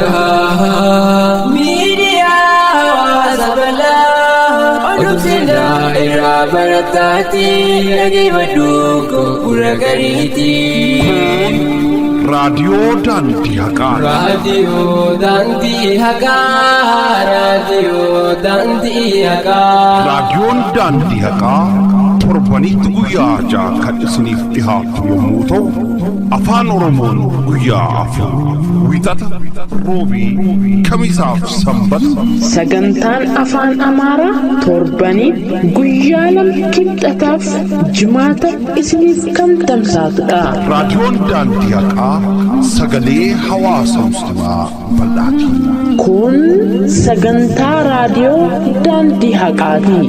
guddaa miidiyaa sabalaa odumsina irraa barataati dhageeffadhu gurra gariiti. raadiyoo daandii haqaa. raadiyoo daandii haqaa. raadiyoo daandii haqaa. raadiyoon daandii haqaa torbanitti guyyaa ja'a kan isiniif dhihaatu yommuu ta'u afaan oromoon guyyaa afur wiixata roobii kamisaaf sanbata. sagantaan afaan amaaraa torbanii guyyaa lama kibxataaf jimaata isiniif kan tamsaatudha. raadiyoon daandii haqaa sagalee hawaasa muslimaa bal'aati. kun sagantaa raadiyoo daandii haqaati.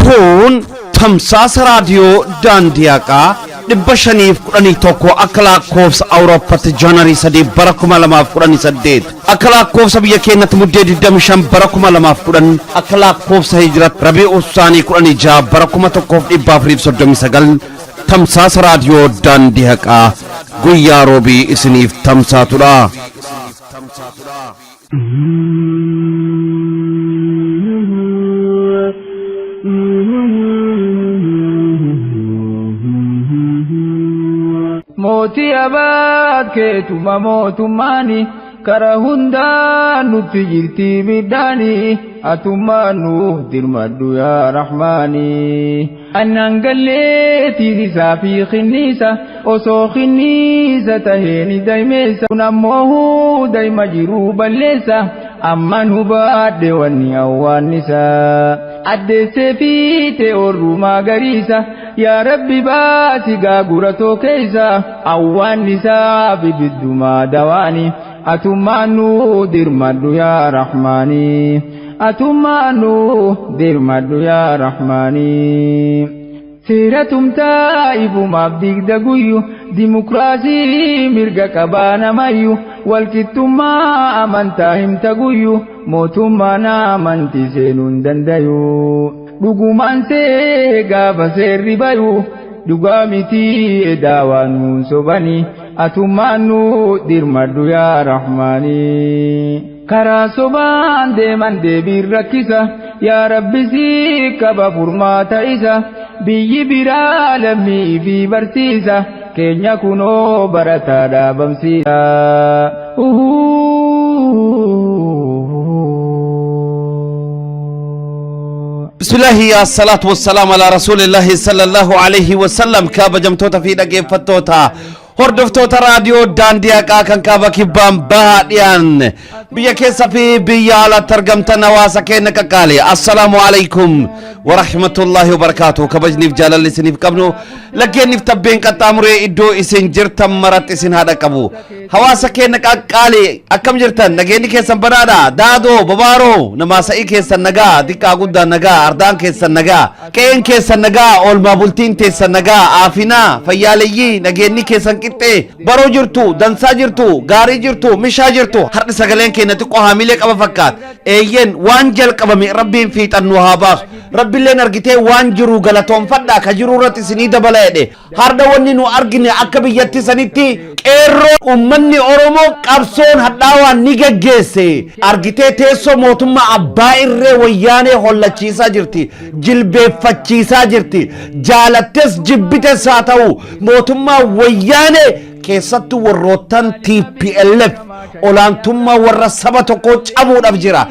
kun tamsaasa raadiyoo daandii haqaa 511 akka lakkoofsa awuroopaatti jaanuarii 3 bara 2018 akka lakkoofsa biyya keenyatti muddee 25 bara 2010 akka lakkoofsa hijirat rabii'u saanii 16 bara 1439 tamsaasa raadiyoo daandii haqaa guyyaa roobii isiniif tamsaatudha. Mootii abaat keetuma mootummaani karaa hundaan nutti jirti midhaani atummaan nuuf dirmadhu yaa rahmaani. Annaan gallee tiisisaa fi kinniisa osoo kinniisa taheeni daymeessa kun ammoo dayma jiruu balleessa amman hubaadhe wanni awwaannisa addeessee fiite orruu magariisa yaa rabbi baasi gaagura tookeessa awwaannisa bibiddumaa dawaani atummaan nuuf dirmadhu yaa rahmaani. atummaanu dirmadhu yaa rahmaani. seeratumtaa ifumaaf digda guyyu dimokiraasii mirga qabaanamayyu walqixxummaa amantaa himta guyyu mootummaan amantii seenuu hin dandayu dhugumaan see gaafa seerri bayu dhugaa mitii edaawaan nuun sobani atummaanu dirmadhu yaa rahmaani. karaa sobaan deeman deebiin rakkisa yaa rabbisi qaba furmaata isa biyyi biraa lammii fi barsiisa keenya kunoo barataa dhaabamsiisa. bismillahi assalatu wassalaam ala rasuulillahi sallallahu alayhi wasallam kabajamtoota fi dhaggeeffattoota hordoftoota raadiyoo daandii haqaa kan kaaba kibbaan bahaa dhiyaan biyya keessa fi biyya alatti argamtan hawaasa keenya qaqqaalee assalaamu alaykum wa rahmatullahi wa barakaatuh. kabajniif jaalalli isiniif qabnu laggeeniif tabbeen qaxxaamuree iddoo isin jirtan maratti isin haadha qabu hawaasa keenya qaqqaalee akkam jirtan nageenyi keessan banaadha daadoo babaaroo namaasa'ii keessan nagaa xiqqaa guddaa nagaa ardaan keessan nagaa qe'een keessan nagaa oolmaa bultiin teessan nagaa aafinaa fayyaaleyyii nageenyi keessan qixxee baroo jirtu dansaa jirtu gaarii jirtu mishaa jirtu har'i sagaleen keenya xiqqoo haamilee qaba fakkaat eeyyen waan jalqabame rabbiin fiixannu haa baasu rabbiilleen argitee waan jiru galatoonfadhaa ka jiru irratti isinii dabala jedhe harda wanni nu argine akka biyyatti sanitti qeerroo ummanni oromoo qabsoon hadhaawaan ni geggeesse argitee teessoo mootummaa abbaa irree wayyaanee hollachiisaa jirti jilbeeffachiisaa jirti jaalattes jibbites haa ta'u mootummaa wayyaanee keessattuu warroottan TPLF olaantummaa warra saba tokko cabuudhaaf jira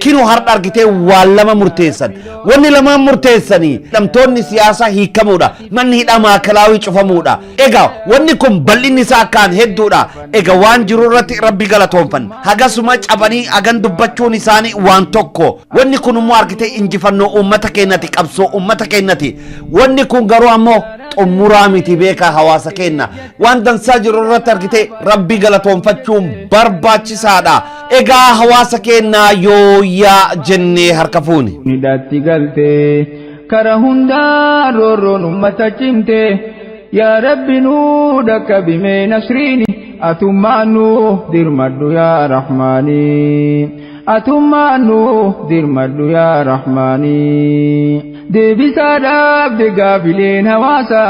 kinu har'a argitee waan lama murteessan wanni lamaan murteessanii hidhamtoonni siyaasaa hiikamuudha manni hidhamaa kalaawii cufamuudha egaa wanni kun bal'inni isaa akkaan hedduudha egaa waan jiru irratti rabbi galatoonfanna hagasuma cabanii hagan dubbachuun isaanii waan tokko wanni kun immoo argitee injifannoo uummata keenyati qabsoo uummata keenyati wanni kun garuu ammoo xumuraa miti beekaa hawaasa keenya waan dansaa jiru irratti argitee rabbi galatoonfachuun barbaachisaadha egaa hawaasa keenya yoo yaa jennee harka fuuni midhaatti galtee kara hundaa roorroon ummata cimte yaa rabbi nuu dhaqqabimee nasriini atummaan nuuf dirmadhu yaa rahmaanii atummaan nuuf dirmadhu yaa rahmaanii deebisaadhaaf degaafileen hawaasa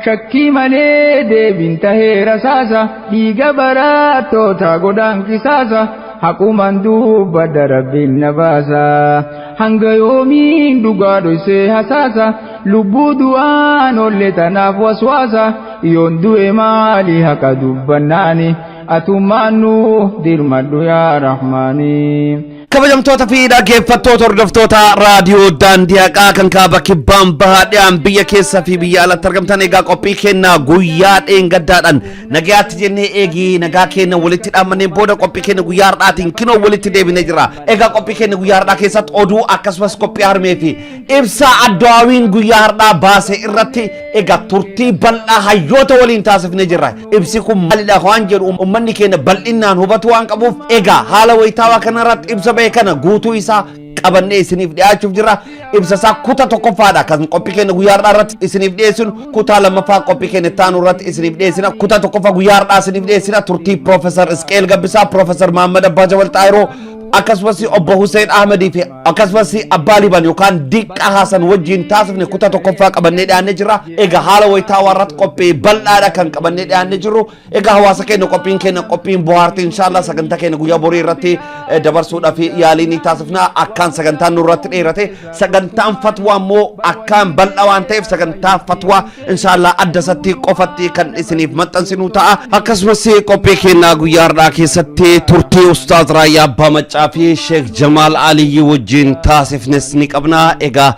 shakkii malee deebin tahee rasaasa dhiiga barattoota godhaan qisaasa haquman dubbadda rabbiin na baasa hanga yoomiin dhugaa dhoysee hasaasa lubbuu du'aan olle tanaaf waswaasa yoon du'e maali haqa dubbannaani atummaan nuuf dirmadhu yaa rahmaanii. kabajamtoota fi dhaggeeffattoota hordoftoota raadiyoo daandii haqaa kan kaaba kibbaan bahaadhaan biyya keessa fi biyya alatti argamtan egaa qophii kennaa guyyaa dheengaddaadhaan nagayaatti jennee eegii nagaa kenna walitti dhaamanneen booda qophii kenna guyyaa hardhaatiin kinoo walitti deebinee jira. Egaa qophii kenna guyyaa hardhaa keessatti oduu akkasumas qophii harmee fi ibsa addawaawiin guyyaa hardhaa baase irratti egaa turtii bal'aa hayyoota waliin taasifnee jirra. Ibsi kun maalidha waan jedhu uummanni keenya bal'inaan hubatu waan qabuuf egaa haala wayitaawaa kanarratti ibsa kana guutuu isaa qabannee isiniif dhiyaachuuf jira. Ibsa isaa kutaa tokkoffaadha kan qophii keenya guyyaa hardhaa irratti isiniif dhiyeessinu. Kutaa lammaffaa qophii keenya taanu irratti isiniif dhiyeessina. Kutaa tokkoffaa guyyaa hardhaa isiniif dhiyeessina. Turtii Profeesar Isqeel Gabbisaa, Profeesar Mahammad Abbaa Jabal Xaayiroo akkasumas obbo Hussein Ahmedii fi akkasumas Abbaa Liban yookaan Diqqaa Hasan wajjin taasifne kutaa tokkoffaa qabannee dhiyaannee jira. Egaa haala wayitaawaa irratti qophii bal'aadha kan qabannee dhiyaannee jirru. Egaa hawaasa keenya qophiin bohaartii inshallah sagantaa keenya guyyaa borii irratti dabarsuudhaaf yaalii ni taasifna. Akkaan sagantaan nurratti dheerate sagantaan fatwaa immoo akkaan bal'aa waan ta'eef sagantaa fatwaa inshallah addasatti qofatti kan isiniif maxxansinu ta'a. Akkasumas qophii keenya guyyaa hardhaa keessatti turtii Ustaaz Raayyaa Abbaa Maccaa في شيخ جمال علي وجين تاسف نسني قبنا إجا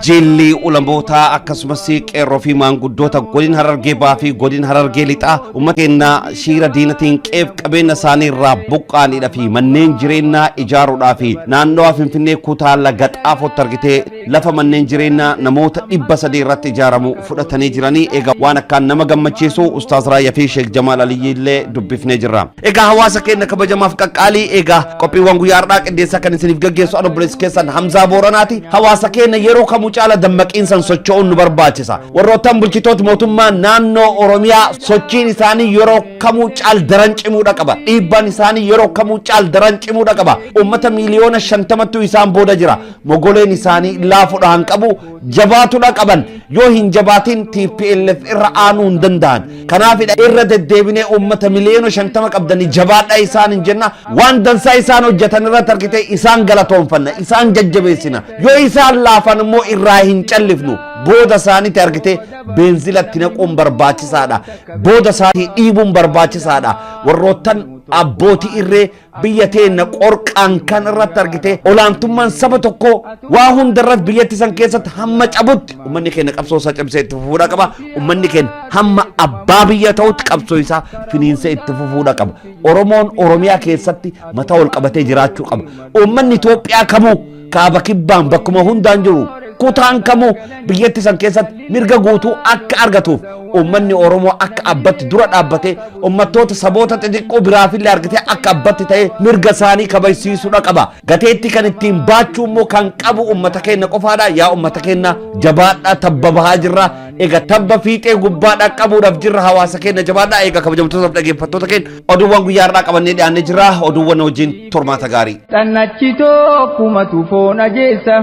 جيلي ولمبوتا أكسمسي كيرو في مانغودوتا قولين هررجي بافي قولين هررجي لتا ومكينا شيرا دينتين كيف كبين ساني رابوكان إذا في منين جرينا إجارو دافي نانو فينفيني كوتا لغت آفو ترغتي لفا منين جرينا نموت إبسا دي رات إجارمو فرطاني جراني إجا وانا كان نمغم مچيسو أستاذ رايا في شيخ جمال علي اللي دبفني جرام إجا هواسا كينا كبجا مفكاكالي إجا قبي وانغو يارداك إديسا كان سنف جگيسو أنو بريس كيسان حمزة بوراناتي هواسا كينا يرو كموچالا دمك إنسان سوچون نبرباچسا وروتان بلچتوت موتما نانو أوروميا سوچين إساني يرو كموچال درنچمو دقبا إيبان إساني يرو كموچال درنچمو دقبا أمتا مليون شنتمتو إسان بودا جرا مغولين إساني لافو دهان قبو جباتو دقبان يو هن جباتين TPLF إرعانون دندان كنافي إرد الدبيني أمتا مليون شنتمك أبداني جبات إسان جنة وان دنسا إسان وجتن رتركتي إسان غلطون فن إسان ججبسنا يو إسان لافن مو إراهن چلفنو بودا ساني تركتي بنزلت تنقوم برباچسادا بودا ساني إيبون برباچسادا وروتن أبوتي إرّي بيتين قرقان كان رتركتي أولانتمان سبتوكو واهن درت بيتي سان كيسات همّج أبوت ومني كين قبصو ساچبسي اتفوفودا قبا ومني كين هم أبابية توت قبصو إسا فنين سي اتفوفودا قبا أورومون أوروميا كيساتي متاول قبتي جراچو قبا ومني توبيا كمو كابا كبان بكما هندان جرو kutaan kamu biyyatti san keessatti mirga guutuu akka argatuuf ummanni Oromoo akka abbatti dura dhaabbate ummattoota saboota xixiqqoo biraafillee argatee akka abbatti ta'e mirga isaanii kabajsiisuudha qaba. Gateetti kan ittiin baachuu immoo kan qabu ummata keenya qofaadha. Yaa ummata keenya jabaadhaa tabba bahaa jirra. Egaa tabba fiixee gubbaadhaa qabuudhaaf jirra hawaasa keenya jabaadhaa. Egaa kabajamtoota dhaggeeffattoota keenya oduuwwan guyyaa har'aa qabannee dhiyaannee jirra. Oduuwwan wajjin turmaata gaarii. Xannachitoo kumatu foon ajeessa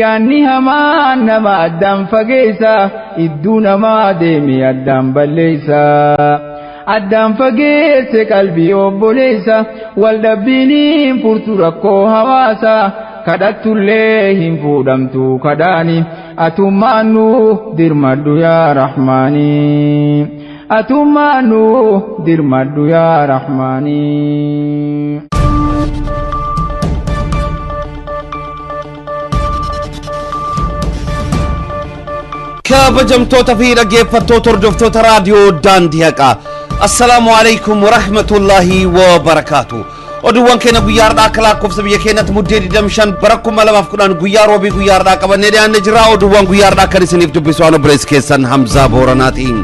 yaanni hamaa nama addaan fageessa idduu namaa deemi addaan balleessa addaan fageesse qalbii obboleessa waldhabbiin furtu rakkoo hawaasa kadhattullee hin fuudhamtu kadhaani atummaannu dirmadhu yaa rahmaanii atummaannu dirmadhu yaa rahmaanii. kabajamtoota fi dhaggeeffattoota hordoftoota raadiyoo daandii haqaa assalaamu alaykum warahmatullaahi wabarakaatu. oduuwwan keenya guyyaa har'aa akka lakkoofsa biyya keenyatti muddee 25 bara 2010 guyyaa roobii guyyaa har'aa qabannee dhiyaannee jirra. oduuwwan guyyaa har'aa kan isiniif dubbisu waan obboleessi keessan Hamzaa Booranaatiin.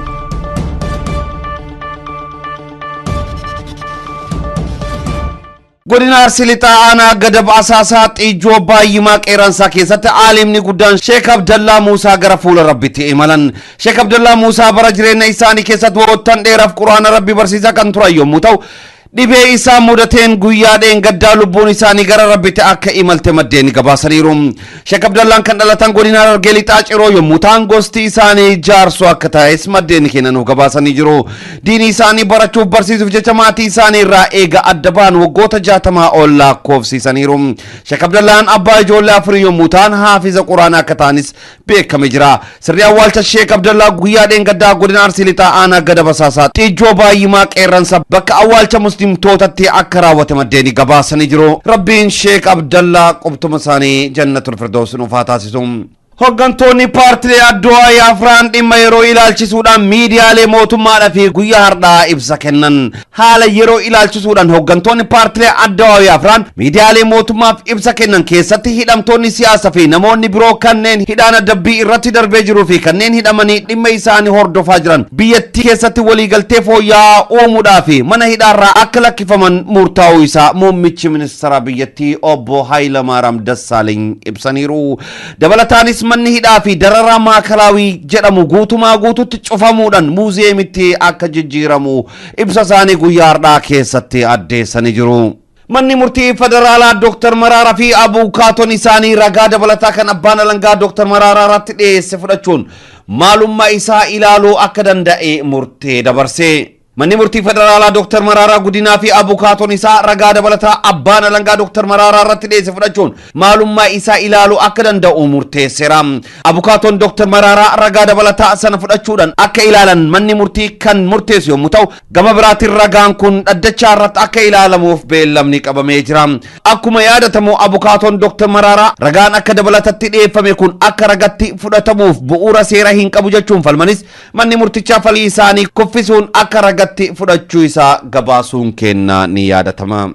godina Arsilixaa aanaa gadab asaasaa xiijoo baay'imaa qeeransaa keessatti aalimni guddaan Sheek Abdallaa Muusaa gara fuula rabbitti imalan. Sheek Abdallaa Muusaa bara jireenya isaanii keessatti waggoottan dheeraaf quraana rabbii barsiisaa kan turan yommuu ta'u dhibee isaa mudateen guyyaadheen gaddaa lubbuun isaanii gara rabbitti akka imalte maddeen gabaasaniiru. Sheek Abdallaan kan dhalatan godina Harargee Lixaa Ciroo yommuu ta'an gosti isaanii jaarso akka ta'es maddeen kennanuuf gabaasanii jiru. Diinii isaanii barachuuf barsiisuuf jecha maatii isaanii irraa eega adda ba'an waggoota 60 ol lakkoofsiisaniiru. Sheek Abdallaan abbaa ijoollee afurii yommuu ta'an haafiza quraanaa akka ta'anis beekamee jira. Sirni awwaalcha Sheek Abdallaa guyyaadheen gaddaa godina Arsii Lixaa aanaa gada basaasaa xiijoo baay'imaa qeerransa bakka awwaalcha muslimtootatti akka raawwate maddeen gabaasanii jiru. Rabbiin Sheek Abdallaa qubtuma isaanii jannatul firdaws nuuf haa taasisu. Hoggantoonni paartilee addu'aa afraan dhimma yeroo ilaalchisuudhaan miidiyaalee mootummaadhaa fi guyyaa har'aa ibsa kennan. Haala yeroo ilaalchisuudhaan hoggantoonni paartilee addu'aa afraan miidiyaalee mootummaaf ibsa kennan keessatti hidhamtoonni siyaasaa fi namoonni biroo kanneen hidhaan adabbii irratti darbee jiruu fi kanneen hidhamanii dhimma isaanii hordofaa jiran biyyattii keessatti waliigaltee fooyya'aa uumuudhaa fi mana hidhaarraa akka lakkifaman murtaa'uu isaa muummichi ministeera biyyattii obbo Hayilamaariyaam Dassaaleeny ibsaniiru. Dabalataanis manni hidhaa fi dararaa maakalaawii jedhamu guutumaa guututti cufamuudhaan muuziyeemitti akka jijjiiramu ibsa isaanii guyyaa har'aa keessatti addeessanii jiru. Manni murtii federaalaa Dr. Maraaraa fi abukaatoon isaanii ragaa dabalataa kan abbaan alangaa Dr. Maraaraa irratti dhiyeesse fudhachuun maalummaa isaa ilaaluu akka danda'e murtee dabarse. Manni murtii federaalaa Dr. Maraaraa Guddinaa fi abukaatoon isaa ragaa dabalataa abbaan alangaa Dr. Maraaraa irratti dhiyeesse fudhachuun maalummaa isaa ilaaluu akka danda'u murteesseera. Abukaatoon Dr. Maraaraa ragaa dabalataa sana fudhachuudhaan akka ilaalan manni murtii kan murteessu yommuu ta'u, gama biraatiin ragaan kun dhaddachaa irratti akka ilaalamuuf beellamni qabamee jira. Akkuma yaadatamu abukaatoon Dr. Maraaraa ragaan akka dabalatatti dhiyeeffame kun akka ragatti fudhatamuuf bu'uura seera hin qabu jechuun falmanis manni murtichaa falii isaanii kuffisuun akka ragaa fudhachuu isaa gabaasuun kennaa ni yaadatama.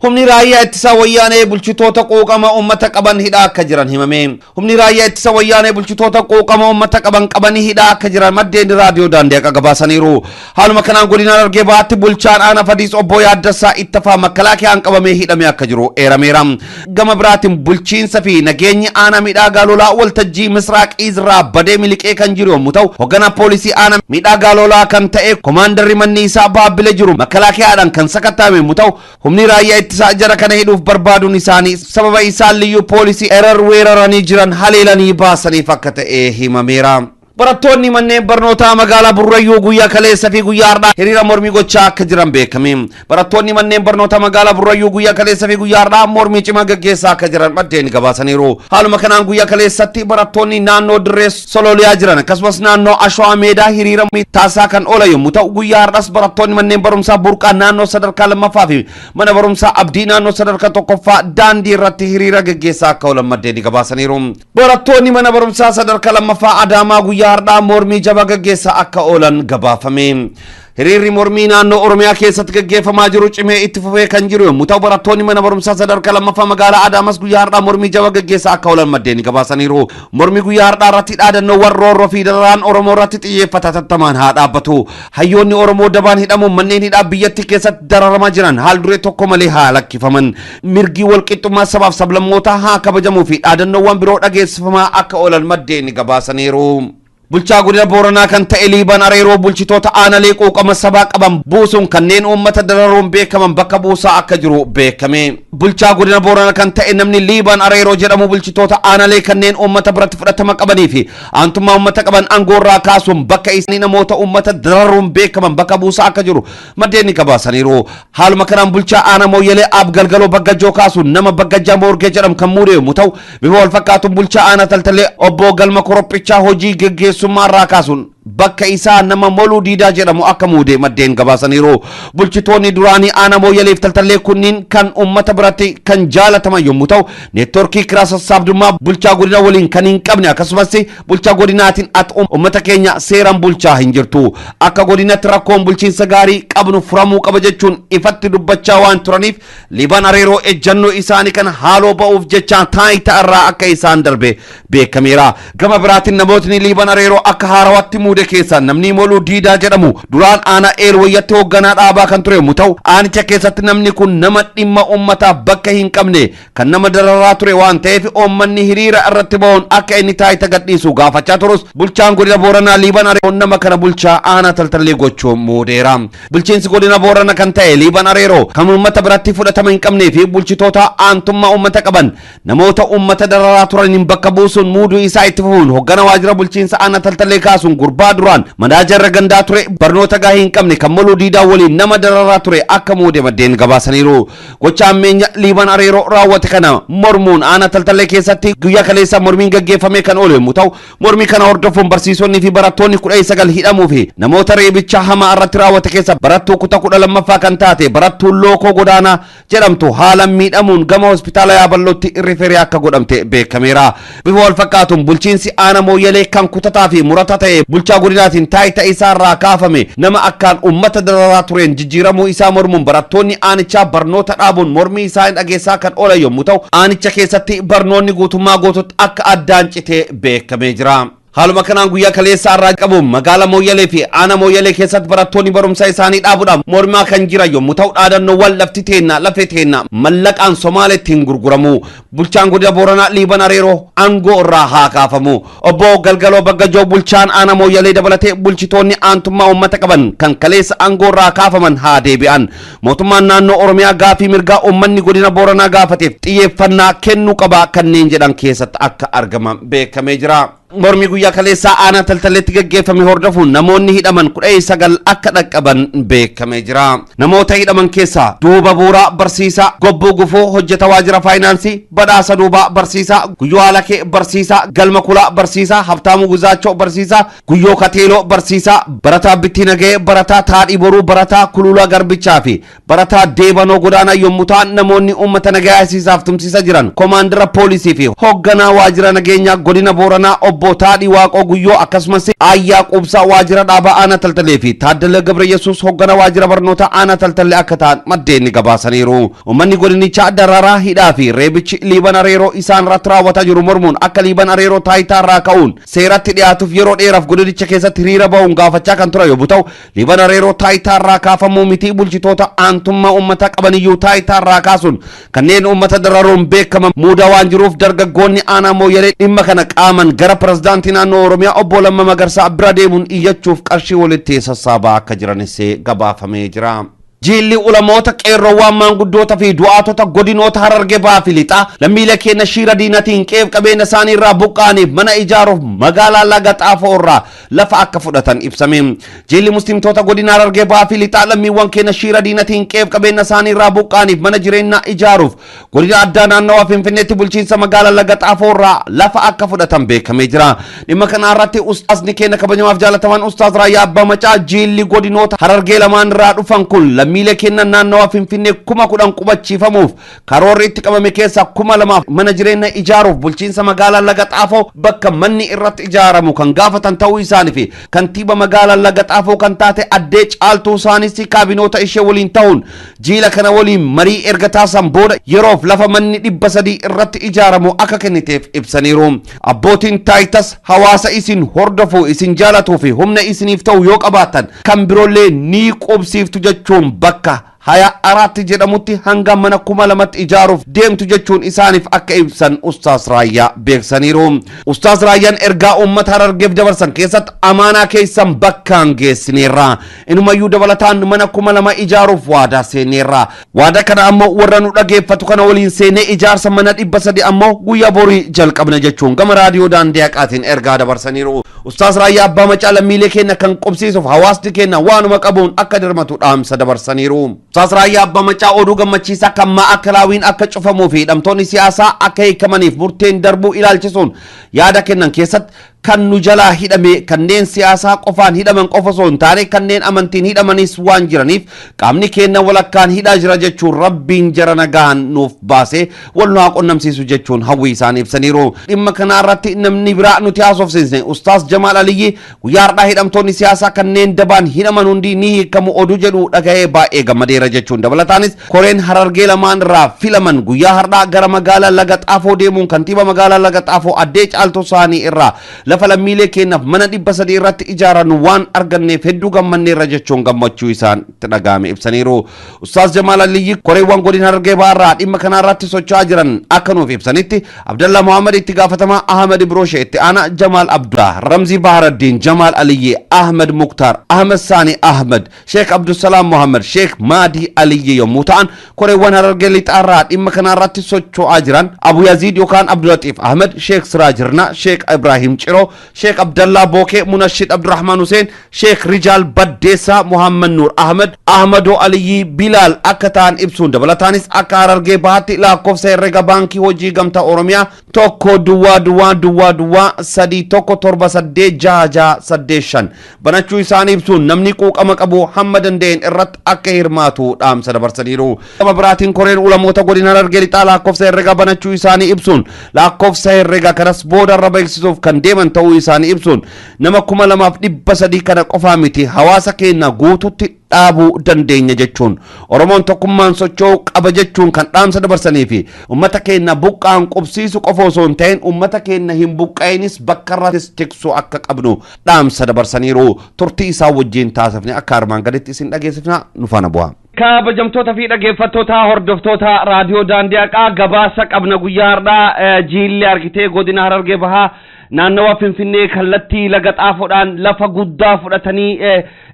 Humni raayyaa ittisa wayyaanee bulchitoota quuqama uummata qaban hidhaa akka jiran himame. Humni raayyaa ittisa wayyaanee bulchitoota quuqama uummata qabanii hidhaa akka jiran maddeen raadiyoo daandii akka gabaasaniiru. Haaluma kanaan godina Harargee Bahaatti bulchaan aanaa Fadiis obbo Yaaddassaa Ittafaa makalaakiyaan qabamee hidhamee akka jiru eerameera. Gama biraatiin bulchiinsa fi nageenyi aanaa Midhaagaa Lolaa waltajjii Misraaqii irraa badee miliqee kan jiru yommuu ta'u, hoogganaa poolisii aanaa Midhaagaa Lolaa kan ta'e komaandarri manni isaa baabbilee jiru makalaakiyaadhaan kan sakatta'ame yommuu ta'u, humni raayyaa ittisa jara kana hidhuuf barbaaduun isaanii sababa isaan liyyuu poolisii erar weeraranii jiran haleelanii baasaniif akka ta'e himameera. Barattoonni manneen barnootaa magaalaa Burrayyuu guyyaa kaleessa fi guyyaa har'aa hiriira mormii gochaa akka jiran beekame. Barattoonni manneen barnootaa magaalaa Burrayyuu guyyaa kaleessa fi guyyaa har'aa mormii cimaa gaggeessaa akka jiran maddeen gabaasaniiru. Haaluma kanaan guyyaa kaleessatti barattoonni naannoo Dirree Sololiyaa jiran akkasumas naannoo Ashwaa Meedaa hiriira taasisaa kan oolan yommuu ta'u, guyyaa har'aas barattoonni manneen barumsaa Burqaa naannoo sadarkaa lammaffaa fi mana barumsaa Abdii naannoo sadarkaa tokkoffaa daandii irratti hiriira gaggeessaa akka oolan maddeen gabaasaniiru. Barattoonni mana barumsaa sadarkaa lammaffaa Adaamaa guyyaa har'aa mormii jabaa gaggeessaa akka oolan gabaafame. Hiriirri mormii naannoo Oromiyaa keessatti gaggeeffamaa jiru cimee itti fufee kan jiru yommuu ta'u, barattoonni mana barumsaa sadarkaa lammaffaa magaalaa Adaamas guyyaa har'aa mormii jabaa gaggeessaa akka oolan maddeen gabaasaniiru. Mormii guyyaa har'aa irratti dhaadannoowwan roorroo fi dararaan Oromoo irratti xiyyeeffata tattamaan haa dhaabbatu. Hayyoonni Oromoo dabaan hidhamuun manneen hidhaa biyyattii keessatti dararamaa jiran haal duree tokko malee haa lakkifaman. Mirgi walqixxummaa sabaaf sablammootaa haa kabajamuu fi dhaadannoowwan biroo dhageessifamaa akka oolan maddeen gabaasaniiru. Bulchaa godina Booranaa kan ta'e Liibaan Areeroo bulchitoota aanalee quuqama sabaa qaban buusuun kanneen uummata dararuun beekaman bakka buusaa akka jiru beekame. Bulchaa godina Booranaa kan ta'e namni Liibaan Areeroo jedhamu bulchitoota aanalee kanneen uummata biratti fudhatama qabanii fi aantummaa uummata qaban aangoorraa kaasuun bakka isaanii namoota uummata dararuun beekaman bakka buusaa akka jiru maddeen gabaasaniiru. Haaluma kanaan bulchaa aanaa Mooyyalee Abgalgaloo Baggajoo kaasuun nama Baggajaa Moorgee jedhamu kan muude yommuu ta'u, bifa wal fakkaatuun bulchaa aanaa Taltalee obbo Galma Korophichaa hojii geggeessummaa irraa kaasuun bakka isaa nama Moluu Diidaa jedhamu akka muude maddeen gabaasaniiru. Bulchitoonni duraanii aanaa Mooyyaleef Taltallee kunniin kan uummata biratti kan jaalataman yommuu ta'u, neetworkii kiraa sassaabdummaa bulchaa godina waliin kan hin qabne akkasumas bulchaa godinaatiin ati uummata keenya seeraan bulchaa hin jirtu. Akka godinatti rakkoon bulchiinsa gaarii qabnu furamuu qaba jechuun ifatti dubbachaa waan turaniif Liibaan Areeroo ejjannoo isaanii kan haaloo ba'uuf jecha taayitaa irraa akka isaan darbe beekameera. Gama biraatiin namootni Liibaan Areeroo akka haarawatti muude muude keessa namni moluu diidaa jedhamu duraan aana eelwayyatti hoogganaa dhaabaa kan ture yommuu ta'u aanicha keessatti namni kun nama dhimma uummataaf bakka hin qabne kan nama dararaa ture waan ta'eef uummanni hiriira irratti ba'uun akka inni taayita gadhiisu gaafachaa turus bulchaan godina Booranaa Liiban Areeroo nama kana bulchaa aanaa taltallee gochuun muudeera. Bulchiinsi godina Booranaa kan ta'e Liiban Areeroo kan uummata biratti fudhatama hin qabnee fi bulchitoota aantummaa uummata qaban namoota uummata dararaa turaniin bakka buusuun muuduu isaa itti fufuun hoggana waajjira bulchiinsa aanaa taltallee kaasuun gurbaa duraan manaajarra gandaa ture barnoota gaahii hin qabne kan moluu diidaa waliin nama dararaa ture akka muude maddeen gabaasaniiru. Gocha ammeenya Liiban Areeroo raawwate kana mormuun aanaa taltallee keessatti guyyaa kaleessa mormiin gaggeeffame kan oole yommuu ta'u mormii kana hordofuun barsiisonni fi barattoonni 19 hidhamuu fi namoota reebicha hamaa irratti raawwate keessa barattuu kutaa 12ffaa kan taate barattuun Lookoo Godaanaa jedhamtu haalaan miidhamuun gama hospitaala Yaaballootti riferii akka godhamte beekameera. Bifa wal fakkaatuun bulchiinsi aanaa Mooyyalee kan kutataa fi murataa ta'e bulchaa godinaatiin taayita isaarraa kaafame nama akkaan uummata dararaa tureen jijjiiramuu isaa mormuun barattoonni aanichaa barnoota dhaabuun mormii isaa dhageessaa kan oolan yommuu ta'u aanicha keessatti barnoonni guutummaa guutuutti akka addaan citee beekamee jira. Haaluma kanaan guyyaa kaleessa irraa qabuun magaalaa Mooyyalee fi aanaa Mooyyalee keessatti barattoonni barumsa isaanii dhaabuudhaan mormaa kan jiran yommuu ta'u dhaadannoowwan lafti teenna lafee teenna mallaqaan Somaaleettiin gurguramu bulchaan godina Booranaa Liiban Areeroo aangoo irraa haa kaafamu. Obbo Galgaloo Baggajoo bulchaan aanaa Mooyyalee dabalatee bulchitoonni aantummaa uummata qaban kan kaleessa aangoo irraa kaafaman haa deebi'an. Mootummaan naannoo Oromiyaa gaafii mirgaa uummanni godina Booranaa gaafateef xiyyeeffannaa kennuu qaba kanneen jedhan keessatti akka argaman beekamee jira. Mormii guyyaa kaleessaa aanaa taltalleetti gaggeeffame hordofuun namoonni hidhaman 19 akka dhaqqaban beekamee jira. Namoota hidhaman keessaa Duuba Buuraa Barsiisaa, Gobbuu Gufuu hojjeta waajjira faayinaansii, Badhaasa Duubaa Barsiisaa, Guyyoo Alakee Barsiisaa, Galma Kulaa Barsiisaa, Habtaamuu Guzaachoo Barsiisaa, Guyyoo Kateeloo Barsiisaa, Barataa Bittii Nagee, Barataa Taadhii Boruu, Barataa Kululaa Garbichaa fi Barataa Deebanoo Godaanaa yommuu ta'an namoonni uummata nagaa eegsisaaf tumsiisa jiran koomaandara poolisii fi hoogganaa waajjira nageenyaa godina Booranaa Obbo Taadhii Waaqoo Guyyoo akkasumas Ayyaa Qubsaa waajjira dhaabaa aanaa taltallee fi Taaddala Gabreyesuus hoogganaa waajjira barnoota aanaa taltallee akka ta'an maddeen gabaasaniiru. Uummanni godinichaa dararaa hidhaa fi reebichi Liiban Areeroo isaan irratti raawwataa jiru mormuun akka Liiban Areeroo taayitaa irraa ka'uun seeratti dhiyaatuuf yeroo dheeraaf godinicha keessatti hiriira ba'uun gaafachaa kan ture yommuu ta'u Liiban Areeroo taayitaa irraa kaafamuu miti bulchitoota aantummaa uummata qabaniyyuu taayitaa irraa kaasuun kanneen uummata dararuun beekaman muudaa waan jiruuf dargaggoonni aanaa Mooyyalee dhimma kana qaaman gara pirezidaantii naannoo Oromiyaa obbo Lammaa Magarsaa bira deemuun iyyachuuf qarshii walitti sassaabaa akka jiranis gabaafamee jira. Jilli ulamoota qeerroowwan maanguddoota fi du'aatota godinoota Harargee Bahaa fi Lixaa lammiilee keenya shiira diinatiin qeef qabeenya isaanii irraa buqqaaniif mana ijaaruuf magaalaa Laga Xaafoo irraa lafa akka fudhatan ibsame. Jilli muslimtoota godina Harargee Bahaa fi Lixaa lammiiwwan keenya shiira diinatiin qeef qabeenya isaanii irraa buqqaaniif mana jireenyaa ijaaruuf godina addaa naannawaa Finfinneetti bulchiinsa magaalaa Laga Xaafoo irraa lafa akka fudhatan beekamee jira. Dhimma kana irratti ustaazni keenya kabajamaaf jaalataman ustaaz Raayyaa Abbaa Macaa jilli godinoota Harargee lamaan irraa dhufan kun lammiilee keenya naannawaa Finfinnee 10,000 qubachiifamuuf karoorri itti qabame keessa 2,000 mana jireenyaa ijaaruuf bulchiinsa magaalaa Laga Xaafoo bakka manni irratti ijaaramu kan gaafatan ta'uu isaanii fi kantiiba magaalaa Laga Xaafoo kan taate addee Caaltuu Isaanis kaabinoota ishee waliin ta'uun jiila kana waliin marii erga taasisan booda yeroof lafa manni 300 irratti ijaaramu akka kenniteef ibsaniiru. Abbootiin taayitas hawaasa isin hordofu isin jaalatuu fi humna isiniif ta'u yoo qabaatan kan biroollee ni qubsiiftu jechuun bakka haya araatti jedhamutti hanga mana 2,000 ijaaruuf deemtu jechuun isaaniif akka ibsan ustaas Raayyaa beeksaniiru. Ustaas Raayyaan ergaa uummata Harargeef dabarsan keessatti amaanaa keessan bakkaan geessineerra. Inumayyuu dabalataan mana 2,000 ijaaruuf waadaa seeneerra. Waadaa kana ammoo warra nu dhageeffatu kana waliin seenee ijaarsa mana 300 ammoo guyyaa borii jalqabna jechuun gama raadiyoo daandii haqaatiin ergaa dabarsaniiru. Ustaas Raayyaa Abbaa Macaa lammiilee keenya kan qubsiisuuf hawaasni keenya waanuma qabuun akka dirmatu dhaamsa dabarsaniiru. Ustaas Raayyaa Abbaa Macaa oduu gammachiisaa kan maa'akalaawiin akka cufamuu fi hidhamtoonni siyaasaa akka hiikamaniif murteen darbuu ilaalchisuun yaada kennan keessatti kan nu jalaa hidhame kanneen siyaasaa qofaan hidhaman qofa osoo hin taane kanneen amantiin hidhamanis waan jiraniif qaamni keenya walakkaan hidhaa jira jechuun rabbiin jara nagaan nuuf baase wal nu haa qunnamsiisu jechuun hawwii isaanii ibsaniiru. Dhimma kana irratti namni biraa nuti haasofsiisne Ustaas Jamaal Aliyyi guyyaa har'aa hidhamtoonni siyaasaa kanneen dabaan hidhaman hundi ni hiikamu oduu jedhu dhaga'ee baay'ee gammadeera jechuun dabalataanis koreen Harargee lamaan irraa filaman guyyaa har'aa gara magaalaa Laga Xaafoo deemuun kantiiba magaalaa Laga Xaafoo addee Caaltuu Isaanii irraa lafa lammiilee keenyaaf mana 300 irratti ijaaran waan arganneef hedduu gammanneerra jechuun gammachuu isaan itti dhagahame ibsaniiru. Ustaaz Jamaal Aliyyi koreewwan godina Harargee Bahaa dhimma kana irratti socho'aa jiran akka nuuf ibsanitti Abdallah Muhammad itti gaafatamaa Ahmed Brooshe itti aanaa Jamaal Abdullah Ramzi Baharaddin Jamaal Aliyyi Ahmed Muktar Ahmed Sani Ahmed Sheikh Abdussalam Muhammad Sheikh Madi Aliyyi yommuu ta'an koreewwan Harargee lixaarraa dhimma kana irratti socho'aa jiran Abu Yazid yookaan Abdulatif Ahmed Sheikh Sirajirna Sheikh Ibrahim Ciro Sheikh Abdallah Boke Munashid Abdurrahman Hussein Sheikh Rijal Baddeessa Muhammad Nur Ahmed Ahmado Aliyyi Bilal akka ta'an ibsuun dabalataanis akka Harargee Bahaatti lakkoofsa herrega baankii hojii gamtaa Oromiyaa tokko duwwaa 31786685 banachuu isaanii ibsuun namni quuqama qabu hamma danda'een irratti akka hirmaatu dhaamsa dabarsaniiru. Gama biraatiin koreen ulamoota godina Harargee lixaa lakkoofsa herrega banachuu isaanii ibsuun lakkoofsa herrega kanas boodarra beeksisuuf kan deeman ta'uu isaanii ibsuun nama 2300 kana qofaa miti hawaasa keenya guututti dhaabuu dandeenya jechuun Oromoon tokkummaan socho'uu qaba jechuun kan dhaamsa dabarsanii fi ummata keenya buqqaan qubsiisu qofa osoo hin ta'in ummata keenya hin buqqaa'inis bakka irrattis tiksuu akka qabnu dhaamsa dabarsaniiru. Turtii isaa wajjin taasifne akka armaan gaditti isin dhageessifna nu faana bu'aa. Kabajamtoota fi dhaggeeffattoota hordoftoota raadiyoo Daandii Haqaa gabaasa qabna guyyaa har'aa jiilli argitee godina Harargee Bahaa naannawa Finfinnee kallattii laga xaafoodhaan lafa guddaa fudhatanii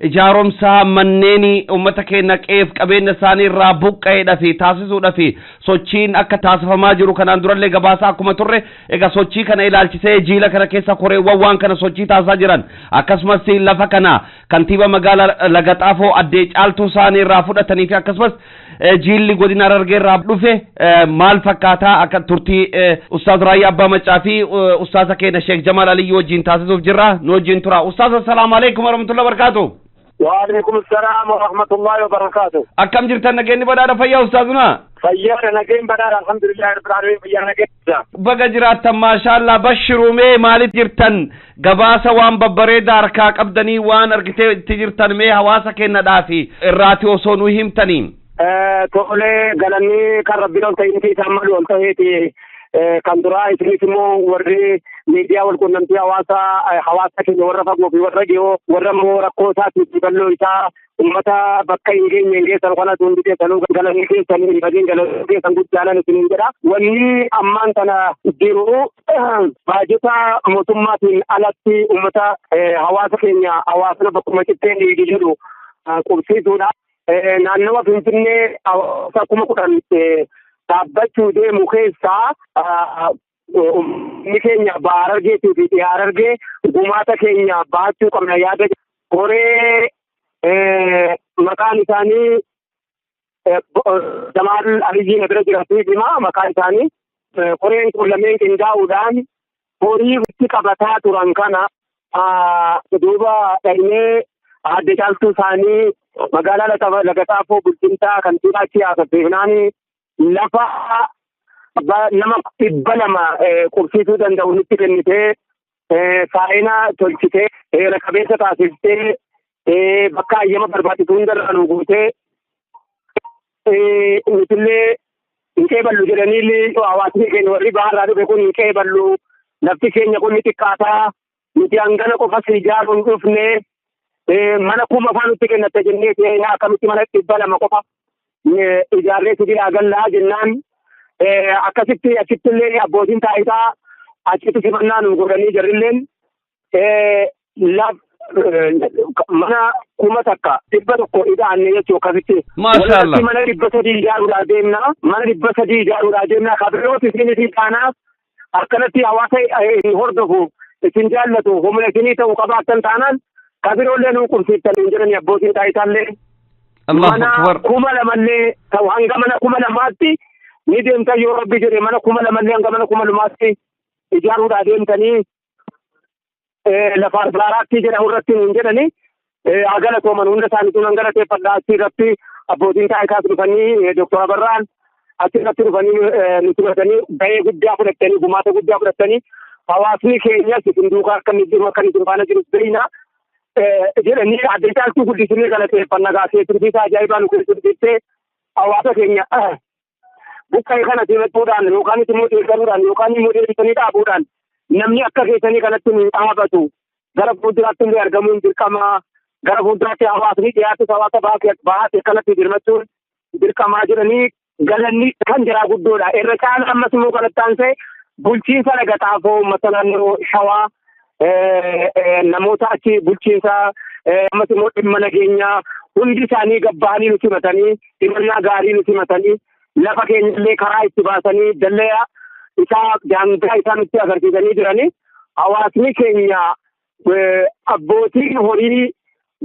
ijaaromsa manneeni ummata keenya qeef qabeenya isaanii irraa buqqa'eedha fi taasisuudha fi sochiin akka taasifamaa jiru kanaan durallee gabaasa akkuma turre egaa sochii kana ilaalchisee jiila kana keessa koreewwan waan kana sochii taasisaa jiran akkasumas lafa kana kantiiba magaalaa laga xaafoo addee caaltuu isaanii irraa fudhatanii fi akkasumas jiilli godina Harargee irraa dhufe maal fakkaataa akka turtii Ustaaz Raayyaa Abbaa Maccaa fi Ustaaza keenya Sheikh Jamaal Aliyyi wajjin taasisuuf jirra nu wajjin tura. Ustaaz assalaamu alaykum warahmatullahi wabarakatuh. وعليكم السلام ورحمة الله وبركاته. أكم جرتنا نجيني بدار فيا أستاذنا. فيا نجين بدار الحمد لله رب العالمين فيا نجين. بقى جرات ما شاء الله بشروا مي مالي جرتن قباسة وان ببري دار كاك أبدني وان أركتي تجرتن مي هواسا كنا دافي الراتي وصونو هم تنين. تقولي قالني كرب بلون تينتي تعملوا انتهيتي kan duraa isinis immoo warri miidiyaa wal quunnamtii hawaasa keenya warra fagoo fi warra dhiyoo warra immoo rakkoo isaatiif balloo isaa ummata bakka hin geenye hin geessan kana hundi keessanuu galanii keessan hin badin galanii keessan guddaanan isiniin jedha. Wanni ammaan kana jiru baajata mootummaatiin alatti ummata hawaasa keenya hawaasna bakkuma citteen dhiigi jedhu qubsiisuudha. Naannawa Finfinnee hawaasa 10,000 dhaabbachuu deemu keessaa ummi keenya Harargeetii fi Harargee gumaata keenya baachuu qabna yaada koree maqaan isaanii Jamaal Aliyyi na bira jiranii hima maqaan isaanii koreen kun lameen qindaa'uudhaan horii itti qabataa turan kana duuba dhaynee adde caaltuu isaanii magaalaa laga xaafoo bulchiinsaa kantiibaa achi haasofsiifnaanii lafa nama 200 qubsiisuu danda'u nutti kennitee saayina tolchitee heera qabeessa taasiftee bakka ayyama barbaachisu hundarraa nu guutee nutillee hin qeeballu jedhanii hawaasni keenya warri baharraa dhufe kun hin qeeballu lafti keenya kun ni xiqqaataa nuti hangana qofas ijaaruun dhufne mana 1,000 afaan nutti kennatte jennee akkamitti mana 200 qofa ijaarree sibiilaa gallaa jennaan akkasitti achittillee abbootiin taayitaa achitti simannaa nu godhanii jirrilleen mana 1,000 100 ida'anne jechuu akkasitti. Maashaallah. Mana 300 ijaaruudhaa deemna. Mana 300 ijaaruudhaa deemna. Kabirooti isinii taanaaf akkanatti hawaasa hordofu isin jaallatu humna isinii ta'uu qabaattan taanaan kabiroollee nu qubsiiftan hin jedhani abbootiin taayitaallee. Mana 2,000 ta'u hanga mana 2,000tti ni deemtan yoo rabbi jedhe mana 2,000 hanga mana 2,000tti ijaaruudhaa deemtanii lafa arbaaraatti jedhamu irratti hin jedhani agala tooman hunda isaaniitu nan galateeffadha achi irratti abbootiin taayitaas dhufanii Dr. Abarraan achi irratti dhufanii nuti fudhatanii bahee guddaa fudhatanii gumaata guddaa fudhatanii hawaasni keenyas isin duukaa akkamii jiru akka isin faana jiru beeyna jedhanii adde caaltuu guddisanii galateeffannaa gaasee tursiisaa ajaa'ibaa nu keessatti hawaasa keenya buqqa'ee kana simachuudhaan yookaan immoo deeggaruudhaan yookaan immoo deebisanii dhaabuudhaan namni akka keessanii kanatti nu dhaabatu gara fuulduraatti illee argamuun dirqama gara fuulduraatti hawaasni dhiyaatu hawaasa baatee kanatti dirmachuun dirqamaa jiranii galanni kan jiraa guddoodha. Irra caala ammas immoo kanatti aansee bulchiinsa laga xaafoo uummata naannoo Shawaa namoota achi bulchiinsa ammas immoo dhimma nageenyaa hundi isaanii gabbahanii nu simatanii himannaa gaarii nu simatanii lafa keenyallee karaa itti baasanii dallee isaa daangaa isaa nutti agarsiisanii jiranii hawaasni keenya abbootiin horii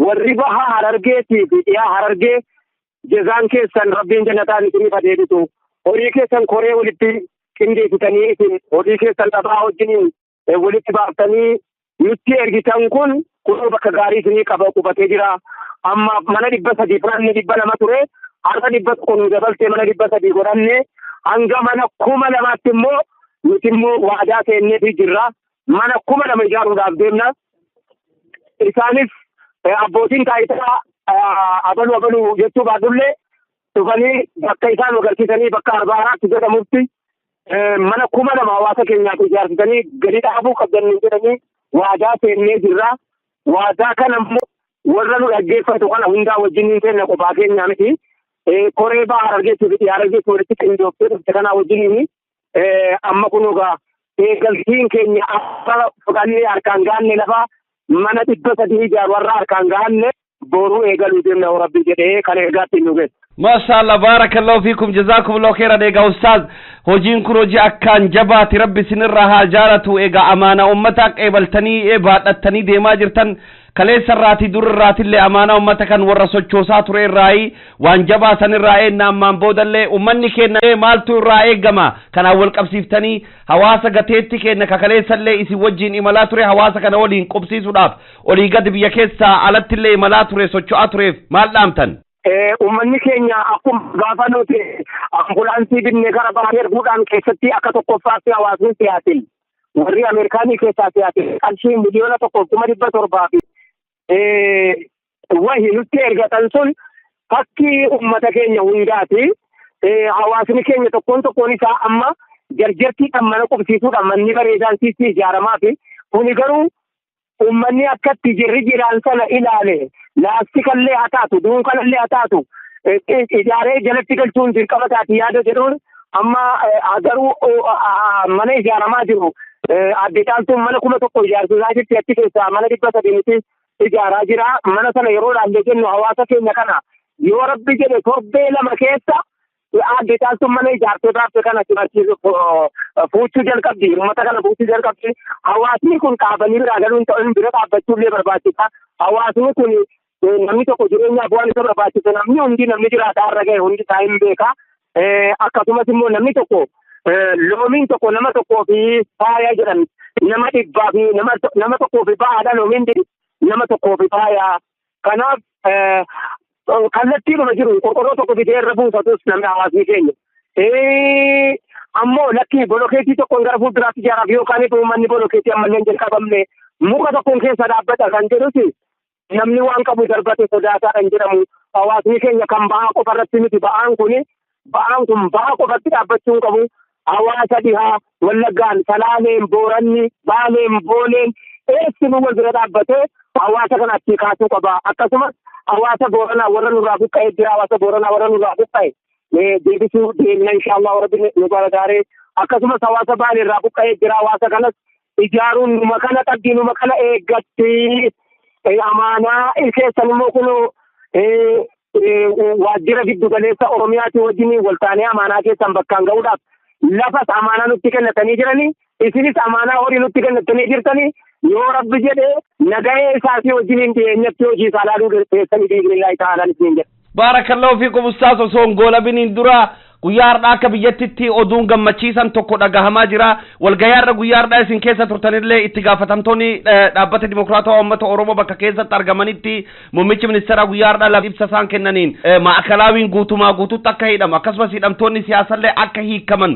warri baha Harargeetii fi dhiyaa Harargee jazaan keessan rabbiin jannataan isiniif adeebitu horii keessan koree walitti qindeessitanii isin horii keessan dhabaa wajjiniin walitti baaftanii nutti ergitan kun bakka gaarii isinii qubatee jira. Amma mana 300 fudhanne 200 ture harka 100 nu dabaltee mana 300 godhanne hanga mana 2,000 immoo nuti immoo waadaa seenneefi jirra. Mana 2,000 ijaaruudhaaf deemna. Isaanis abbootiin taayitaa abaluu jechuu baadullee dhufanii bakka isaan agarsiisanii bakka arbaaraatti jedhamutti mana 2,000 hawaasa keenyaaf ijaarsitanii gadi dhaabuu qabdanii jedhanii waadaa seennee jirra. Waadaa kana immoo warra nu dhaggeeffatu kana hundaa wajjin seenna qophaa keenyaa miti. Koree baha Harargeetii fi dhiyaa Harargeetii walitti qindooftee dhufte kanaa wajjin amma kun egaa eegaltiin keenya akka fudhannee harkaan gaanne lafa mana 300 ijaaru warra harkaan gaanne boruu eegaluu deemna rabbi jedhee kan eegaatti nu geesse. Mashallah barakallahu fiikum jazakumullahu khairan. Egaa ustaaz hojiin kun hojii akkaan jabaati rabbi isinirraa haa jaalatu. Egaa amaana ummata qeebaltanii baadhattanii deemaa jirtan kaleessa irraatii dur irraatillee amaana ummata kan warra sochoosaa ture irraayi waan jabaa san irraa eenna ammaan boodallee ummanni keenya maaltu irraa eegama kanaan wal qabsiiftanii hawaasa gateetti keenya kaleessallee isin wajjin imalaa ture hawaasa kana waliin qubsiisuudhaaf olii gad biyya keessaa alattillee imalaa ture socho'aa tureef maal dhaamtan? Ummanni keenya akkuma gaafa nuti ambulaansii binnee gara baay'ee erguudhaan keessatti akka tokkoffaatti hawaasni siyaatiin warri Ameerikaanii keessaa siyaatiin qarshii miliyoona 1,700 wahi nutti ergatan sun fakkii ummata keenya hundaati. Hawaasni keenya tokkoon isaa amma jarjartiidhaan mana qubsiisuudhaan manni bareedaan siisii ijaaramaa fi kuni garuu ummanni akkatti jirri jiraan sana ilaale laastikallee haa taatu duunkalallee haa taatu ijaaree jalatti galchuun dirqama taati yaada jedhuun amma garuu mana ijaaramaa jiru adde caaltuun mana 1,000 ijaarsisaa jirti achi keessaa mana 300 ijaaraa jira. Mana sana yeroo ilaallee jennu hawaasa keenya kana yoo rabbi jedhe torbee 2 keessa adde caaltuun mana ijaartotaaf kana fuuchuu jalqabdi uummata kana fuuchuu jalqabdi. Hawaasni kun dhaabanii biraa galuun ta'uun bira dhaabbachuullee barbaachisa. Hawaasni kun namni tokko jireenyaaf waan isa barbaachisu namni jiraataa irra gahe hundi isaa hin beeka. Akkasumas immoo namni tokko loomiin tokko nama tokkoo fi faaya jedhan nama 100 fi nama tokkoo fi baadha loomiin nama tokkoo fi faaya. Kanaaf kallattiidhuma jiru qorqorroo tokko bitee irra buufatus namni hawaasni keenya. Ammoo lakkii bolokeetii tokkoon gara fuulduraatti ijaaraaf yookaan uummanni bolokeetii ammallee hin jalqabamne muka tokkoon keessa dhaabbata kan jedhuti namni waan qabu darbate sodaataa kan jedhamu hawaasni keenya kan ba'aa qofa irratti miti ba'aan kun ba'aa qofatti dhaabbachuun qabu. Hawaasa dhihaa Wallaggaan Salaaleen Booranni Baaleen Booleen eessinuu wal bira dhaabbatee hawaasa kana achi kaasuu qaba. Akkasumas hawaasa Booranaa warra nurraa buqqa'ee jira hawaasa Booranaa warra nurraa buqqa'e deebisuu deemna inshallah rabbi nu gargaaree. Akkasumas hawaasa Baalee irraa buqqa'ee jira hawaasa kanas ijaaruun numa kana qabdi numa kana eeggatti amaanaa keessan immoo kunoo waajjira giddu galeessa Oromiyaatti wajjin waltaanee amaanaa keessan bakkaan ga'uudhaaf lafas amaanaa nutti kennatanii jiranii isinis amaanaa horii nutti kennatanii jirtanii yoo rabbi jedhee nagahee isaatii wajjin dhiyeenyatti hojii isaa laaluu keessanii biignillaahi ta'aalaan isin jedhe. Barakallahu fiikum ustaas osoo hin goolabiniin dura guyyaa har'aa akka biyyattitti oduun gammachiisan tokko dhagahamaa jira. Walgayaarra guyyaa har'aa isin keessa turtanillee itti gaafatamtoonni dhaabbata dimokiraatawaa uummata Oromoo bakka keessatti argamanitti muummichi ministeeraa guyyaa har'aa ibsa isaan kennaniin maakalaawwiin guutumaa guutuutti akka hidhamu akkasumas hidhamtoonni siyaasallee akka hiikaman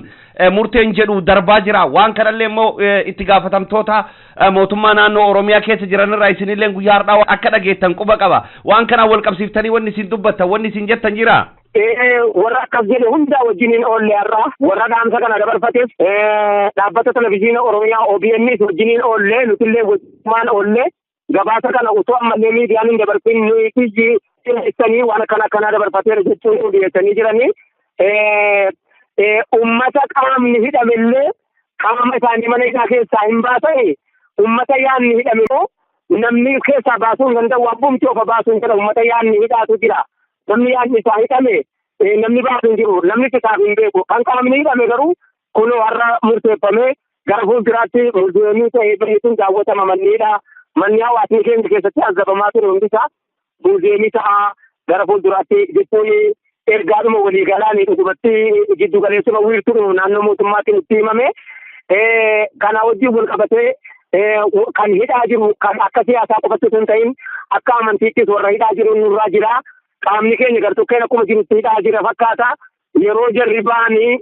murteen jedhu darbaa jira. Waan kanallee immoo itti gaafatamtoota mootummaa naannoo Oromiyaa keessa jiranirraa isinillee guyyaa har'aa akka dhageettan quba qaba. Waan kana wal qabsiiftanii wanni isin dubbattan wanni isin jettan jira. warra akkas jedhe hundaa wajjiniin oolle har'a warra dhaamsa kana dabarfates dhaabbata televizyiina Oromiyaa OBNs wajjiniin oolle nutillee wajjumaan oolle gabaasa kana utoo ammallee miidiyaan hin dabarsin nuyi ibsanii waan kana dabarfateera jechuun dhiyeessanii jiranii ummata qaamni hidhamillee qaama isaanii mana isaa keessaa hin baasanii ummata yaanni hidhame namni keessaa baasuu hin danda'u abbumti ofa baasuu hin danda'u ummata yaanni hidhaatu jira namni yaanni isaa hidhame namni baasuu hin jiru namni kitaab hin beeku kan qaamni hidhame garuu kunoo har'a murteeffame gara fuulduraatti muuziyamii ta'ee bareeduun daawwatama manni hawaasni keenya keessatti azabamaa ture hundisaa muuziyamii ta'a gara fuulduraatti jechuun ergaadhuma waliigalaanii dhugumatti giddu galeessuma wiirtuu naannoo mootummaatiin itti himame kana wajjin wal qabatee kan hidhaa jiru kan akka siyaasaa qofatti osoo hin ta'in akka amantiittis warra hidhaa jiru nurraa jira qaamni keenya gartokkeen akkuma jirutti hidhaa jira fakkaata yeroo jarri ba'anii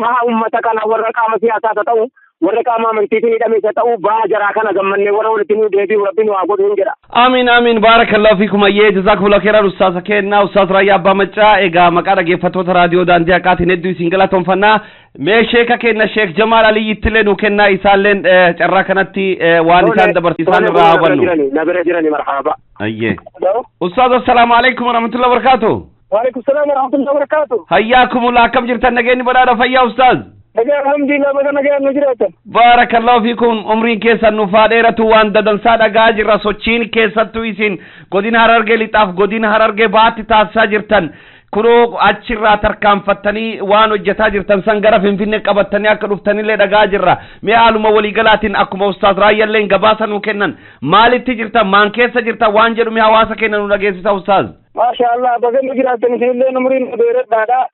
baha ummata kana warra qaama siyaasaa ta'u warra qaama amantiitiin hidhameessa ta'u baha jaraa kana gammannee warra walitti nu deebi'u rabbiin waa godhu hin jedha. Amiin baarakallahu fiikum ayyee jazakumullahu khairan ustaasa keenna ustaas Raayyaa Abbaa Maccaa egaa maqaa dhaggeeffattoota raadiyoo daandii haqaatiin hedduu isin galatoomfannaa mee sheeka kenna sheek Jamaal Aliyyiittillee nu kennaa isaalleen carraa kanatti waan isaan dabarsiisan irraa hubannu. Nabira jirani marhaba. Ayyee. Ustaaz assalaamu alaykum wa rahmatullahi wa barakatuh. Wa alaykum salaam wa rahmatullahi wa barakatuh. Hayyakumullah akkam jirtan nageenyi badhaadha fayyaa ustaaz. Alhamdulillah baga nagaan nu jiraatan. Barakallahu fiikum umriin keessan nu faadheeratu waan dadansaa dhagaa jirra sochiin keessattuu isin godina Harargee lixaaf godina Harargee baatti taasisaa jirtan kunoo achirraa tarkaanfattanii waan hojjetaa jirtan san gara Finfinnee qabattanii akka dhuftanillee dhagaa jirra mee haaluma waliigalaatiin akkuma ustaaz Raayyaallee gabaasa nu kennan maalitti jirtan maan keessa jirtan waan jedhu mee hawaasa keenya nu dhageessisa ustaaz. Masha Allah baga nu jiraatan isinillee umriin dheeradhaadha.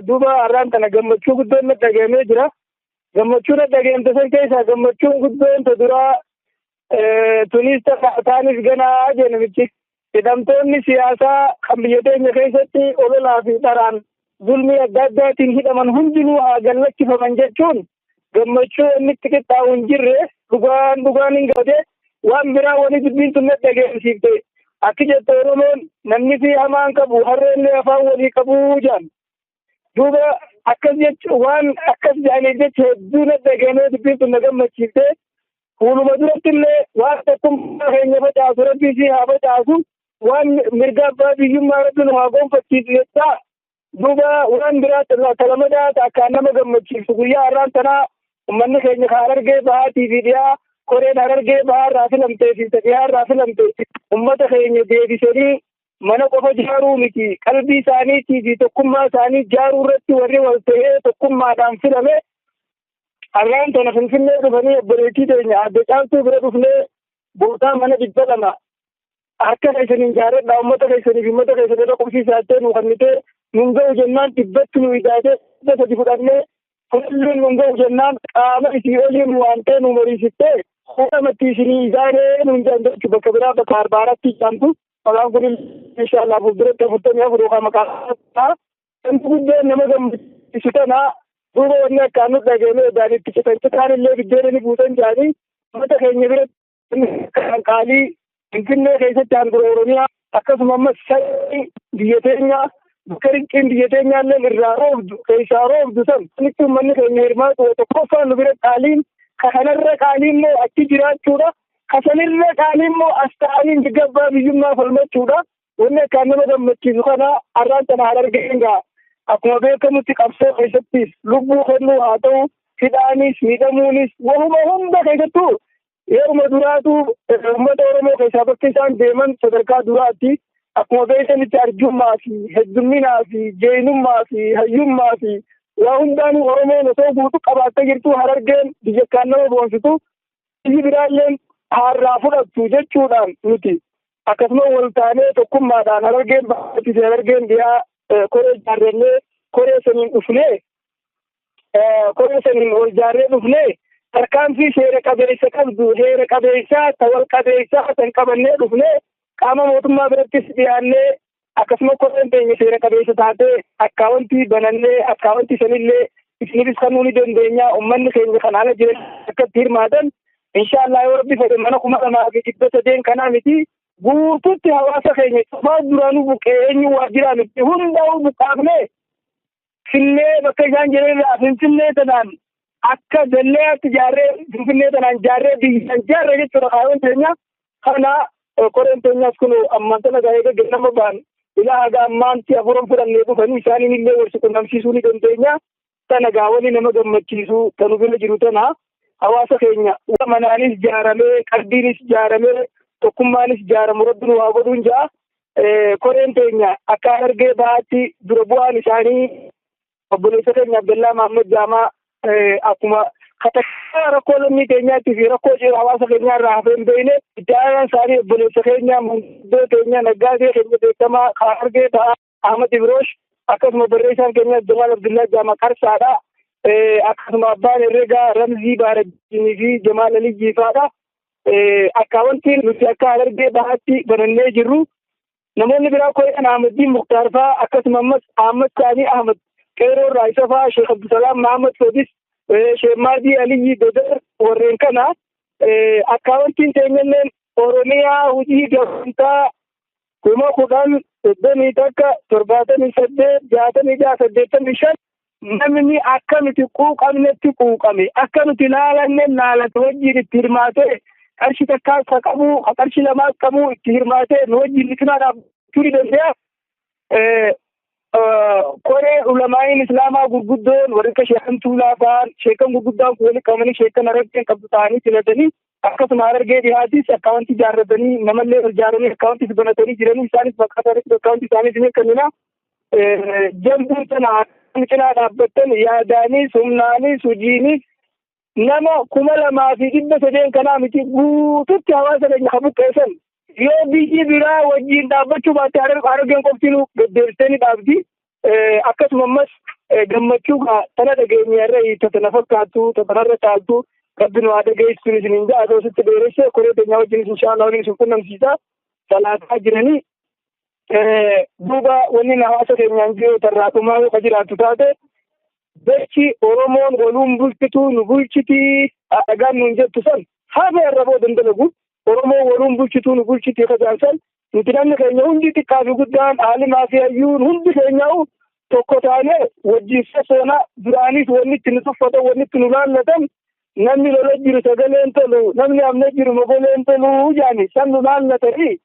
Duuba har'aan kana gammachuu guddoon na dhagahamee jira. Gammachuu na dhagahamte san keessaa gammachuun guddoon ta duraa tunis taanis ganaa jeenamichi. Hidhamtoonni siyaasaa kan biyya teenya keessatti ololaa fi dharaan zulmii adda addaatiin hidhaman hundinuu haa gallachifaman jechuun gammachuu inni itti qixxaa'u hin jirre dhugaan hin gaafate waan biraa wani dubbiin tun na dhagahamsiifte. Akki jette Oromoon namni fi hamaan qabu harreenlee afaan walii qabuu jaan. Duuba akkas jechuun waan akkas jaaniif jecha hedduu na dhagahamee dubbiin tun na gammachiifte fuuluma duratti illee waan tokkummaa keenya facaasu rabbii si haa facaasu waan mirga abbaa biyyummaa rabbi nu haa gonfachiisu jechaa duuba waan biraa talamadaa akkaan nama gammachiisu guyyaa har'aan tanaa ummanni keenya kan Harargee bahaatii fi dhiyaa koreen Harargee bahaarraa filamtee fi dhiyaarraa filamte ummata keenya deebisanii mana qofa jaaruu miti qalbii isaaniitii fi tokkummaa isaanii jaaruu irratti warri wal ta'ee tokkummaadhaan filame har'aan tana Finfinnee dhufanii obboleettii teenya adda caaltuu bira dhufnee bootaa mana 200 harka keessaniin jaaredha ummata keessanii fi ummata keessanii irra qubsiisaattee nu kannitee nun ga'u jennaan dhibbatti nu idaatee sadi fudhannee fudhalluun nun ga'u jennaan qaama isii oliin waantee nu mariisittee fuudhamatti isinii idaaree nun jechuu bakka biraa bakka Arbaaratti jaamtu maqaan kun inshallah fuulduratti 44 yookaan maqaa wanti guddaan nama gammachiisu tanaa duuba wanni akkaan nu dhagahamee idaanitti citaan illee biddeena buusan jaanii ummata keenya biratti qaalii Finfinnee keessatti handhuura Oromiyaa akkasuma ammas shayii biyya teenyaa bakka rinqiin biyya teenyaa illee irraa roobdu keessaa roobdu san sanitti uummanni keenya hirmaatu tokkoffaan nu bira qaaliin kanarra qaaliin immoo achi jiraachuudha kasanirra qaaliin immoo as ta'aniin gabbaa biyyummaa falmachuudha wanni akkaan nama gammachiisu kana har'aan tana Harargeen gaa akkuma beekamutti qabsoo keessattis lubbuu kennuu haa ta'u hidhaanis miidhamuunis wahuma hunda keessattuu yeruma duraatu uummata Oromoo keessaa bakka isaan deeman sadarkaa duraatti akkuma beekanitti arjummaa fi heddumminaa fi jeenummaa fi hayyummaa fi waa hundaanuu Oromoon osoo guutuu qabaattee jirtu Harargeen biyya kaan nama boonsitu biyyi biraalleen har'aa fudhattu jechuudhaan nuti akkasuma wal taanee tokkummaadhaan Harargeen baattisee Harargeen dhiyaa koree ijaarrannee koree saniin wal ijaarree dhufnee tarkaanfii seera qabeessa qabdu seera qabeessaa tawal qabeessaa kan qabannee dhufnee qaama mootummaa birattis dhiyaannee akkasuma koreen teenya seera qabeessa taatee akkaawwantii banannee akkaawwantii sanillee isiniifis kannuu ni dandeenya ummanni keenya kan ala jiran akkatti hirmaatan inshaallah yoo rabbi fedhe mana 2,300 kanaa miti guututti hawaasa keenya cufaa duraanuu buqqee eenyu waajjiraan itti hundaa'uu buqqaafnee Finfinnee bakka isaan jiranirraa Finfinnee tanaan akka dalleetti jaarree Finfinnee tanaan jaarree biyyaan jaarree jechuudha kaayyoon teenya kana koreen teenyaas kun ammaan tana gaa'ee gaggeeffama ba'an ilaa haga ammaanti afuran fudhannee dhufanii isaaniin illee wal quunnamsiisuu ni dandeenya tana gaawwanii nama gammachiisuu kan bira jiru tana hawaasa keenya manaanis ijaaramee qalbiinis ijaaramee tokkummaanis ijaaramu rabbiin waa godhuun ja'a koreen teenya akka argee baatti dura bu'aan isaanii obboleessa keenya Abdallaa Mahammad Jaamaa akkuma katakkaa rakkoo lammii keenyaatti fi rakkoo hawaasa keenyaa irraa hafee hin beekne iddaan isaanii obboleessa keenya manguddoo keenya naggaasee keenya beekamaa kan argee ta'a Ahmad Ibrosh akkasuma barreessaan keenya Jamaal Abdullaa Jaamaa Qarsaadha akkasuma abbaan herreegaa Ramzii Baarajjiinii fi Jamaal Aliyyii fa'aadha. Akka wanti nuti akka argee baatti banannee jirru namoonni biraa koyaan Ahmaddiin Muktaar fa'aa akkasuma ammas Ahmad Saanii Ahmad Qeeroo Raayisa fa'aa Sheekh Abdusalaam Mahamad Fodis Sheekh Maadii Aliyyii Dodar warreen kana akka wantiin teenyalleen Oromiyaa hojii gamtaa 10,000 namni akka nuti quuqamnetti quuqame akka nuti laalanne laalate wajjin itti hirmaatee qarshii takkaas ka qabu qarshii lamaas qabu itti hirmaatee nu wajjin liqinaadhaaf turi danda'a. Koree ulamaa'iin islaamaa gurguddoon warri akka sheekan tuulaa fa'aan sheekan gurguddaan kun walitti qabamanii sheekan arabbiin qabdu ta'anii filatanii akkasuma argee dhihaatis akkaawwantii ijaarratanii namallee ijaaranii akkaawwantii banatanii jiranii isaanis bakka isaaniitti akkaawwantii isaaniis ni kennina. Jambuun sana cinaa dhaabbattan yaadaanis humnaanis hojiinis nama 2,300 kanaa miti guututti hawaasa keenya buqqeessan yoo biyyi biraa wajjin dhaabbachuu baatte argeen qoftinuu gaddeebistee dhaabdi akkasuma ammas gammachuu tana dhageenya irra hiitatana fakkaattu tatanarra caaltu rabbi nu haa dhageessuun isiniin ja'a toositti dheeresse koree keenya wajjinis inshaallah waliin isin qunnamsiisa salaataa jiranii duuba wanni hawaasa keenyaan jiru tarraaqumaa yoo ka jiraattu taate dachi Oromoon waluun bulchitu nu bulchiti dhagaan nuun jettu san hafa irra boo dandalagu Oromoon waluun bulchitu nu bulchiti ka jaansan nuti namni keenya hundi xiqqaa fi guddaan aalimaa fi hayyuun hundi keenyaa'u tokko taane wajjin sosoona duraanis wanni itti nu tuffatan wanni itti nu laallatan namni lola jiru sagaleen tolu namni amna jiru mogoleen tolu jaani san nu laallatanii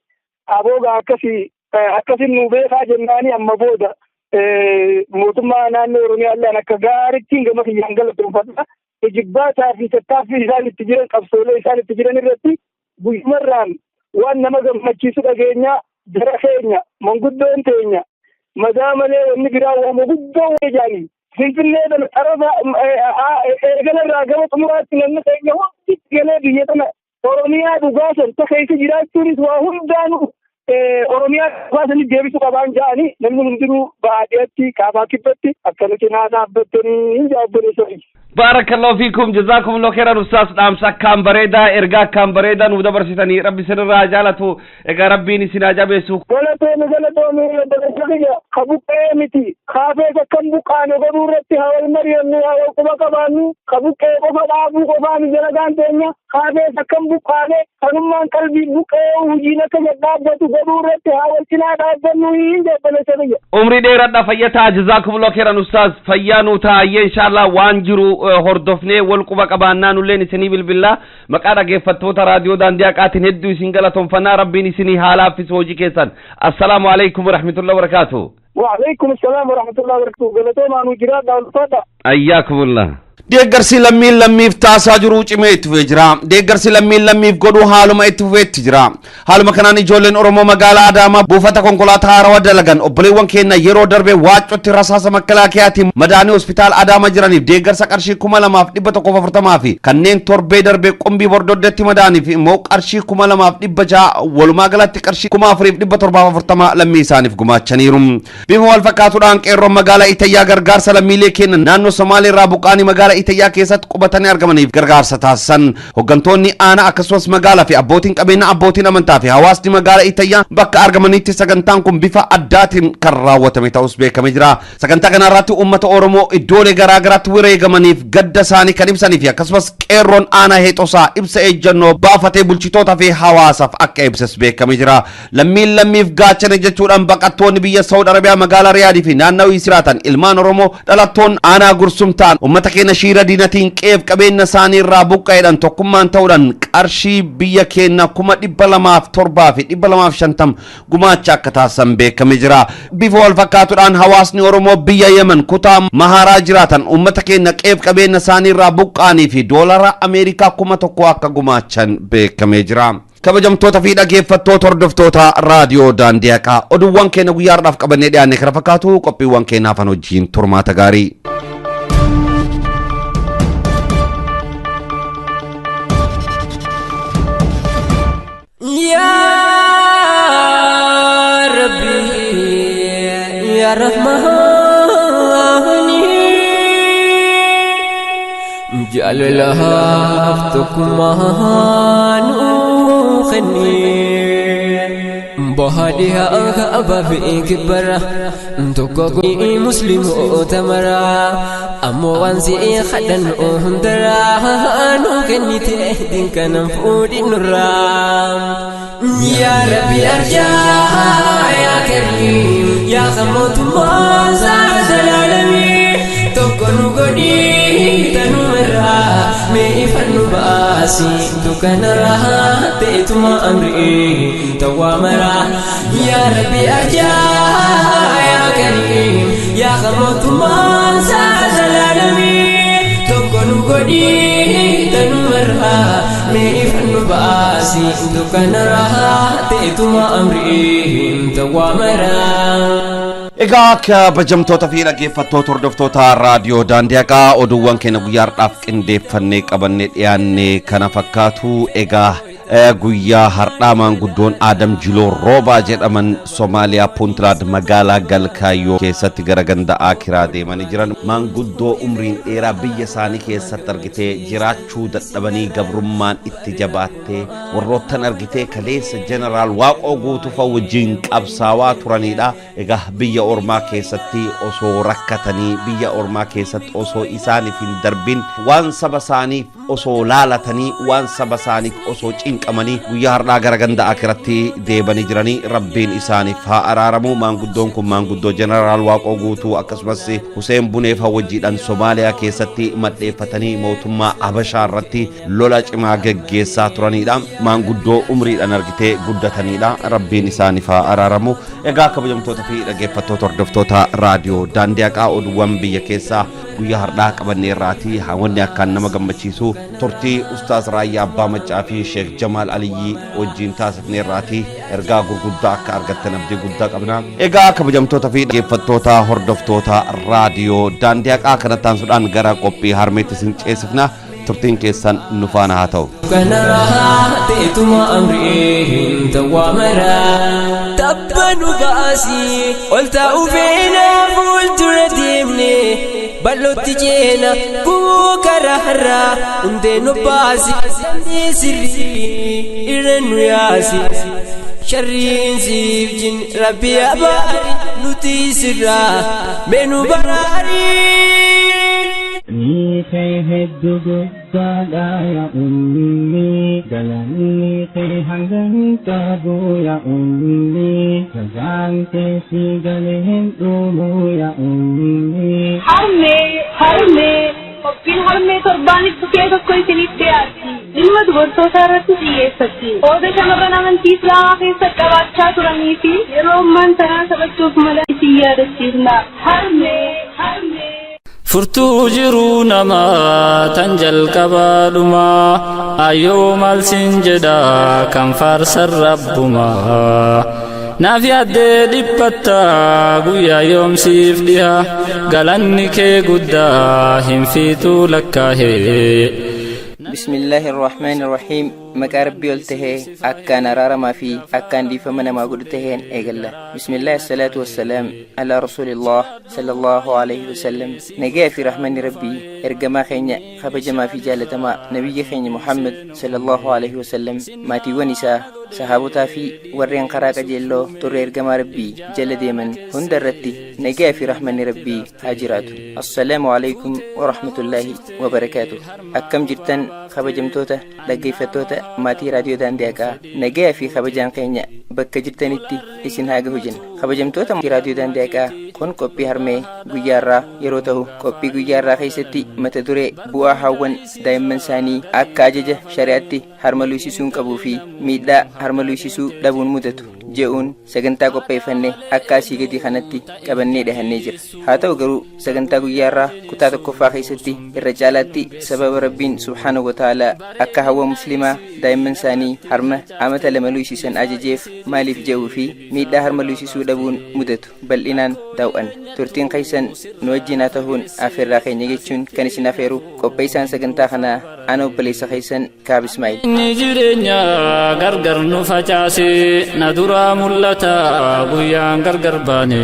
abooga akkasin nu beekaa jennaani amma booda mootummaa naannoo Oromiyaalleen akka gaarittiin gama kiyyaan galatoonfadha. Jibbaataa fi tattaaffii isaan itti jiran qabsoolee isaan itti jiran irratti guyyumarraan waan nama gammachiisu dhageenya jara keenya manguddoon teenya madaa malee wanni biraa waama guddoo jaanii Finfinnee tana xarafa eegalarraa gama xumuraatti namni keenya hundi galee biyya tana Oromiyaa dhugaasan takeessa jiraachuunis waa hundaanuu Oromiyaa dhugaasanis deebisuu qabaan ja'anii namni hundinuu baadiyyaatti kaabaa kibbatti akka nuti naa dhaabbattanii hin jaabboleessanii. Barakallahu fiikum jazakumullahu khairan ustaas dhaamsa akkaan bareedaa ergaa akkaan bareedaa nu dabarsitanii rabbi isinirraa jaalatu egaa rabbiin isin jabeessu. Galatoomii kabuqqee miti kaafee akkam buqqaane godhuu irratti hawal mari'annu hawal quba qabaannu kabuqqee qofa dhaabuu qofaan jalagaan teenya kaafee akkam buqqaane kanummaan qalbii buqqee hojiin akka dhaabbatu godhuu irratti hawal cinaa dhaabbannu hin jabbaleessa biyya. Umrii dheeradha fayyataa jazakumullahu khairan ustaas fayyaa nu taa'ee inshallah waan jiru hordofnee wal quba qabaannaa nulleen isinii bilbillaa maqaa dhaggeeffattoota raadiyoo daandii haqaatiin hedduu isin galatoonfannaa rabbiin isinii haala affisa hojii keessan assalaamu alaykum warahmatullahi wabarakaatuh. Wa alaykum assalaam warahmatullahi wabarakatuh. Galatoomaa nu jiraadha ulfaadha. Ayyakumullah. Deeggarsi lammiif taasaa jiru cimee itti fufee jira. Deeggarsi lammiif godhu haaluma itti fufeetti jira. Haaluma kanaan ijoolleen Oromoo magaalaa Adaamaa buufata konkolaataa haarawaa dalagan obboleewwan keenya yeroo darbe waacotti rasaasa makalaakiyaatiin madaanii hospitaala Adaamaa jiraniif deeggarsa qarshii 2,140 fi kanneen torbee darbe qumbii bordoddeetti madaaniif immoo qarshii 2,600 walumaa galatti qarshii 4,740 lammii isaaniif gumaachaniiru. Bima wal fakkaatuudhaan qeerroon magaalaa Itayyaa gargaarsa lammiilee kennan naannoo Somaalee irraa buqqaanii magaalaa Itayyaa keessatti qubatanii argamaniif gargaarsa taasisan. Hooggantoonni aanaa akkasumas magaalaa fi abbootiin qabeenyaa abbootiin amantaa fi hawaasni magaalaa Itayyaa bakka argamanitti sagantaan kun bifa addaatiin kan raawwatame ta'us beekamee jira. Sagantaa kana irratti uummata Oromoo iddoolee garaa garaatti wareegamaniif gadda isaanii kan ibsanii fi akkasumas qeerroon aanaa Heexosaa ibsa ejjennoo baafatee bulchitoota fi hawaasaaf akka ibses beekamee jira. Lammiif gaachana jechuudhaan baqattoonni biyya Saudi Arabiyaa magaalaa Riyaadii fi naannawaa jiraatan ilmaan Oromoo dhalattoon aanaa gursumtaan uummata keenya shiira diinatiin qeef qabeenya isaanii irraa buqqa'eedhaan tokkummaan ta'uudhaan qarshii biyya keenya 207 fi 250 gumaacha akka taasisan beekamee jira. Bifa wal fakkaatuudhaan hawaasni Oromoo biyya Yemen kutaa Maharaa jiraatan uummata keenya qeef qabeenya isaanii irraa buqqa'anii fi doolara Ameerikaa 1,000 akka gumaachan beekamee jira. Kabajamtoota fi dhaggeeffattoota hordoftoota raadiyoo Daandii Haqaa oduuwwan keenya guyyaadhaaf qabannee dhiyaanne kana fakkaatu qophiiwwan keenya afaan wajjiin turmaata gaarii. yaa Rabbi yaa Rahmaani jaalalaaf tokkummaan بهاديها أبا في كبرة تقوي مسلم أتمرا أمو وانسي خدن أهندرا نوكني تهدين كان فود النرام يا ربي أرجع يا كريم يا خموت ما زاد العالمين تكون قدي تنمرا ميفن باسي تكن راحت تما أمري توامرا يا ربي أرجع يا كريم يا خموت ما زاد العالمين تكون قدي تنمرا ميفن باسي تكن راحت تما أمري توامرا. Egaa kabajamtoota fi dhaggeeffattoota hordoftoota raadiyoo Daandii Haqaa oduuwwan keenya guyyaadhaaf qindeeffannee qabannee dhiyaanne kana fakkaatu. Egaa guyyaa har'aa maanguddoon Adam Jiloo Roobaa jedhaman Somaaliyaa Puntland magaalaa Galkaayyoo keessatti gara ganda Akiraa deemanii jiran maanguddoo umriin dheeraa biyya isaanii keessatti argitee jiraachuu dadhabanii gabrummaan itti jabaattee warroottan argitee kaleessa jeneraal Waaqoo Guutufa wajjin qabsaawaa turanidha. Egaa biyya ormaa keessatti osoo rakkatanii biyya ormaa keessatti osoo isaaniif hin darbin waan saba isaaniif osoo laalatanii waan saba isaaniif osoo cinqamanii guyyaa har'aa gara ganda Akiratti deebanii jiranii rabbiin isaaniif haa araaramu. Maanguddoon kun maanguddoo jeneraal Waaqoo Guutuu akkasumas Huseen Buneefa wajjiidhaan Somaaliyaa keessatti maddeeffatanii mootummaa Habashaa irratti lola cimaa geggeessaa turanidha. Maanguddoo umriidhaan argitee guddatanidha. Rabbiin isaaniif haa araaramu. Egaa kabajamtoota fi dhaggeeffattoota hordoftoota raadiyoo Daandii Haqaa oduuwwan biyya keessaa guyyaa har'aa qabannee irraati wanni akkaan nama gammachiisu turtii Ustaaz Raayyaa Abbaa Maccaa fi Sheekh Jamaal Aliyyii wajjin taasifnee irraati ergaa gurguddaa akka argattan abdii guddaa qabna. Egaa kabajamtoota fi dhaggeeffattoota hordoftoota raadiyoo Daandii Haqaa kanatti aansuudhaan gara qophii harmeetti isin ceesifna. turtiin keessan nu faana haa ta'u. Kanarraatituma amriin tawwaamara tabbanu baasii ol ta'uu feena fuuldura deemne bal'ootti ceena buukara har'aa hundee nu baasii sirrii irra nu yaasi sharriin siif jin rabbi abaari nuti sirraa meenu baraarii. Nike heddugu sadaya ummi galanni ke hangan tabu ya ummi kazante si galen dumu ya ummi harme Oppin harme torbani tukega koi sinite aati ilmad gorto sarati diye satti ode shamarran amantii islaamaa keessatti qabaachaa turanii fi yeroo ammaan tanaa sabachuuf mala yaadachiifna harme Furtuu jiruu namaa tan jalqabaadhumaa ayyoo maalsin jedhaa kan faarsan rabbumaa naaf yaaddee dhiphattaa guyyaa yoomsiif dhihaa galanni kee guddaa hin fiixuu lakkaahee. بسم الله الرحمن الرحيم maqaa rabbii ol tahee akkaan araaramaa fi akkaan dhiifama namaa godhu taheen eegalla. Bismillaahi salaatu wassalaam alaa rasuulillah sallallahu alaihi wasallam. Nagaa fi rahmanni rabbii ergamaa keenya kabajamaa fi jaalatamaa nabiyyi keenya Muhammad sallallahu alaihi wasallam maatiiwwan isaa sahabotaa fi warreen karaa qajeelloo turre ergamaa rabbii jala deeman hunda irratti nagaa fi rahmanni rabbii haa jiraatu. Assalaamu alaikum wa rahmatullaahi wa barakaatuh. Akkam jirtan kabajamtoota dhaggeeffattoota maatii raadiyoo Daandii Haqaa, nagaa fi kabajaan keenya bakka jirtanitti isin haa gahu jenna. Kabajamtoota maatii raadiyoo Daandii Haqaa, kun qophii harmee guyyaarraa yeroo ta'u, qophii guyyaarraa keessatti mata duree bu'aa hawwan daa'imman isaanii akka ajaja shari'aatti harma luusisuun qabuu fi miidhaa harma luusisuu dhabuun mudatu je'uun sagantaa qopheeffannee akka asii gadii kanatti qabannee dhahannee jira. Haa ta'u garuu sagantaa guyyaarraa kutaa tokkoffaa keessatti irra caalaatti sababa rabbiin subhaanahu wa ta'aalaa akka hawwa muslimaa daa'imman isaanii harma amata lama luusisan ajajeef maaliif je'uu fi miidhaa harma luusisuu dhabuun mudatu bal'inaan daawwanna. Turtiin keessan nu wajjin haa ta'uun afeerraa keenya jechuun kan isin afeeru qopheessaan sagantaa kanaa ana obboleessa keessan Kaab Ismaa'il. Inni jireenya gargar nu facaase na duraa mul'ata guyyaan gargar baane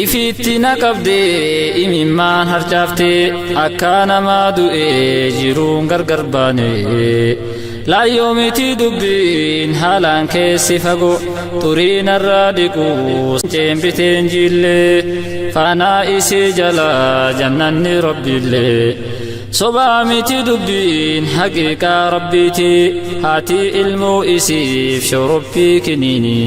ifiitti na qabdee imimmaan harcaafte akka namaa du'ee jiruun gargar baane. Laayyoo miti dubbiin haalaan keessi fagoo turiin irraa dhiquu ceembiteen jillee faanaa isii jala jannanni rabbiillee. Sobaa miti dubbiin haqiiqaa rabbiiti haati ilmoo isiif shorophii kiniini.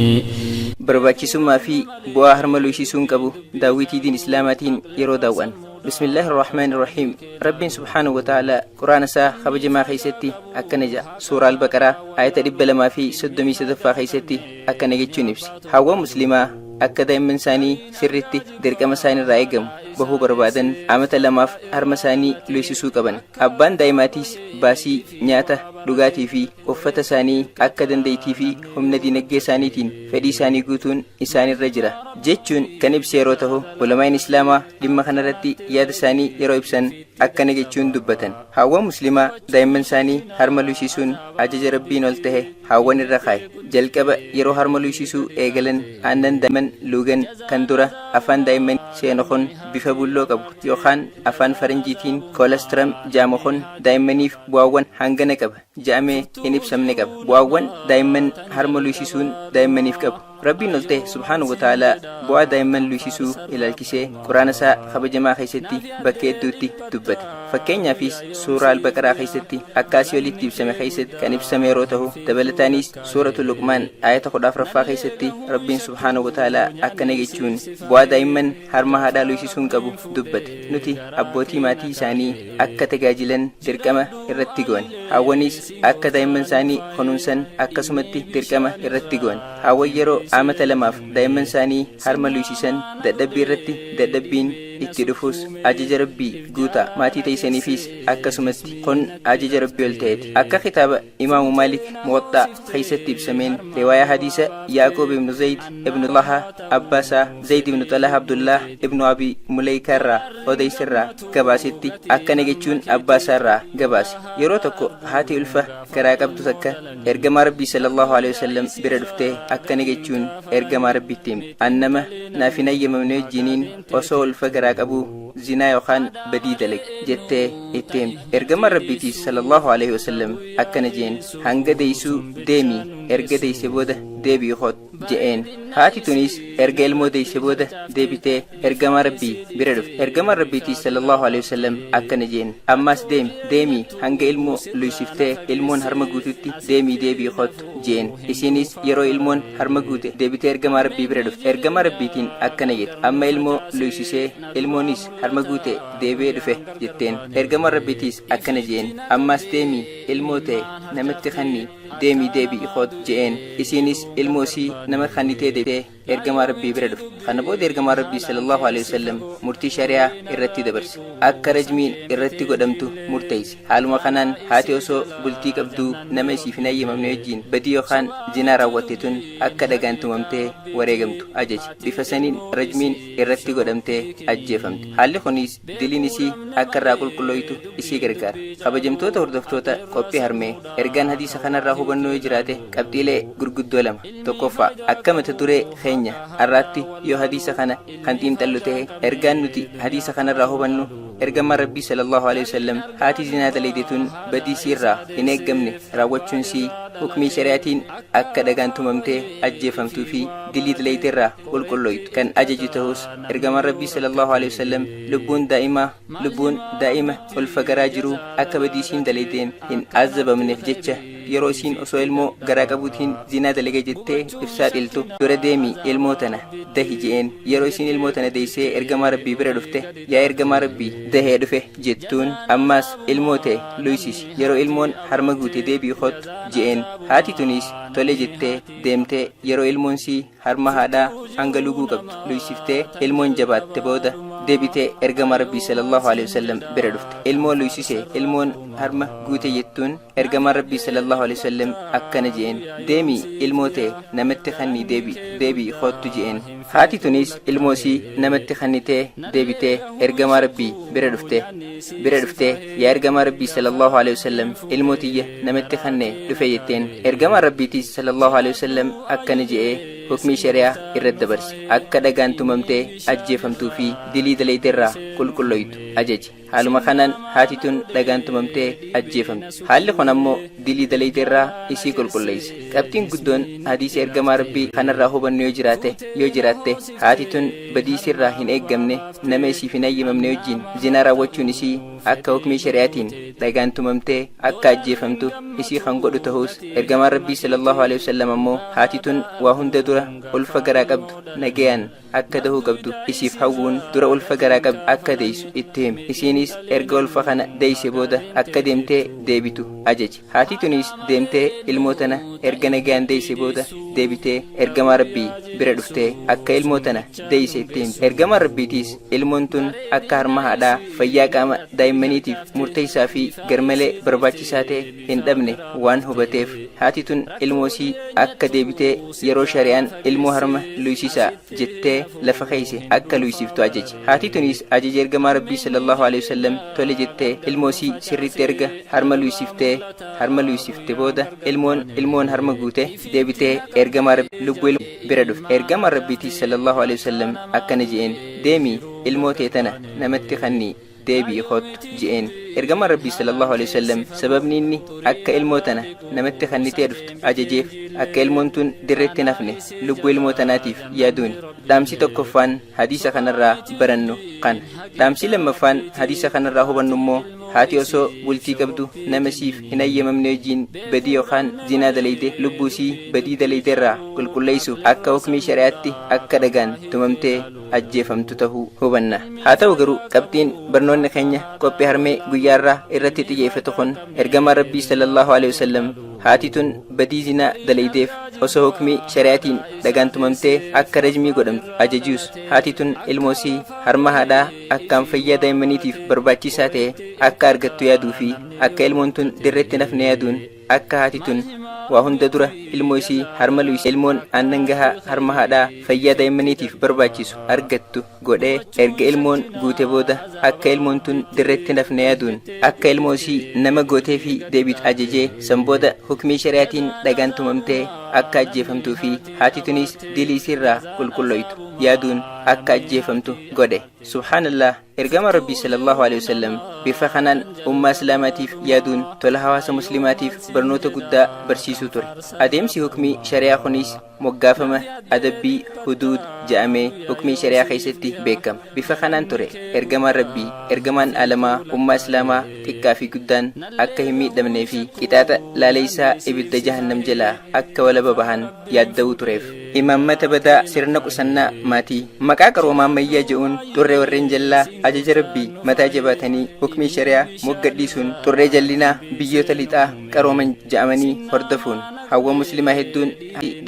Barbaachisummaa fi bu'aa harma luusisuun qabu daawwitii diin islaamaatiin yeroo daawwan. Bismillaahi irrahmaani irrahiim. Rabbiin subhaanahu wa ta'aalaa quraana isaa kabajamaa keessatti akkana jedha. Suuraa al-Baqaraa ayata 233 keessatti akkana jechuun ibsi. Hawwa muslimaa akka daa'imman isaanii sirritti dirqama isaanii irraa eegamu bahuu barbaadan amata lamaaf harma isaanii luusisuu qaban. Abbaan daa'imaatiis baasii nyaata dhugaatii fi uffata isaanii akka dandeettii fi humna dinagdee isaaniitiin fedhii isaanii guutuun isaanirra jira jechuun kan ibsu yeroo ta'u, ulamaan islaamaa dhimma kanarratti yaada isaanii yeroo ibsan akkana jechuun dubbatan. Hawwa muslimaa daa'imman isaanii harma luusisuun ajaja rabbiin ol tahe hawwan irra kaa'e. Jalqaba yeroo harma luusisuu eegalan aannan daa'imman luugan kan dura afaan daa'imman seenu kun bifa bulloo qabu yookaan afaan faranjiitiin koolestiram jaamu kun daa'immaniif bu'aawwan hangana qaba jedhamee hin ibsamne qaba. Bu'aawwan daa'imman harma luusisuun daa'immaniif qabu rabbiin ol ta'e subhaanahu wa ta'aalaa bu'aa daa'imman luusisuu ilaalchisee quraana isaa kabajamaa keessatti bakka hedduutti dubbate. Fakkeenyaafis suuraa al-Baqaraa keessatti akkaasii olitti ibsame keessatti kan ibsame yeroo ta'u, dabalataanis suuratul Luqmaan ayata 14ffaa keessatti rabbiin subhaanahu wa ta'aalaa akkana jechuun bu'aa daa'imman harma haadhaa luusisuun qabu dubbate. Nuti abbootii maatii isaanii akka tajaajilan dirqama irratti goone. Hawwanis akka daa'imman isaanii kunuunsan akkasumatti dirqama irratti goone. Hawwan yeroo amata lamaaf daa'imman isaanii harma luusisan dadhabbii irratti dadhabbiin itti dhufuus ajaja rabbii guutaa maatii teessaniifis akkasumatti kun ajaja rabbii ol ta'eeti. Akka kitaaba imaamu Maalik Muwaxxaa keessatti ibsameen riwaayaa hadiisa Yaaqoob ibnu Zayd ibnu Laha Abbaasaa Zayd ibnu Talaha Abdullah ibnu Abi Muleykaa irraa odeessirraa gabaasetti akkana jechuun Abbaasaa irraa gabaase. Yeroo tokko haati ulfa garaa qabdu takka ergamaa rabbii sallallahu alaihi wasallam bira dhuftee akkana jechuun ergamaa rabbiitti himte. Annama naaf hin ayyamamne wajjiniin osoo ulfa garaa qabu zinaa yookaan badii dalag jettee itti himte. Ergamaan rabbiitiis sallallahu alaihi wasallam akkana jeen hanga deeysuu deemii erga deeyse booda deebii hoot je'een. Haati tunis erga ilmoo deeyse booda deebitee ergamaa rabbii bira dhufte. Ergamaan rabbiitiis sallallahu alaihi wasallam akkana jeen ammaas deemii hanga ilmoo luusiftee ilmoon harma guututti deebii hoot jeen. Isinis yeroo ilmoon harma guute deebitee ergamaa rabbii bira dhufte. Ergamaa rabbiitiin akkana jette amma ilmoo luusisee ilmoonis harma guute deebi'ee dhufe jetteen. Ergamaan rabbiitiis akkana jeen ammaas deemii ilmoo ta'e namatti kanni deebii hoot je'een. Isinis ilmoosii nama kannitee deebitee ergamaa rabbii bira dhufe. Kana booda ergamaa rabbii sallallahu alaihi wasallam murtii shari'aa irratti dabarse. Akka rajmiin irratti godhamtu murteesse. Haaluma kanaan haati osoo bultii qabduu nama isiif hin ayyamamne wajjin badii yookaan zinaa raawwatte tun akka dhagaan tumamtee wareegamtu ajaje. Bifa saniin rajmiin irratti godhamtee ajjeefamte. Haalli kunis diliin isii akka irraa qulqullooytu isii gargaara. Kabajamtoota hordoftoota qophii harmee ergaan hadiisa kanarraa hubannoo yoo jiraate qabxiilee gurguddoo lama. Tokkoffaa akka mata duree keenya har'aatti yoo hadiisa kana kan xiinxallu ta'e ergaan nuti hadiisa kanarraa hubannu ergamaa rabbii sallallahu alaihi wasallam haati zinaa daleedetun badii siirraa hin eeggamne raawwachuun sii hukmii shari'aatiin akka dhagaan tumamtee ajjeefamtuu fi dilii daleeterraa qulqullooytu kan ajaju ta'us ergamaa rabbii sallallahu alaihi wasallam lubbuun daa'ima ulfa garaa jiru akka badii isiin daleeteen hin azabamneef jecha yeroo isiin osoo ilmoo garaa qabuutiin zinaa dalage jettee ibsaa dhiltu dura deemi ilmoo tana dahi je'een yeroo isiin ilmoo tana deessee ergamaa rabbii bira dhufte yaa ergamaa rabbii dahee dhufe jettuun ammaas ilmoo ta'e luysisi yeroo ilmoon harma guute deebii kottu je'een haati tunis tole jettee deemtee yeroo ilmoon sii harma haadhaa hanga luguu qabdu luysiftee ilmoon jabaatte booda deebitee ergamaa rabbii sallallahu alaihi wasallam bira dhufte ilmoo luysise ilmoon harma guute jettuun ergamaa rabbii sallallahu alaihi wasallam akkana je'een deemi ilmoo ta'e namatti kannii deebii kottu je'een haati tunis ilmoo sii namatti kannitee deebitee ergamaa rabbii bira dhuftee yaa ergamaa rabbii sallallahu alaihi wasallam ilmoo tiyya namatti kannee dhufe jetteen ergamaa rabbiitis sallallahu alaihi wasallam akkana je'ee hukmii shari'aa irratti dabarse akka dhagaan tumamtee ajjeefamtuu fi dilii daleeterraa qulqullooytu ajaje. Haaluma kanaan haati tun dhagaan tumamtee ajjeefamte. Haalli kun ammoo dilii daleeterraa isii qulqulleessa. Qabxiin guddoon hadiisa ergamaa rabbii kanarraa hubannu yoo jiraatte haati tun badii sirraa hin eeggamne nama isiif hin ayyamamne wajjin zinaa raawwachuun isii akka hukmii shari'aatiin dhagaan tumamtee akka ajjeefamtu isii kan godhu ta'us ergamaa rabbii sallallahu alaihi wasallam ammoo haati tun waa hunda dura ulfa garaa qabdu nagayaan akka dahuu qabdu isiif hawwuun dura ulfa garaa qabdu akka deessu itti hime isiinis erga ulfa kana deesse booda akka deemtee deebitu ajaje. Haati tunis deemtee ilmoo tana erga nagayaan deesse booda deebitee ergamaa rabbii bira dhuftee akka ilmoo tana deesse itti hime. Ergamaa rabbiitiis ilmoon tun akka harma haadhaa fayyaa qaama daa'immaniitiif murteessaa fi garmalee barbaachisaa ta'e hin dhabne waan hubateef haati tun ilmoosii akka deebitee yeroo shari'aan ilmoo harma luysisaa jettee lafa keeyse akka luysiftu ajaje. Haati tunis ajaja ergamaa rabbii sallallahu alaihi wasallam tole jettee ilmoosii sirriitti erga harma luysifte booda ilmoon harma guute deebitee ergamaa rabbii lubbuu bira dhufte. Ergamaa rabbiitis sallallahu alaihi wasallam akkana je'een deemi ilmoo tee tana namatti kannii deebii kottu je'een. Ergamaa rabbii sallallahu alaihi wasallam sababni inni akka ilmoo tana namatti kannitee dhufte ajajeef akka ilmoon tun dirreetti nafne lubbuu ilmoo tanaatiif yaaduuni. Dhaamsi tokkoffaan hadiisa kanarraa barannu kana. Dhaamsi lammaffaan hadiisa kanarraa hubannu immoo haati osoo bultii qabdu nama siif hin ayyamamne wajjin badii yookaan zinaa daleeyde lubbuu sii badii daleeyderraa qulqulleessuuf akka hukmii shari'aatti akka dhagaan tumamtee ajjeefamtu tahuu hubanna. Haa ta'u garuu qabxiin barnoonni keenya qophii harmee guyyaarraa irratti xiyyeeffatu kun ergamaa rabbii sallallahu alaihi wasallam haati tun badii zinaa daleeydeef osoo hukmii shari'aatiin dhagaan tumamtee akka rajmii godhamtu ajajuus haati tun ilmoosii harma haadhaa akkaan fayyaa daa'immaniitiif barbaachisaa ta'e akka argattu yaaduu fi akka ilmoon tun dirreetti nafne yaaduun akka haati tun waa hunda dura ilmoo isii harma luysee ilmoon aannan gahaa harma haadhaa fayyaa daa'immaniitiif barbaachisu argattu godhee erga ilmoon guute booda akka ilmoon tun dirreetti nafne yaaduun akka ilmoo isii nama gootee fi deebitu ajajee san booda hukmii shari'aatiin dhagaan tumamtee akka ajjeefamtuu fi haati tunis dilii isiirraa qulqullooytu yaaduun akka ajjeefamtu godhe. Subhaanallah, ergama rabbii sallallahu alaihi wasallam bifa kanaan ummaa islaamaatiif yaaduun tola hawaasa muslimaatiif barnoota guddaa barsiisuu ture. Adeemsi hukmii shari'aa kunis moggaafama adabbii huduud jedhamee hukmii shari'aa keessatti beekama. Bifa kanaan ture ergamaan rabbii ergamaan alamaa ummaa islaamaa xiqqaa fi guddaan akka hin miidhamnee fi qixaaxa laaleessaa ibidda jahannam jalaa akka walaba bahan yaadda'uu tureef. Imaammata badaa sirna qusannaa maatii maqaa qaroomaa ammayyaa jedhuun xurree warreen jallaa ajaja rabbii mataa jabaatanii hukmii shari'aa moggadhiisuun xurree jallinaa biyyoota lixaa qarooman ja'amanii hordofuun hawwa muslimaa hedduun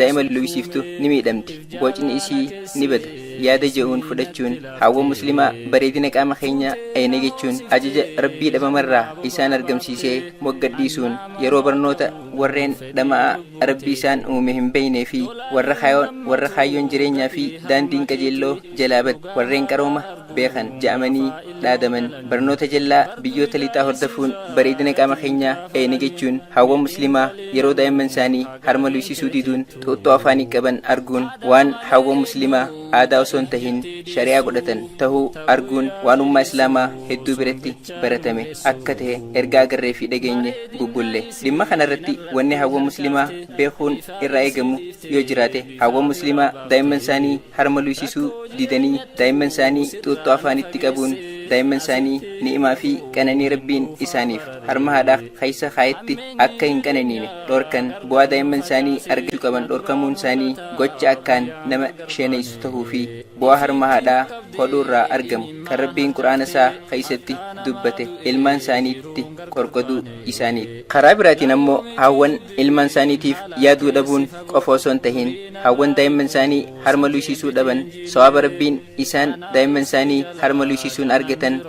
daa'ima luysiftu ni miidhamti, bocni isii ni bada. yaada je'uun fudhachuun hawwa muslimaa bareedina qaama keenya ayna jechuun ajaja rabbii dhabamarraa isaan argamsiisee moggadhiisuun yeroo barnoota warreen dhamaa rabbii isaan uume hin beeynee fi warra kaayyoon jireenyaa fi daandiin qajeelloo jalaa bad warreen qarooma beekan ja'amanii dhaadaman barnoota jallaa biyyoota lixaa hordofuun bareedina qaama keenyaa ayna jechuun hawwa muslimaa yeroo daa'imman isaanii harma luysisuu diduun xuuxxoo afaanii qaban arguun waan hawwa muslimaa aadaa osoo hin tahin shari'aa godhatan tahuu arguun waanummaa islaamaa hedduu biratti baratame akka ta'e ergaa agarree fi dhageenye bubbulle. Dhimma kanarratti wanni hawwa muslimaa beekuun irraa eegamu yoo jiraate hawwa muslimaa daa'imman isaanii harma luysisuu didanii daa'imman isaanii xuuxxoo afaanitti qabuun daa'imman isaanii ni'imaa fi qananii rabbiin isaaniif harma haadhaa keessa kaayetti akka hin qananiine dhorkan bu'aa daa'imman isaanii argachuu qaban dhorkamuun isaanii gocha akkaan nama sheeneysu tahuu fi bu'aa harma haadhaa hodhuurraa argamu kan rabbiin quraana isaa keessatti dubbate ilmaan isaaniitti qorqoduu isaaniiti. Karaa biraatiin ammoo hawwan ilmaan isaaniitiif yaaduu dhabuun qofa osoo hin tahin hawwan daa'imman isaanii harma luysisuu dhaban sawaaba rabbiin isaan daa'imman isaanii harma luysisuun argatan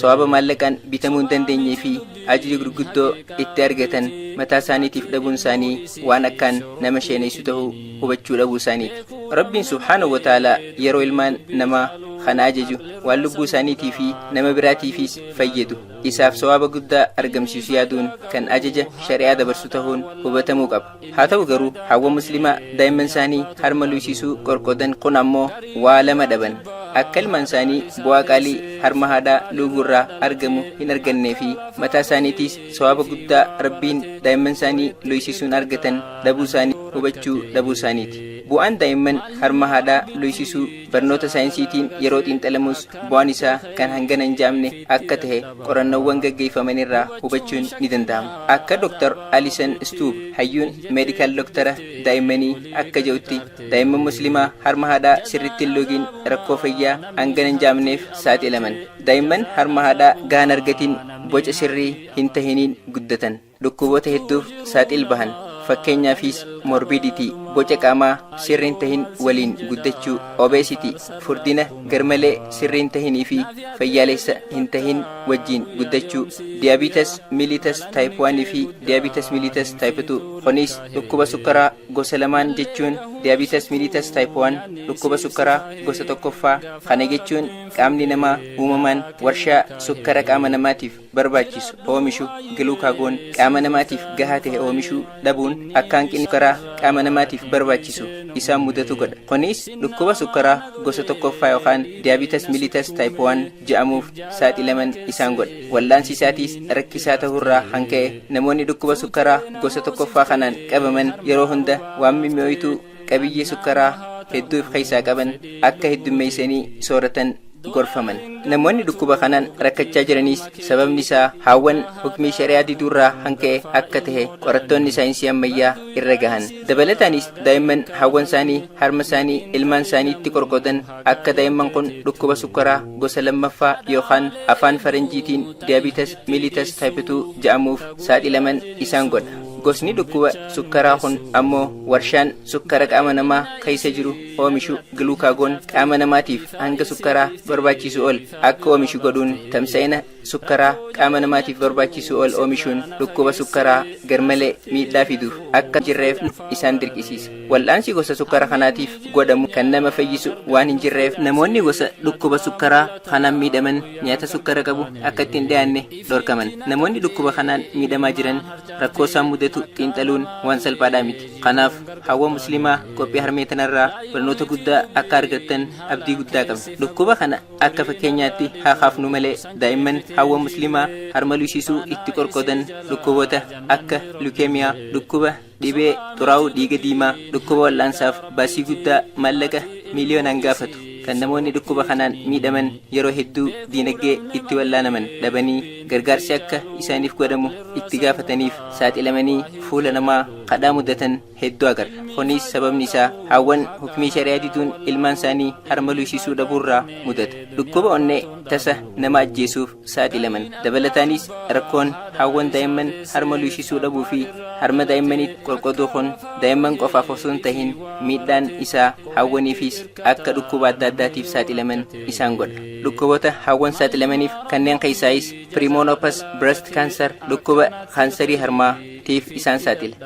sawaaba maallaqaan bitamuu hin dandeenyee fi ajajii gurguddoo itti argatan mataa isaaniitiif dhabuun isaanii waan akkaan nama sheeneysu tahuu hubachuu dhabuu isaaniiti. Rabbiin subhaanahu wa ta'aalaa yeroo ilmaan namaa kana ajaju waan lubbuu isaaniitii fi nama biraatiifis fayyadu isaaf sawaaba guddaa argamsiisu yaaduun kan ajaja shari'aa dabarsu tahuun hubatamuu qaba. Haa ta'u garuu hawwa muslimaa daa'imman isaanii harma luysisuu qorqodan kun ammoo waa lama dhaban. Akka ilmaan isaanii bu'aa qaalii harma haadhaa luguurraa argamu hin argannee fi mataa isaaniitiis sawaaba guddaa rabbiin daa'imman isaanii luysisuun argatan dhabuu isaanii hubachuu dhabuu isaaniiti. Bu'aan daa'imman harma haadhaa luysisuu barnoota saayinsiitiin yeroo xiinxalamus bu'aan isaa kan hangana hin jaamne akka ta'e qorannoowwan gaggeeffamanirraa hubachuun ni danda'ama. Akka Dr. Alison Stuub hayyuun meedikaal doktara daa'immanii akka jedhutti daa'imman muslimaa harma haadhaa sirriitti hin lugiin rakkoo fayyaa hangana hin jaamneef saaxilaman. Daa'imman harma haadhaa gahan argatiin boca sirrii hin tahiniin guddatan dhukkuboota hedduuf saaxil bahan. Fakkeenyaafis morbidity boca qaamaa sirriin tahin waliin guddachuu, obesity furdina garmalee sirriin tahinii fi fayyaalessa hin tahin wajjiin guddachuu, diabetes mellitus type 1 fi diabetes mellitus type 2. Kunis dhukkuba sukkaraa gosa lamaan jechuun diabetes mellitus type 1 dhukkuba sukkaraa gosa tokkoffaa. Kana jechuun qaamni namaa uumamaan warshaa sukkara qaama namaatiif barbaachisu oomishu glucagon qaama namaatiif gahaa ta'e oomishuu dhabuun akka hanqinni sukkaraa qaama namaatiif barbaachisu isaan mudatu godha. Kunis dhukkuba sukkaraa gosa tokkoffaa yookaan diabetes mellitus type 1 jedhamuuf saaxilaman isaan godha. Wallaansi isaatiis rakkisaa ta'urraa hanka'e namoonni dhukkuba sukkaraa gosa tokkoffaa kanaan qabaman yeroo hunda waan mi'ooyituu qabiyyee sukkaraa hedduu of keessaa qaban akka heddummeessanii sooratan gorfaman. Namoonni dhukkuba kanaan rakkachaa jiranis sababni isaa hawwan hukmii shari'aa diduurraa hanka'e akka ta'e qorattoonni saayinsii ammayyaa irra gahan. Dabalataanis daa'imman hawwan isaanii harma isaanii ilmaan isaaniitti qorqodan akka daa'imman kun dhukkuba sukkaraa gosa lammaffaa yookaan afaan faranjiitiin diabetes mellitus type 2 jedhamuuf saaxilaman isaan godha. Gosni dhukkuba sukkaraa kun ammoo warshaan sukkara qaama namaa keessa jiru oomishu glucagon qaama namaatiif hanga sukkaraa barbaachisu ol akka oomishu godhuun tamsa'ina sukkaraa qaama namaatiif barbaachisu ol oomishuun dhukkuba sukkaraa garmalee miidhaa fiduuf akka jirreef isaan dirqisiisa. Wal'aansi gosa sukkara kanaatiif godhamu kan nama fayyisu waan hin jirreef namoonni gosa dhukkuba sukkaraa kanaan miidhaman nyaata sukkara qabu akka ittiin dhiyaanne dhorkaman. Namoonni dhukkuba kanaan miidhamaa jiran rakkoo isaan mudatu xiinxaluun waan salphaadhaa miti. Kanaaf hawwa muslimaa qophii harmee tanarraa barnoota guddaa akka argattan abdii guddaa qabna. Dhukkuba kana akka fakkeenyaatti haa kaafnu malee daa'imman hawwa muslimaa harma luysisuu itti qorqodan dhukkuboota akka lukeemiyaa, dhukkuba dhibee xuraa'uu dhiiga diimaa, dhukkuba wal'aansaaf baasii guddaa maallaqa miiliyoonaan gaafatu kan namoonni dhukkuba kanaan miidhaman yeroo hedduu diinagdee itti wallaanaman dhabanii gargaarsi akka isaaniif godhamu itti gaafataniif saaxilamanii fuula namaa kadhaa mudatan hedduu agarra. Kunis sababni isaa hawwan hukmii shari'aa diduun ilmaan isaanii harma luusisuu dhabuurraa mudata. Dhukkuba onnee tasa nama ajjeesuuf saaxilaman. Dabalataanis rakkoon hawwan daa'imman harma luusisuu dhabuu fi harma daa'immaniitti qorqoduu kun daa'imman qofaaf osoo hin tahin miidhaan isaa hawwaniifis akka dhukkuba adda addaatiif saaxilaman isaan godha. Dhukkuboota hawwan saaxilamaniif kanneen keessaayis piriimoonopas breast cancer dhukkuba kaansarii harmaa tiif isaan saaxila.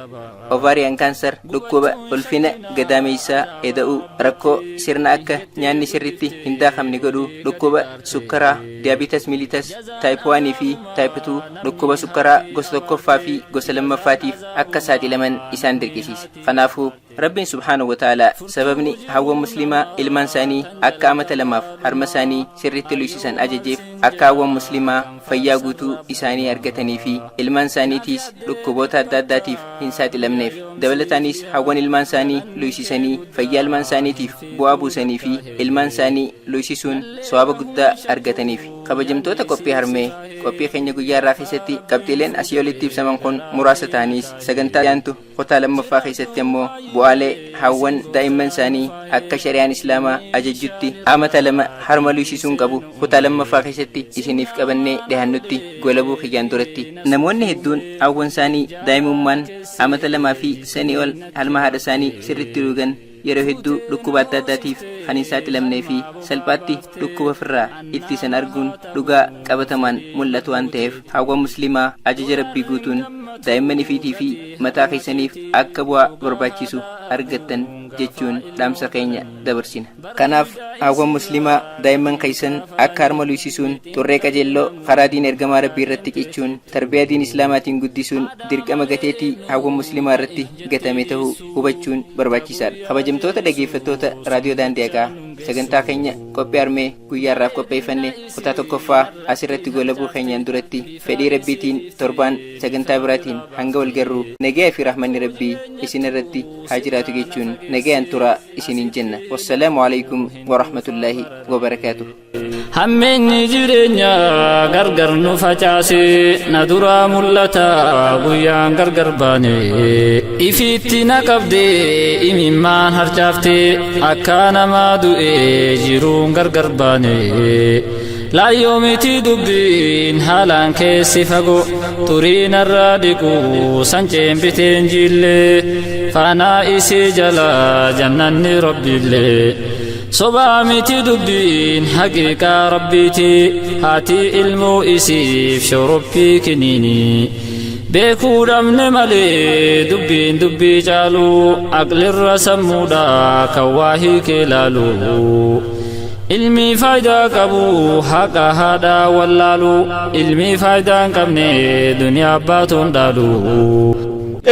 Ovarian cancer dhukkuba ulfina gadaameessaa eda'uu rakkoo sirna akka nyaanni sirritti hin daakamne godhuu dhukkuba sukkaraa diabetes mellitus type 1 fi type 2 dhukkuba sukkaraa gosa tokkoffaa fi gosa lammaffaatiif akka saaxilaman isaan dirqisiisa. Kanaafuu Rabbiin subhaanahu wa ta'ala sababni hawwan muslimaa ilmaan isaanii akka amata lamaaf harma isaanii sirritti luusisan ajajeef akka hawwan muslimaa fayyaa guutuu isaanii argatanii fi ilmaan isaaniitiis dhukkuboota adda addaatiif hin saaxilamneef. Dabalataanis hawwan ilmaan isaanii luusisanii fayyaa ilmaan isaaniitiif bu'aa buusanii fi ilmaan isaanii luusisuun sawaaba guddaa argataniif. Kabajamtoota qophii harmee qophii keenya guyyaa irraa keessatti qabxiileen asii olitti ibsaman kun muraasa ta'aniis sagantaa yaantu kutaa lammaffaa keessatti ammoo bu'aalee hawwan daa'imman isaanii akka shari'aan islaamaa ajajjutti amata lama harma luusisuun qabu kutaa lammaffaa keessatti isiniif qabannee dhiyaannutti golabuu kiyyaan duratti. Namoonni hedduun hawwan isaanii daa'imummaan amata lamaa fi sanii ol harma haadha isaanii sirritti dhugan yeroo hedduu dhukkuba adda addaatiif kan hin saaxilamnee fi salphaatti dhukkuba ofirraa ittisan arguun dhugaa qabatamaan mul'atu waan ta'eef hawwan muslimaa ajaja rabbii guutuun daa'imman ifiitii fi mataa keessaniif akka bu'aa barbaachisu argattan jechuun dhaamsa keenya dabarsina. Kanaaf hawwan muslimaa daa'imman keessan akka harma luusisuun xurree qajeelloo karaa diin ergamaa rabbii irratti qichuun tarbiyaa diin islaamaatiin guddisuun dirqama gateetii hawwan muslimaa irratti gatame ta'uu hubachuun barbaachisaadha. Kabajamtoota dhaggeeffattoota raadiyoo daandii haqaa sagantaa keenya qophii harmee guyyaa irraaf qopheeffanne kutaa tokkoffaa asirratti golabuu keenyaan duratti fedhii rabbiitiin torbaan sagantaa biraatiin hanga wal garruu nagaya fi rahmanni rabbii isin irratti haa jiraatu jechuun nagayaan turaa isiniin jenna. Wassalaamu alaikum warahmatullaahi wabarakaatuh. Hammeenyi jireenya gargar nu facaase na duraa mul'ata guyyaan gargar baane ifiitti na qabde imimmaan harcaafte akka namaa du'e jiruun gargar baane laayoomiti dubbiin haalaan keessi fagoo turiin irraa dhiqu sanceen biteen jillee faanaa isii jala jannanni rabbiillee sobaa miti dubbiin haqiiqaa rabbiiti haati ilmoo isiif shoroppii kiniini beekuu dhabne malee dubbiin dubbii caalu aqlirra sammuudha kan waa hiikee laalu ilmi faayidaa qabu haqa haadhaa wallaalu ilmi faayidaa hin qabne duniyaa baatuun dhaalu.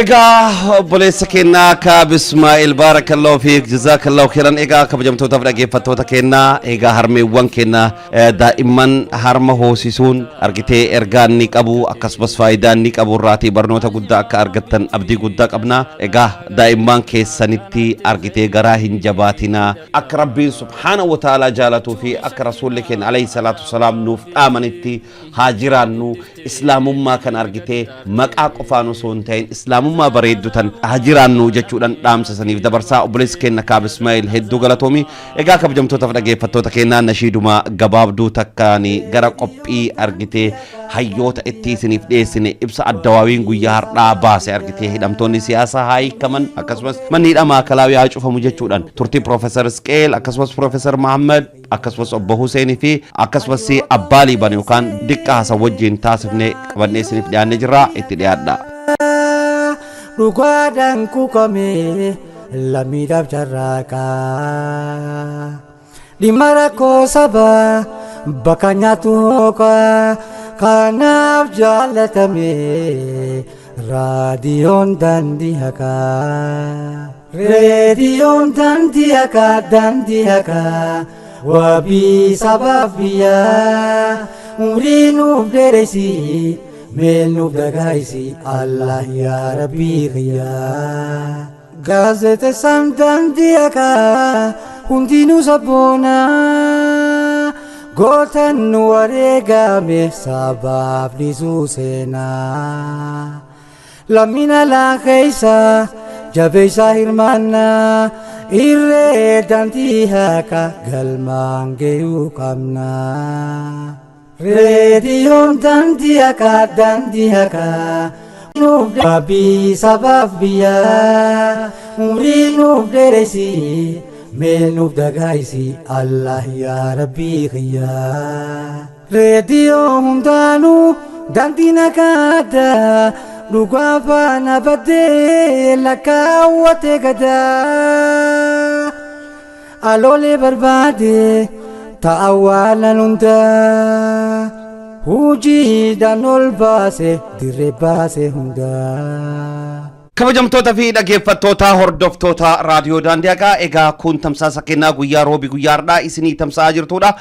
Egaa obboleessa kennaa kaab Ismaa'il baarakallahu fiik jazaakallahu khairan. Egaa kabajamtootaaf dhaggeeffattoota kennaa egaa harmeewwan kennaa daa'imman harma hoosisuun argitee ergaan ni qabu akkasumas faayidaan ni qabu irraatii barnoota guddaa akka argattan abdii guddaa qabna. Egaa daa'imman keessanitti argitee garaa hin jabaatinaa akka rabbiin subhaanahu wa ta'aalaa jaalatuu fi akka rasuulli keenya alayhi salaatu wasalaam nuuf dhaamanitti haa jiraannu. Islaamummaa kan argitee maqaa qofaan osoo hin ta'in islaamummaa bareeddu tan haa jiraannu jechuudhaan dhaamsa saniif dabarsaa obboleessi keenya kaab Ismaa'il hedduu galatoomi. Egaa kabajamtootaaf dhaggeeffattoota kennaa nashiiduma gabaabduu takkaanii gara qophii argitee hayyoota itti isiniif dhiyeessine ibsa addawaawiin guyyaa har'aa baase argitee hidhamtoonni siyaasaa haa hiikaman akkasumas manni hidhamaa kalaawii haa cufamu jechuudhaan turtii Profeesar Isqeel akkasumas Profeesar Mahammad akkasumas obbo Huseenii fi akkasumas abbaa liiban yookaan diqqaa hasan wajjin taasifnee qabannee isiniif dhiyaannee jirra itti dhiyaadha. Dhugaadhaan kuukamee lammiidhaaf carraaqa dhimma rakkoo sabaa bakka nyaatu hooqa kanaaf jaalatame raadiyoon daandii haqaa reediyoon daandii haqaa wabii sabaaf biyyaa umurii nuuf dheeresi meel nuuf dagaayisi Allah yaa rabbii khiyyaa gaazexeessaan daandii haqaa hundinuu sabboona gootan wareegame sabaaf dhisuu seenaa lammina laa keessa jabeessaa hirmaannaa irree dantii haqa galmaan ga'uu qabna. Reediyoon dantii haqa nuuf dhaabbii sabaaf biyyaa umrii nuuf dheeresi mee nuuf dagaagsi Allah yaa rabbii kiyyaa. Reediyoo hundaanuu dantii nagaadhaa dhugaa faana baddee lakkaawwate gadaa aloolee barbaade ta'awwaalan hundaa hujiidhaan ol baase dirree baase hundaa. kabajamtoota fi dhaggeeffattoota hordoftoota raadiyoo daandiyaa egaa kun tamsaasa kennaa guyyaa roobi guyyaa hardhaa isinii tamsa'aa jirtudha.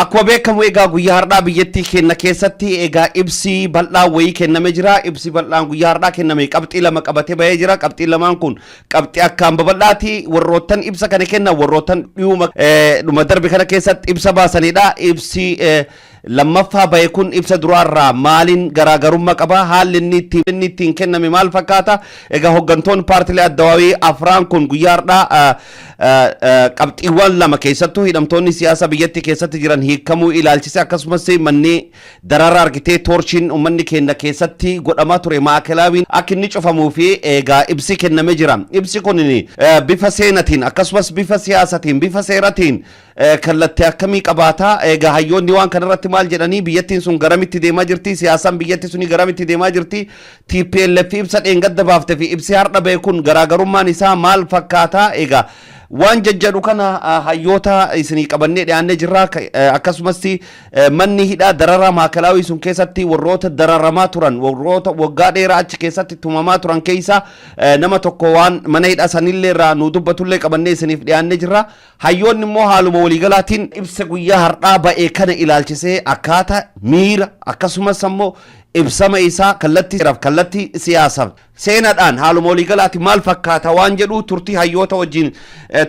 Akkuma beekamu egaa guyyaa hardhaa biyyattii kenna keessatti egaa ibsi bal'aa wayii kennamee jira. Ibsi bal'aan guyyaa hardhaa kenname qabxii lama qabatee bahee jira. Qabxii lamaan kun qabxii akkaan babal'aati. Warroottan ibsa kana kennan warroottan dhuma darbe kana keessatti ibsa baasanidha. Ibsi lammaffaa bahe kun ibsa duraarraa maaliin garaagarummaa qaba? Haalli inni ittiin kenname maal fakkaata? Egaa hooggantoonni paartilee addawaawii afraan kun guyyaa hardhaa qabxiiwwan lama keessattuu hidhamtoonni siyaasa biyyattii keessatti jiran hiikamuu ilaalchise akkasumas manni darara argitee toorshiin uummanni keenya keessatti godhamaa ture maakilaawiin akka inni cufamuu fi egaa ibsi kennamee jira. Ibsi kun bifa seenatiin akkasumas bifa siyaasatiin bifa seeratiin kallattii akkamii qabaata? Egaa hayyoonni waan kanarratti maal jedhanii biyyattiin sun garamitti deemaa jirti? Siyaasaan biyyattii suni garamitti deemaa jirti? TPLF ibsa dheengadda baafte fi ibsi har'a bahe kun garaagarummaan isaa maal fakkaata? Egaa waan jajjadhu kana hayyoota isinii qabannee dhiyaannee jirra. Akkasumas manni hidhaa darara maakalaawii sun keessatti warroota dararamaa turan warroota waggaa dheeraa achi keessatti tumamaa turan keessa nama tokko waan mana hidhaa sanillee irraa nu dubbatullee qabannee isiniif dhiyaannee jirra. Hayyoonni immoo haaluma waliigalaatiin ibsa guyyaa hardhaa ba'ee kana ilaalchisee akkaataa miira akkasumas immoo ibsama isaa kallattii siyaasaa seenaadhaan haaluma waliigalaati maal fakkaata waan jedhu turtii hayyoota wajjin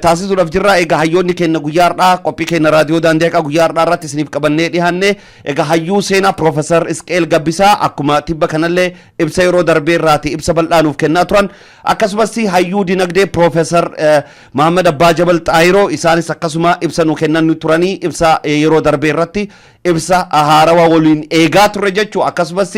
taasisuudhaaf jirra. Egaa hayyoonni keenya guyyaa hardhaa qophii keenya raadiyoo daandiyaa guyyaa hardhaa irratti isiniif qabannee dhiyaanne. Egaa hayyuu seenaa Profeesar Isqeel Gabbisaa akkuma tibba kanallee ibsa yeroo darbee irraati ibsa bal'aa nuuf kennaa turan. Akkasumas hayyuu dinagdee Profeesar Mahammad Abbaa Jabal Xaayiroo isaanis akkasuma ibsa nu kennan turanii ibsa yeroo darbee irratti ibsa haarawaa waliin eegaa turre jechuu. Akkasumas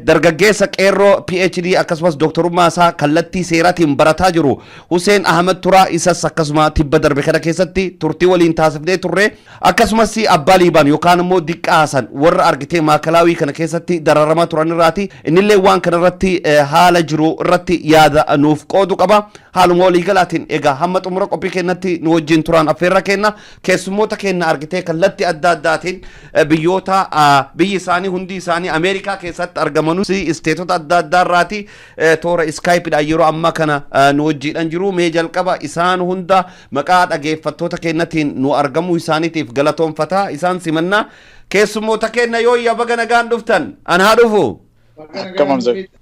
dargaggeessa qeerroo PhD akkasumas doktorummaa isaa kallattii seeraatiin barataa jiru Hussein Ahmed Turaa isas akkasuma tibba darbe kana keessatti turtii waliin taasifnee turre. Akkasumas abbaa liibaan yookaan immoo diqqaa Hasan warra argitee maakalaawii kana keessatti dararamaa turan irraati. Innillee waan kana irratti haala jiru irratti yaada nuuf qoodu qaba. Haaluma waliigalaatiin egaa hamma xumura qophii keenyatti nu wajjin turan affeerra kenna. Keessummoota keenya argitee kallattii adda addaatiin biyyoota biyyi isaanii hundi isaanii Ameerikaa keessatti argamanus isteetota adda addaa irraati toora iskaayipidhaan yeroo ammaa kana nu wajjiidhaan jiru. Mee jalqaba isaan hunda maqaa dhaggeeffattoota keenyatiin nu argamuu isaaniitiif galatoonfata. Isaan simannaa keessummoota keenya yoo baga nagaan dhuftan anaa dhufu.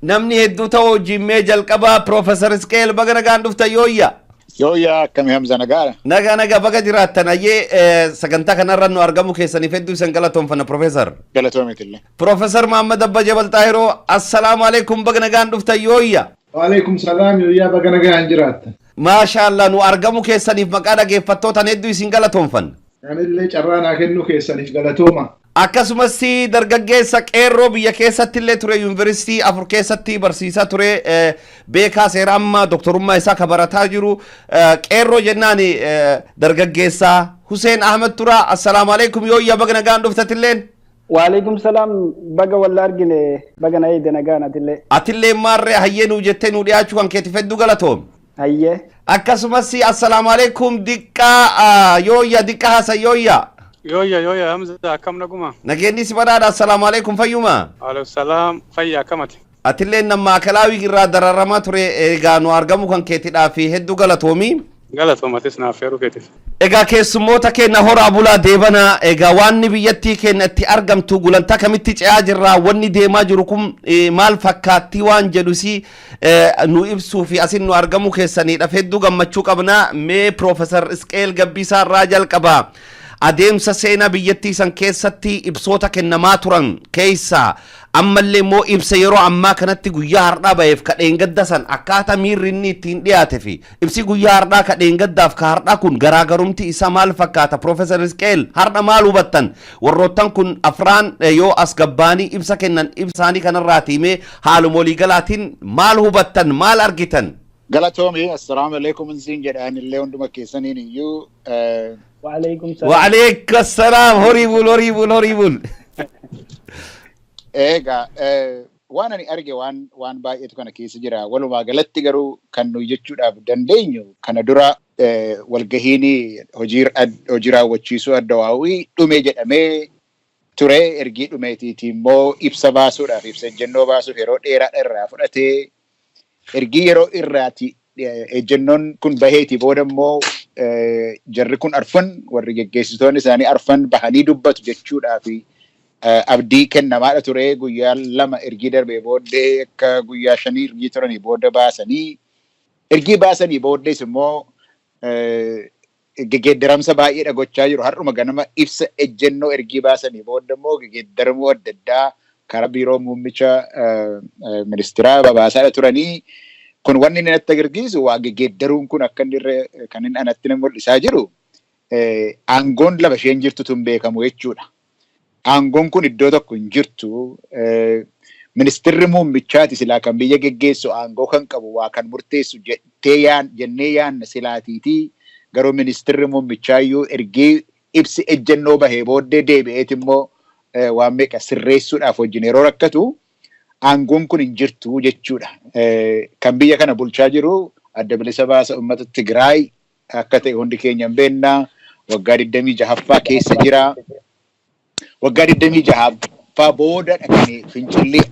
Namni hedduu ta'uu wajjin mee jalqaba Profeesar Isqeel baga nagaan dhuftan yooyya. Yooyya akkamii Hamza nagaadha. Nagaa baga jiraattan ayyee sagantaa kanarra nu argamu keessaniif hedduu isin galatoonfanna Profeesar. Galatoomeetillee. Profeesar Mahammad Abbaa Jabal Xaayiroo assalaamu alaikum baga nagaan dhuftan yooyya. Waalaikum salaam yooyya baga nagaan jiraattan. Maashaallah nu argamu keessaniif maqaa dhaggeeffattootaan hedduu isin galatoonfanna. Anillee carraa naa kennuu keessaniif galatooma. Akkasumas dargaggeessa qeerroo biyya keessatti illee ture yuunivarsiitii 4 keessatti barsiisaa ture beekaa seera amma doktorummaa isaa kabarataa jiru qeerroo jennaan dargaggeessa Hussein Ahmed Turaa assalaamu alaikum yooyya baga nagaan dhuftatilleen. Waalaikum salaam baga walla argine baga na eede nagaan atillee maarree hayyee nu jettee nu dhiyaachuu kan keetiif hedduu galatoom. Hayyee. Akkasumas assalaamu alaikum diqqaa yooyya diqqaa Hasan yooyya. Yooyya Hamza akkam naguma. Nageenyi si badhaadha assalamu alaikum fayyuma. Alaikum salaam fayya akkamati. Atillee nama maakalaawii irraa dararamaa ture egaa nu argamu kan keetidhaa fi hedduu galatoomi. Galatoomatis naaf yeroo keetiif. Egaa keessummoota keenya horaa bulaa deebana egaa waan biyyattii keenya itti argamtu gulantaa kamitti ce'aa jirra wanni deemaa jiru kun maal fakkaatti waan jedhusi nu ibsuu fi asin nu argamu keessaniidhaaf hedduu gammachuu qabna. Mee Profeesar Isqeel Gabbisaa irraa jalqaba. adeemsa seenaa biyyattii san keessatti ibsoota kennamaa turan keessa ammallee moo ibsa yeroo ammaa kanatti guyyaa hardhaa ba'eef kadheen gadda san akkaataa miirri inni ittiin dhiyaate fi ibsi guyyaa hardhaa kadheen gaddaaf ka hardhaa kun garaagarumti isa maal fakkaata Professor Isqeel hardha maal hubattan warroottan kun afraan yoo as gabbaanii ibsa kennan ibsaanii kanarraati mee haaluma waliigalaatiin maal hubattan maal argitan Galatoomii assalaamu alaikum insiin jedhaanillee hunduma keessaniin iyyuu وعليك السلام horrible Egaa waan ani arge waan baay'eetu kana keessa jira walumaa galatti garuu kan nuyi jechuudhaaf dandeenyu kana dura walgahiin hojii raawwachiisuu addawaawii dhume jedhamee ture ergii dhumeetiiti immoo ibsa baasuudhaaf ibsa ejjennoo baasuuf yeroo dheeraa irraa fudhatee ergii yeroo irraati ejjennoon kun baheeti booda immoo jarri kun arfan warri geggeessitoonni isaanii arfan bahanii dubbatu jechuudhaaf abdii kennamaadha ture guyyaa lama ergii darbee booddee akka guyyaa shanii ergii turanii booda baasanii ergii baasanii booddees immoo geggeeddaramsa baay'eedha gochaa jiru har'uma ganama ibsa ejjennoo ergii baasanii booda immoo geggeeddaramuu adda addaa karaa biiroo muummicha ministeeraa babaasaadha turanii kun wanni inni natti agarsiisu waa geggeeddaruun kun akka inni kan inni anatti nama mul'isaa jiru aangoon lama isheen jirtutu hin beekamu jechuudha. Aangoon kun iddoo tokko hin jirtu ministeerri muummichaati silaa kan biyya geggeessu aangoo kan qabu waa kan murteessu jennee yaanna silaatiiti garuu ministeerri muummichaa ergee ibsi ejjennoo bahee booddee deebi'eet immoo waan meeqa sirreessuudhaaf wajjin yeroo rakkatu aangoon kun hin jirtu jechuudha. Kan biyya kana bulchaa jiru adda bilisa baasa uummata Tigraay akka ta'e hundi keenya hin beekna waggaa 26ffaa keessa jira. Waggaa 26ffaa booda dhaqanii fincillee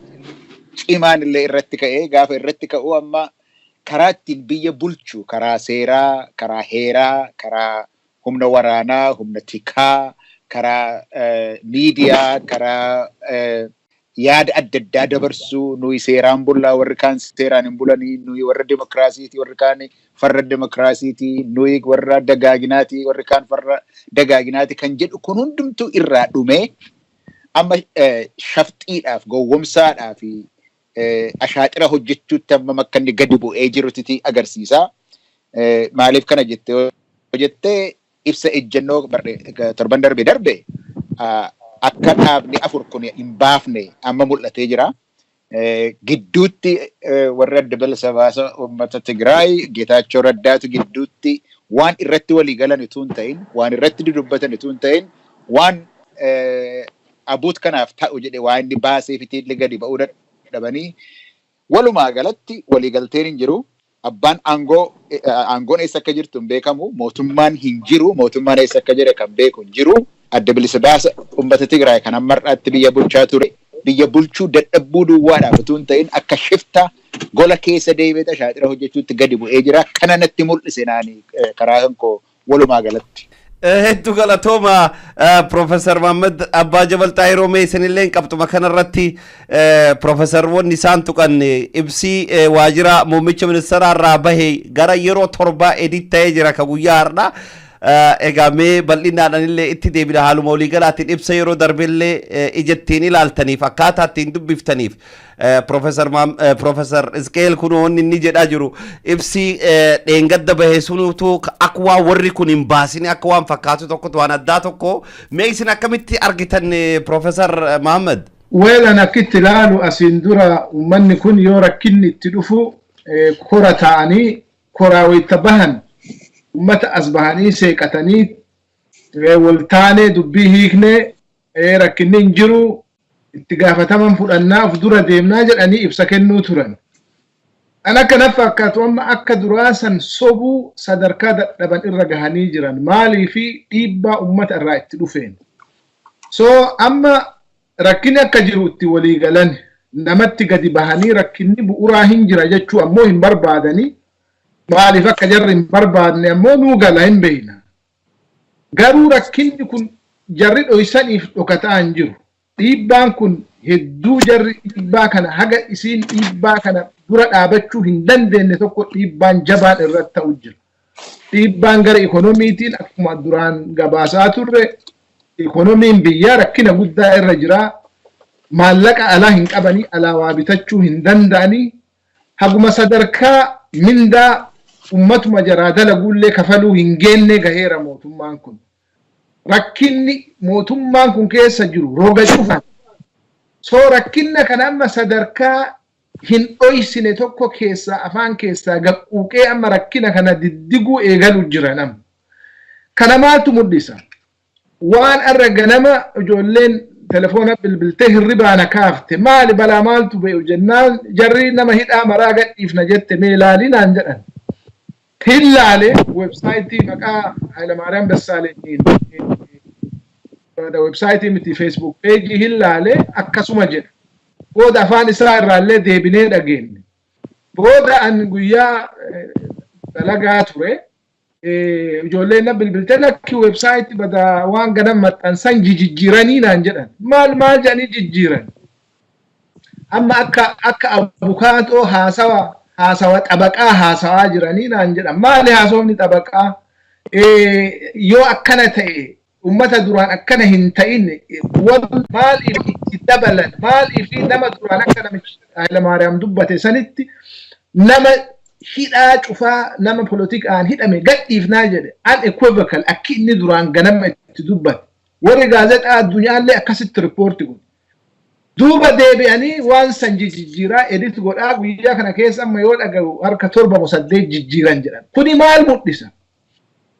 cimaan illee irratti ka'ee gaafa irratti ka'u amma karaa ittiin biyya bulchu karaa seeraa, karaa heeraa, karaa humna waraanaa, humna tikaa, karaa miidiyaa, karaa yaada adda addaa dabarsuu nuyi seeraan bullaa warri kaan seeraan hin bulanii nuyi warra demokraasiitii warri kaan farra demokraasiitii nuyi warra dagaaginaati warri kaan farra dagaaginaati kan jedhu kun hundumtuu irraa dhume amma shafxiidhaaf gowwomsaadhaaf ashaaxira hojjechuutti amma akka inni gadi bu'ee jirutti agarsiisa. Maaliif kana jettee ibsa ejjennoo torban darbe akka dhaabni afur kun hin baafne amma mul'atee jira. Gidduutti warra adda bilisa baasa uummata Tigraay Geetaachoo Raddaatu gidduutti waan irratti walii galan utuu hin ta'in waan irratti dudubbatan utuu hin ta'in waan abuut kanaaf ta'u jedhe waan inni baasee fitiillee gadi ba'uu dadhabanii walumaa galatti walii galteen hin jiru. Abbaan aangoon eessa akka jirtu hin beekamu mootummaan hin jiru mootummaan eessa akka jedhe kan beeku hin jiru. Adda bilisa baasa uummata Tigraay kan amma har'aatti biyya bulchaa ture biyya bulchuu dadhabuu duwwaadhaaf utuu hin ta'in akka shifta gola keessa deebi'ee ashaaxira hojjechuutti gadi bu'ee jira. Kana natti mul'ise naani karaa koo walumaa galatti. Hedduu galatooma Professor Muhammad Abbaa Jabal Xaayiroo mee isinillee qabxuma kanarratti Professorwoonni isaan tuqan ibsii waajjira muummicha ministeeraa irraa bahe gara yeroo torbaa edit ta'ee jira ka guyyaa har'aa. Egaa mee bal'inaadhaan illee itti deebina haaluma waliigalaatiin ibsa yeroo darbeellee ijattiin ilaaltaniif akkaataa ittiin dubbiftaniif Professor Isqeel kun wanni inni jedhaa jiru ibsi dheengadda bahee sunutu akka waan warri kun hin baasine akka waan fakkaatu tokkotu waan addaa tokko mee isin akkamitti argitan Professor Muhammad? Weelan akkitti ilaalu asiin dura uummanni kun yoo rakkinni itti dhufu kora ta'anii koraa wayita bahan ummata as bahanii seeqatanii waltaanee dubbii hiiknee rakkinni hin jiru itti gaafataman fudhannaa of dura deemnaa jedhanii ibsa kennuu turan. An akka na fakkaatu amma akka duraa san sobuu sadarkaa dadhaban irra gahanii jiran maalii fi dhiibbaa ummata irraa itti dhufeen. So amma rakkinni akka jiru itti walii galan namatti gadi bahanii rakkinni bu'uuraa hin jira jechuu ammoo hin barbaadanii maaliif akka jarri hin barbaadne ammoo nuu gala hin beekna. Garuu rakkinni kun jarri dhoysaniif dhokataa hin jiru. Dhiibbaan kun hedduu jarri dhiibbaa kana haga isiin dhiibbaa kana dura dhaabachuu hin dandeenye tokko dhiibbaan jabaan irratti ta'u jira. dhiibbaan gara ikoonomiitiin akkuma duraan gabaasaa turre ikoonomiin biyyaa rakkina guddaa irra jira. Maallaqa alaa hin qabanii alaa waa bitachuu hin danda'anii haguma sadarkaa mindaa ummatuma jaraa dalaguullee kafaluu hin geenne gaheera mootummaan kun. Rakkinni mootummaan kun keessa jiru roga cufan. So rakkinna kana amma sadarkaa hin dhoysine tokko keessaa afaan keessaa gaquuqee amma rakkina kana diddiguu eegalu jira nama. Kana maaltu mul'isa? Waan arra ganama ijoolleen telefoona bilbiltee hirribaana kaafte maali balaa maaltu beeku jennaan jarri nama hidhaa maraa gadhiifna jette mee ilaalinaan jedhan. Hillaale websaayitii maqaa Hayilamaariyaam Dassaalenyiin websaayitii miti Facebook page hillaale akkasuma jedha. Booda afaan isaa irraallee deebinee dhageenye. Booda an guyyaa dalagaa ture ijoolleen na bilbiltee lakki websaayitii bada waan ganam maxxansan jijjiiranii naan jedhan. Maal jedhanii jijjiiran? Amma akka abukaatoo haasawa xabaqaa haasawaa jiranii naan jedhan. Maali haasofni xabaqaa? Yoo akkana ta'e ummata duraan akkana hin ta'in maaliif itti dabalan maaliif nama duraan akka namichi Hayilamaariyaam dubbate sanitti nama hidhaa cufaa nama politikaan hidhame gadhiifnaa jedhe unequivocal akki inni duraan ganama itti dubbate warri gaazexaa addunyaallee akkasitti riippoorti godhe. Duuba deebi'anii waan san jijjiiraa edit godhaa guyyaa kana keessa amma yoo dhagahu harka 7-8 jijjiiran jedhan. Kuni maal mul'isa?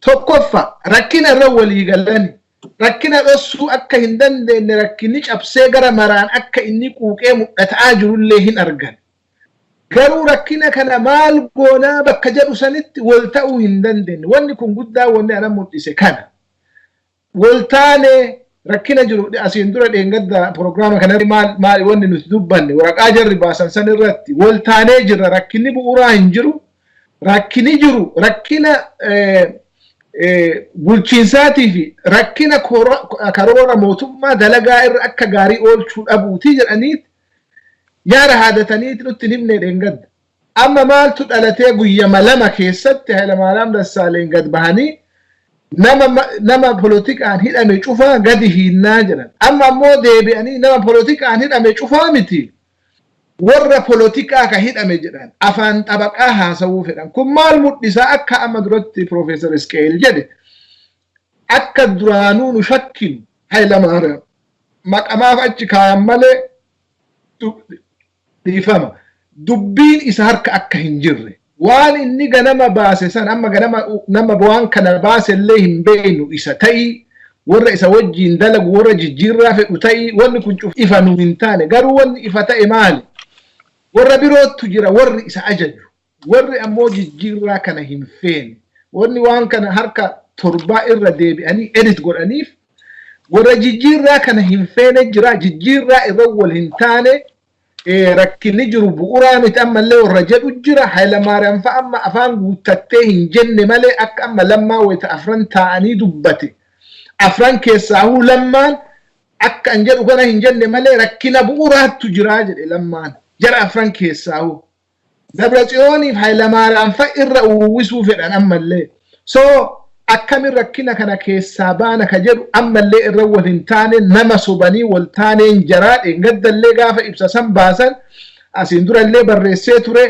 Tokkoffaa rakkina irra walii galani rakkina dhossuu akka hin dandeenye rakkinni cabsee gara maraan akka inni quuqee mul'ataa jirullee hin argan. Garuu rakkina kana maal goonaa bakka jedhu sanitti wal ta'uu hin dandeenye. Wanni kun guddaa wanni ana mul'ise kana. Wal taane rakkina jiru asiin dura dheengadda prograama kanatti maal wanni nuti dubbanne waraqaa jarri baasan san irratti wal taanee jirra rakkinni bu'uuraa hin jiru. Rakkini jiru rakkina bulchiinsaatii fi rakkina karoora mootummaa dalagaa irra akka gaarii oolchuu dhabuutii jedhaniit yaada haadataniit nutti himne dheengadda. Amma maaltu dhalatee guyyama lama keessatti Hayilamaariyaam Dassaaleen gad bahanii nama politikaan hidhame cufaa gadi hiinnaa jedhan. Amma ammoo deebi'anii nama politikaan hidhame cufaa miti. Warra politikaa ka hidhame jedhan afaan xabaqaa haasawuu fedhan. Kun maal mul'isa akka amma duratti Profeesar Isqeel jedhe akka duraanuu nu shakkinu Hayilamaariyaam maqamaaf achi kaayan malee dhiifama. Dubbiin isa harka akka hin jirre. Waan inni ganama baase san amma nama waan kana baase illee hin beeknu isa ta'ii warra isa wajjiin dalagu warra jijjiirraa fedhu ta'ii wanni kun ifa nu hin taane garuu wanni ifa ta'e maali? Warra birootu jira warri isa ajaju warri ammoo jijjiirraa kana hin feene wanni waan kana harka torbaa irra deebi'anii edit godhaniif warra jijjiirraa kana hin feene jira jijjiirraa irra wal hin taane rakkinni jiru bu'uuraa miti ammallee warra jedhu jira. Hayilamaariyaam fa'a amma afaan guuttattee hin jenne malee akka amma lammaa wayita afran taa'anii dubbate afran keessaahuu lammaan akka an jedhu kana hin jenne malee rakkina bu'uuraattu jiraa jedhe lammaan jara afran keessaahuu. Dabratsiyooniif Hayilamaariyaam fa'a irra uwwisuu fedhan ammallee. So akkamin rakkina kana keessaa baana ka jedhu ammallee irra wal hin taane nama sobanii wal taaneen jaraa dheengaddallee gaafa ibsa san baasan asiin durallee barreessee ture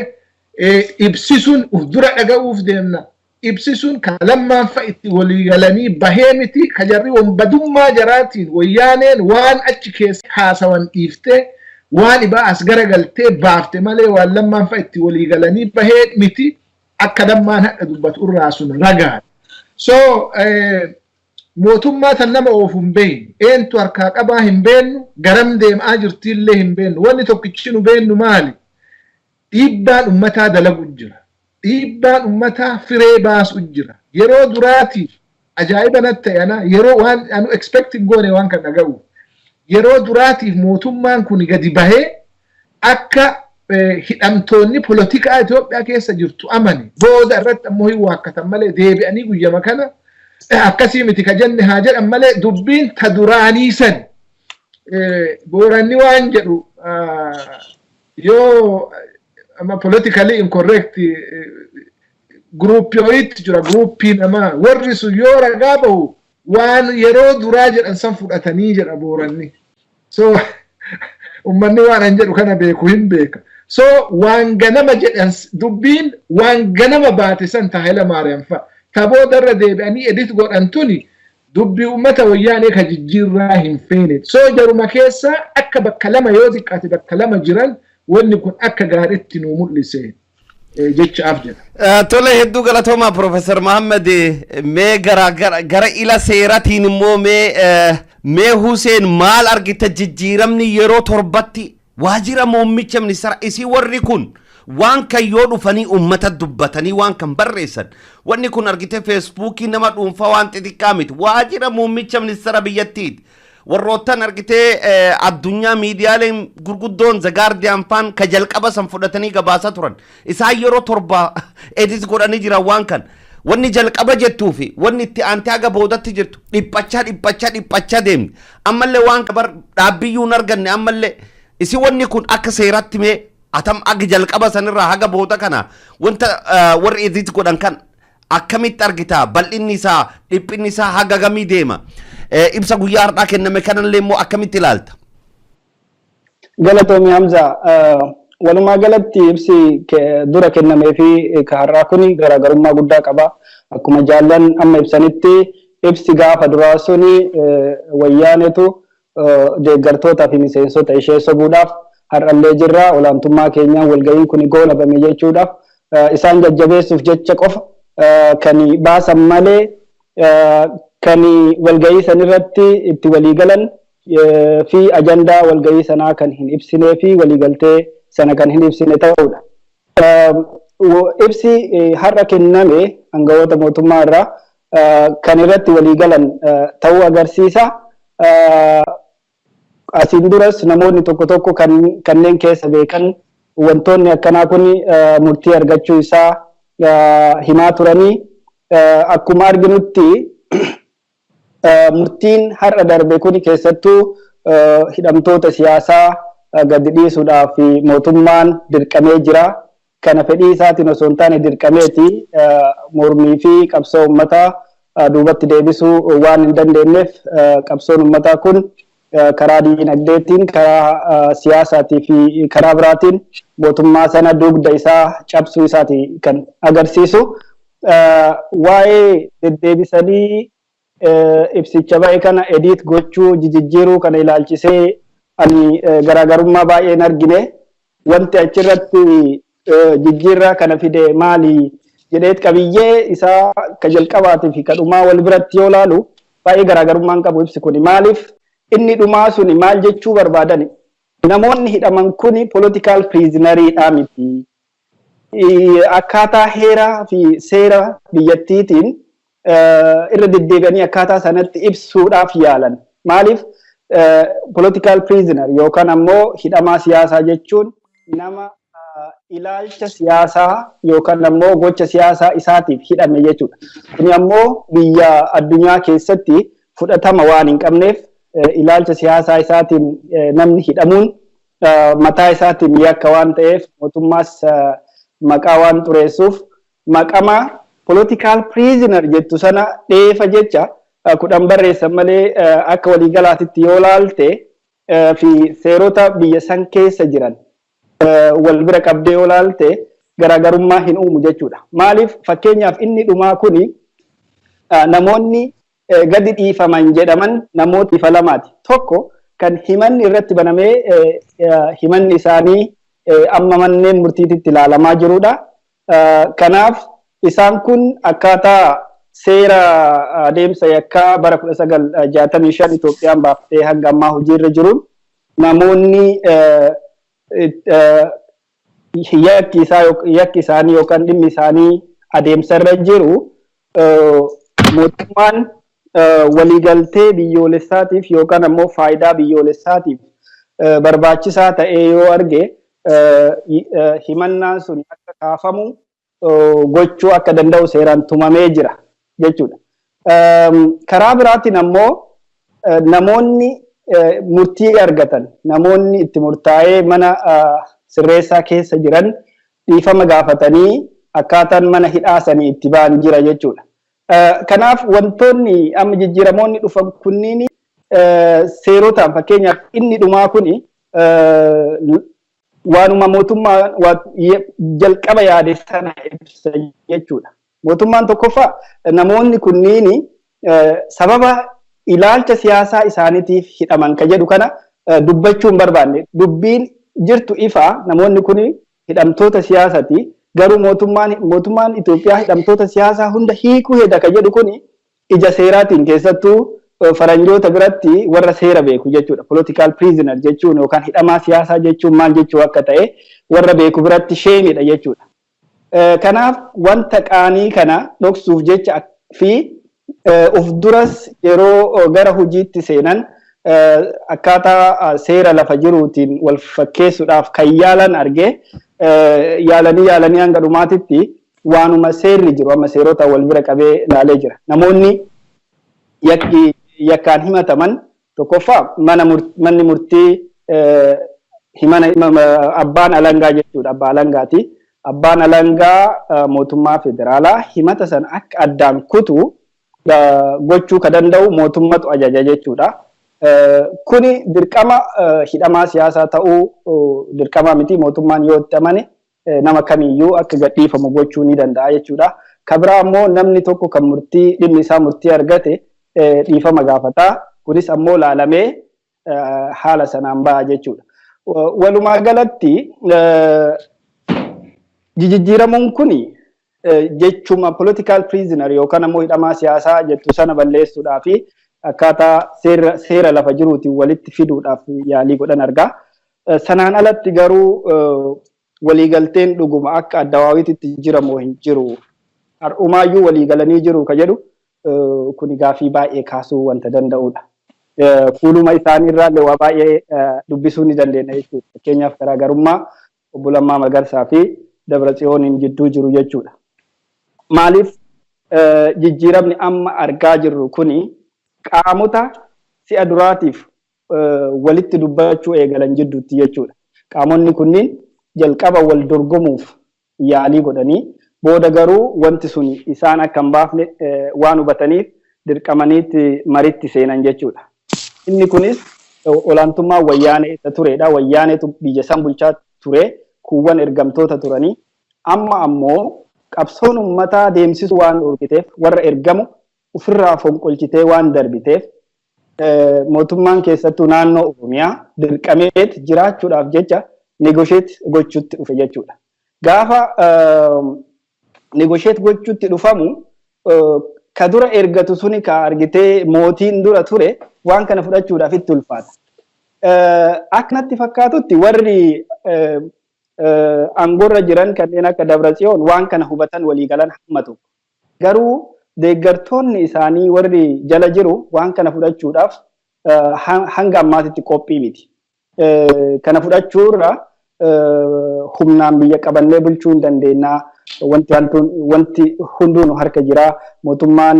ibsisuun uf dura dhaga'uuf deemna. Ibsisuun ka lammaan fa'a itti walii galanii bahee miti ka jarri badummaa jaraatiin wayyaaneen waan achi keessa haasawan dhiiftee waan ibaa as garagaltee baafte malee waan lammaan fa'a itti walii galanii bahee miti akka lammaan hadha dubbatu irraa sun ragaa. So mootummaa tan nama oofu hin beeknu eentu harkaa qabaa hin beeknu garam deemaa jirtiillee hin beeknu wanni tokkichi nu beeknu maali? Dhiibbaan ummataa dalagu jira. Dhiibbaan ummataa firee baasu jira. Yeroo duraatiif ajaa'iba natti ta'e yeroo waan anu expecting goone waan kan dhaga'u yeroo duraatiif mootummaan kun gadi bahee akka hidhamtoonni politikaa Itoophiyaa keessa jirtu amane booda irratti ammoo hin waakkatan malee deebi'anii guyyama kana akkasii miti ka jenne haa jedhan malee dubbiin ta duraanii san booranni waan jedhu yoo ama politically incorrect gruuppii ho'iitti jira gruuppii namaa warri sun yoo ragaa bahu waan yeroo duraa jedhan san fudhatanii jedha booranni. So ummanni waan an jedhu kana beeku hin beeka. So waan ganama jedhan dubbiin waan ganama baate san Haayile Maariyaam fa'a. Taboodarra deebi'anii edit godhan tuni dubbii ummata wayyaanee ka jijjiirraa hin feene. So jaruma keessa akka bakka lama yoo xiqqaate bakka lama jiran wanni kun akka gaariitti nu mul'ise jechaaf jedha. Tole hedduu galatoomaa Profeesar Mahammad mee gara ila seeratiin immoo mee Huseen maal argite jijjiiramni yeroo torbatti waajjira muummicha ministeera isii warri kun waan kan yoo dhufanii ummata dubbatanii waan kan barreessan wanni kun argite feesbuukii nama dhuunfaa waan xixiqqaa miti waajjira muummicha ministeera biyyattiiti warroottan argite addunyaa miidiyaaleen gurguddoon The Guardian faan ka jalqaba san fudhatanii gabaasaa turan isaan yeroo torba edit godhanii jiran waan kan wanni jalqaba jettuu fi wanni itti aantii haga boodatti jirtu dhiphachaa deemni ammallee waan kabar dhaabbiyyuun arganne ammallee isi wanni kun akka seeratti mee atam ag jalqaba sanirraa haga booda kana wanta warri edit godhan kan akkamitti argita bal'inni isaa dhiphinni isaa haga gamii deema ibsa guyyaa har'aa kenname kanallee immoo akkamitti ilaalta? Galatoomi Hamza walumaa galatti ibsi dura kennamee fi ka har'aa kuni garaagarummaa guddaa qaba. Akkuma jaallan amma ibsanitti ibsi gaafa duraa suni wayyaanetu deeggartootaa fi miseensota ishee sobuudhaaf har'allee jirra olaantummaa keenyaan walga'iin kun goolabame jechuudhaaf isaan jajjabeessuuf jecha qofa kan baasan malee kan walga'ii sanirratti itti waliigalan fi ajandaa walga'ii sanaa kan hin ibsinee fi waliigaltee sana kan hin ibsine ta'uudha. Ibsi har'a kenname aangawoota mootummaa irraa kan irratti waliigalan ta'uu agarsiisa. Asiin duras namoonni tokko kanneen keessa beekan wantoonni akkanaa kun murtii argachuu isaa himaa turanii akkuma arginutti murtiin har'a darbe kun keessattuu hidhamtoota siyaasaa gadi dhiisuudhaaf mootummaan dirqamee jira. Kana fedhii isaatiin osoo hin taane dirqameeti mormii fi qabsoo uummataa duubatti deebisuu waan hin dandeenyeef qabsoon uummataa kun karaa diinagdeetiin karaa siyaasaatii fi karaa biraatiin mootummaa sana dugda isaa cabsuu isaati kan agarsiisu. Waa'ee deddeebisanii ibsicha ba'e kana edit gochuu jijjiiruu kana ilaalchisee ani garaagarummaa baay'ee hin argine. Wanti achirratti jijjiirraa kana fide maali jedheet qabiyyee isaa ka jalqabaatii fi ka dhumaa wal biratti yoo laalu baay'ee garaagarummaan qabu ibsi kun. Maaliif inni dhumaa suni maal jechuu barbaadani? Namoonni hidhaman kuni political prisoneriidha miti. Akkaataa heeraa fi seera biyyattiitiin irra deddeebi'anii akkaataa sanatti ibsuudhaaf yaalan. Maaliif political prisoner yookaan ammoo hidhamaa siyaasaa jechuun nama ilaalcha siyaasaa yookaan ammoo gocha siyaasaa isaatiif hidhame jechuudha. Kuni ammoo biyya addunyaa keessatti fudhatama waan hin qabneef ilaalcha siyaasaa isaatiin namni hidhamuun mataa isaatiin yakka waan ta'eef mootummaas maqaa waan xureessuuf maqama political prisoner jettu sana dheefa jecha kudhan barreessan malee akka waliigalaatitti yoo laalte fi seerota biyya san keessa jiran wal bira qabdee yoo laalte garaagarummaa hin uumu jechuudha. Maaliif fakkeenyaaf inni dhumaa kuni namoonni gadi dhiifaman jedhaman namoota ifa lamaati. Tokko kan himanni irratti banamee himanni isaanii amma manneen murtiititti ilaalamaa jirudha. Kanaaf isaan kun akkaataa seera adeemsa yakkaa bara 1965 Itoophiyaan baaftee hanga ammaa hojiirra jiruun namoonni yakki isaanii yookaan dhimmi isaanii adeemsarra jiru mootummaan waliigaltee biyyoolessaatiif yookaan ammoo faayidaa biyyoolessaatiif barbaachisaa ta'ee yoo arge himannaan sun akka kaafamu gochuu akka danda'u seeraan tumamee jira jechuudha. Karaa biraatiin ammoo namoonni murtii argatan namoonni itti murtaa'ee mana sirreessaa keessa jiran dhiifama gaafatanii akkaataan mana hidhaasanii itti ba'an jira jechuudha. Kanaaf wantoonni amma jijjiiramoonni dhufan kunniin seerotaan fakkeenyaaf inni dhumaa kuni waanuma mootummaa jalqaba yaade sana ibsa jechuudha. Mootummaan tokkoffaa namoonni kunniin sababa ilaalcha siyaasaa isaaniitiif hidhaman ka jedhu kana dubbachuun barbaanne. Dubbiin jirtu ifa namoonni kun hidhamtoota siyaasati. Garuu mootummaan Itoophiyaa hidhamtoota siyaasaa hunda hiikuu heda ka jedhu kun ija seeraatiin keessattuu faranjoota biratti warra seera beeku jechuudha. Political prisoner jechuun yookaan hidhamaa siyaasaa jechuun maal jechuu akka ta'e warra beeku biratti sheemidha jechuudha. Kanaaf wanta qaanii kana dhoksuuf jecha fi of duras yeroo gara hojiitti seenan akkaataa seera lafa jiruutiin wal fakkeessuudhaaf kan yaalan argee yaalanii hanga dhumaatitti waanuma seerri jiru amma seerota wal bira qabee ilaalee jira. Namoonni yakkaan himataman tokkoffaa manni murtii abbaan alangaa jechuudha. Abbaa alangaati. Abbaan alangaa mootummaa federaalaa himata san akka addaan kutu gochuu ka danda'u mootummatu ajaja jechuudha. Kuni dirqama hidhamaa siyaasaa ta'uu dirqama miti. Mootummaan yoo itti amane nama kamiyyuu akka gadhiifamu gochuu ni danda'a jechuudha. Kabira ammoo namni tokko kan murtii dhimmi isaa murtii argate dhiifama gaafataa. Kunis ammoo laalamee haala sanaan ba'a jechuudha. Walumaa galatti jijjiiramuun kuni jechuma political prisoner yookaan ammoo hidhamaa siyaasaa jettu sana balleessuudhaa fi akkaataa seera lafa jiruutiin walitti fiduudhaaf yaalii godhan argaa. Sanaan alatti garuu waliigalteen dhuguma akka addawaawiitti jiramoo hin jiru. Har'umaayyuu waliigalanii jiru ka jedhu kuni gaafii baay'ee kaasuu wanta danda'udha. Fuuluma isaaniirraa waa baay'ee dubbisuu ni dandeenya jechuudha. Fakkeenyaaf garaagarummaa obbo Lammaa Magarsaa fi Dabratsiyooniin jidduu jiru jechuudha. Maaliif jijjiiramni amma argaa jirru kuni qaamota si'a duraatiif walitti dubbachuu eegalan jidduutti jechuudha. Qaamonni kunniin jalqaba wal dorgomuuf yaalii godhanii booda garuu wanti sun isaan akka hin baafne waan hubataniif dirqamaniitti maritti seenan jechuudha. Inni kunis olaantummaa wayyaanee isa turedha. Wayyaaneetu biyya san bulchaa ture. Kuuwwan ergamtoota turanii amma ammoo qabsoon uummataa deemsisu waan dhorkiteef warra ergamu ofirraa fonqolchitee waan darbiteef mootummaan keessattuu naannoo Oromiyaa dirqameet jiraachuudhaaf jecha negosheet gochuutti dhufe jechuudha. Gaafa negosheet gochuutti dhufamu ka dura ergatu suni ka argitee mootiin dura ture waan kana fudhachuudhaaf itti ulfaata. Akkanatti fakkaatutti warri angorra jiran kanneen akka Dabratsiyoon waan kana hubatan waliigalan hammatu. Garuu deeggartoonni isaanii warri jala jiru waan kana fudhachuudhaaf hanga ammaatitti qophii miti. Kana fudhachuurra humnaan biyya qabannee bulchuu hin dandeenya. Wanti hunduunu harka jira. Mootummaan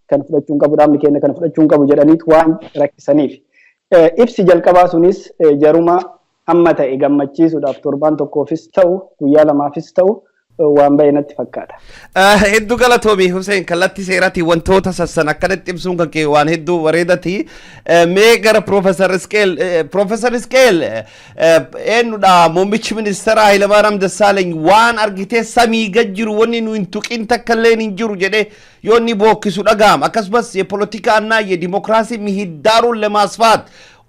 kan fudhachuu hin qabu, dhaabni keenya kan fudhachuu hin qabu jedhaniitu waan rakkisaniif. Ibsi jalqabaa sunis jaruma amma ta'e gammachiisuudhaaf torbaan tokkoofis ta'u guyyaa lamaafis ta'u waan baay'ee natti fakkaata. Hedduu galatoomi Hussein kallattii seeraati wantoota sassan akkanatti ibsuun kan kee waan hedduu bareedati. Mee gara Profeesar Isqeel eenyudha muummichi ministeeraa Hayilamaariyaam Dassaalany waan argitee samii gad jiru wanni nu hin tuqin takka illee hin jiru jedhee yoo inni bookkisu dhaga'ama. Akkasumas የፖለቲካና የዲሞክራሲ ምህዳሩን ለማስፋት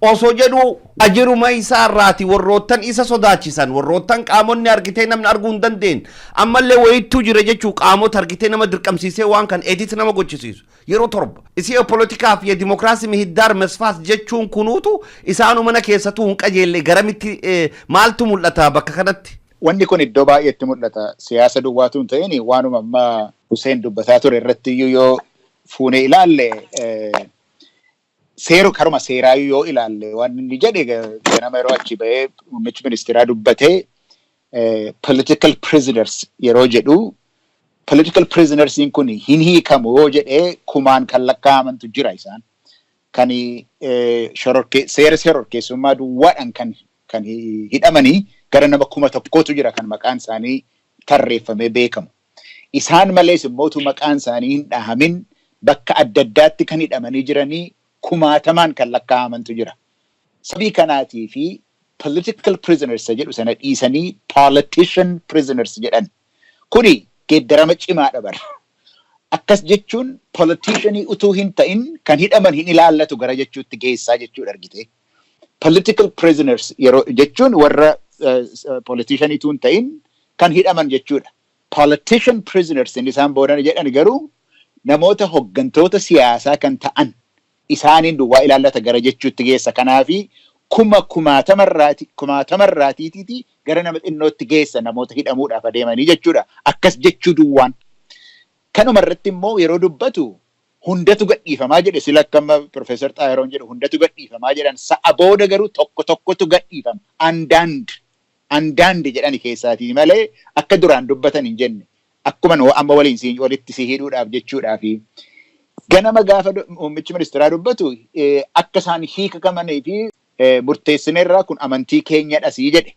osoo jedhu ajiruma isaa irraati warroottan isa sodaachisan warroottan qaamonni argitee namni arguu hin dandeenye ammallee wayittuu jira jechuu qaamota argitee nama dirqamsiisee waan kan edit nama gochisiisu yeroo torba isii politikaa fi dimokiraasii ምህዳር መስፋት jechuun kunuutu isaanu mana keessatu hin qajeelle garamitti maaltu mul'ata bakka kanatti. Wanni kun iddoo baay'eetti mul'ata siyaasa duwwaatu hin ta'in waanuma amma Hussein dubbataa ture irratti yoo fuunee ilaalle seeru karuma seeraa yoo ilaalle waan inni jedhe nama yeroo achi ba'ee muummichi ministeeraa dubbatee political prisoners yeroo jedhu political prisoners kun hin hiikamu yoo jedhee kumaan kan lakkaa'amantu jira isaan kan seera shororkeessummaa duwwaadhaan kan hidhamanii gara nama 1,000tu jira kan maqaan isaanii tarreeffamee beekamu. Isaan malees immoo maqaan isaanii hin dhahamin bakka adda addaatti kan hidhamanii jiranii kumaatamaan kan lakkaa'amantu jira. Sabii kanaatii fi political prisoners jedhu sana dhiisanii politician prisoners jedhan. Kuni geeddarama cimaadha bara. Akkas jechuun politicianii utuu hin ta'in kan hidhaman hin ilaallatu gara jechuutti geessaa jechuudha argite. Political prisoners yeroo jechuun warra politicianii utuu hin ta'in kan hidhaman jechuudha. Politician prisoners inni isaan boodan jedhan garuu namoota hoggantoota siyaasaa kan ta'an isaaniin duwwaa ilaallata gara jechuutti geessa. Kanaafi kumaatamarraatiiti gara nama xinnootti geessa namoota hidhamuudhaaf adeemanii jechuudha. Akkas jechuu duwwaan. Kanuma irratti immoo yeroo dubbatu hundatu gadhiifamaa jedhe sila akka Profeesar Xaayiroon jedhu hundatu gadhiifamaa jedhan sa'a booda garuu tokkotu gadhiifama. Andaandi jedhani keessaatii malee akka duraan dubbatan hin jenne. Akkuma amma walitti si hidhuudhaaf jechuudhaafi. Ganama gaafa muummichi ministeeraa dubbatu akka isaan hiikamanii fi murteessineerraa kun amantii keenyadha sii jedhe.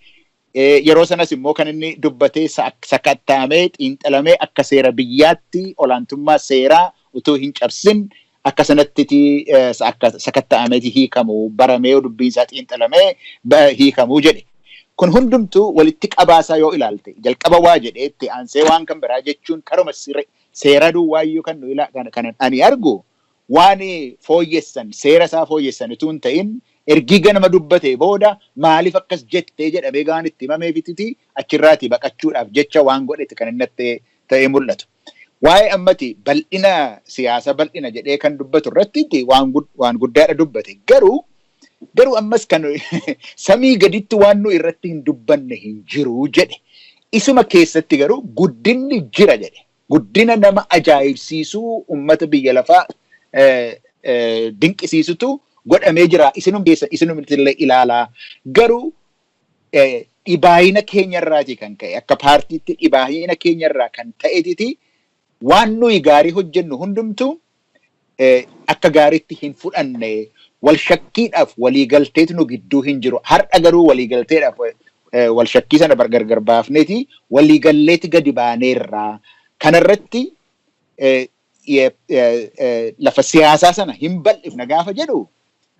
Yeroo sanas immoo kan inni dubbatee sakattaamee xiinxalamee akka seera biyyaatti olaantummaa seeraa utuu hin cabsin akka sanatti sakattaameeti hiikamu baramee dubbiin isaa xiinxalamee hiikamuu jedhe. Kun hundumtuu walitti qabaasaa yoo ilaalte jalqaba waa jedheetti aansee waan kan biraa jechuun karuma seera duwwaayyuu kan ani argu waan fooyyessan seera isaa fooyyessan utuu hin ta'in ergii ganama dubbate booda maaliif akkas jettee jedhamee gaan itti himameefititi achirraatii baqachuudhaaf jecha waan godhete kan inni ta'ee mul'atu. Waa'ee ammati bal'ina siyaasa bal'ina jedhee kan dubbatu irratti waan guddaadha dubbate garuu ammas kan samii gaditti waan nu irratti hin dubbanne hin jiru jedhe. Isuma keessatti garuu guddinni jira jedhe. Guddina nama ajaa'ibsiisuu ummata biyya lafaa dinqisiisutu godhamee jira. Isinumtillee ilaalaa. Garuu dhibaayina keenyarraati kan ka'e akka paartiitti dhibaayina keenyarraa kan ta'etiti waan nuyi gaarii hojjennu hundumtu akka gaariitti hin fudhanne wal shakkiidhaaf waliigalteetu nu gidduu hin jiru. Har'a garuu waliigalteedhaaf wal shakkii sana gargar baafneeti waliigalleeti gadi baaneerraa. Kanarratti lafa siyaasaa sana hin bal'ifna gaafa jedhu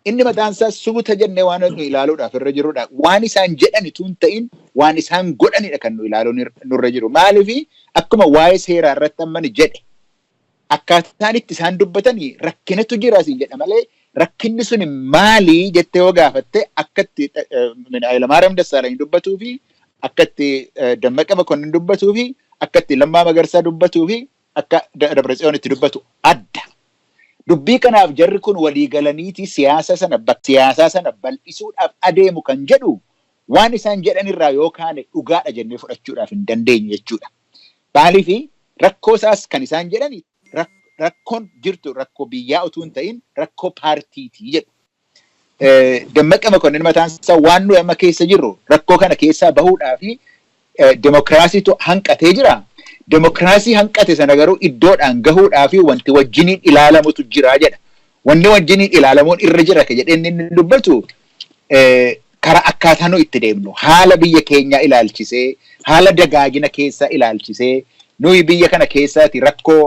inni mataan isaa suuta jennee waan nu ilaaluudhaaf irra jirudha. Waan isaan jedhani tun ta'in waan isaan godhanidha kan nu ilaaluun nurra jiru. Maaliif akkuma waa'ee seeraa irratti ammani jedhe akkaataan itti isaan dubbatanii rakkinatu jira siin jedha malee rakkinni sun maali jettee yoo gaafatte akkatti Hayilamaariyaam Dassaalany dubbatuu fi akkatti Dammaqa Makonnin dubbatuu fi akkatti Lammaa Magarsaa dubbatuu fi akka Dabratsiyoon itti dubbatu adda. Dubbii kanaaf jarri kun walii galaniiti siyaasaa sana bal'isuudhaaf adeemu kan jedhu waan isaan jedhanirraa yookaan dhugaadha jennee fudhachuudhaaf hin dandeenye jechuudha. Maaliif rakkoo isaas kan isaan jedhani rakkoon jirtu rakkoo biyyaa utuu hin ta'in rakkoo paartiitii jedhu. Dammaqa Makonnin mataan isaa waan nuyi amma keessa jirru rakkoo kana keessaa bahuudhaaf demokraasiitu hanqatee jira. Demokraasii hanqate sana garuu iddoodhaan gahuudhaaf wanti wajjiniin ilaalamutu jira jedha. Wanni wajjiniin ilaalamuun irra jira jedhee inni dubbatu karaa akkaataa nu itti deemnu haala biyya keenyaa ilaalchisee haala dagaagina keessaa ilaalchisee nuyi biyya kana keessaati rakkoo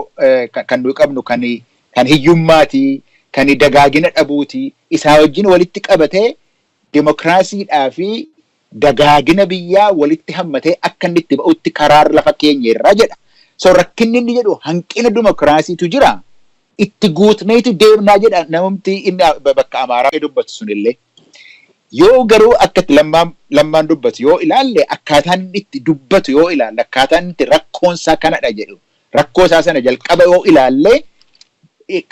kan nuyi qabnu kan hiyyummaati kan dagaagina dhabuuti isaa wajjin walitti qabatee demokraasiidhaa fi dagaagina biyyaa walitti hammatee akka inni itti ba'utti karaa lafa keenya irraa jedha. So rakkinni inni jedhu hanqina demokraasiitu jira. Itti guutneetu deemnaa jedha namumti inni bakka Amaaraa dubbatu sunillee. Yoo garuu akkatti lammaan dubbatu yoo ilaalle akkaataan inni itti dubbatu yoo ilaalle akkaataan inni rakkoonsaa kanadha jedhu rakkoo isaa sana jalqaba yoo ilaalle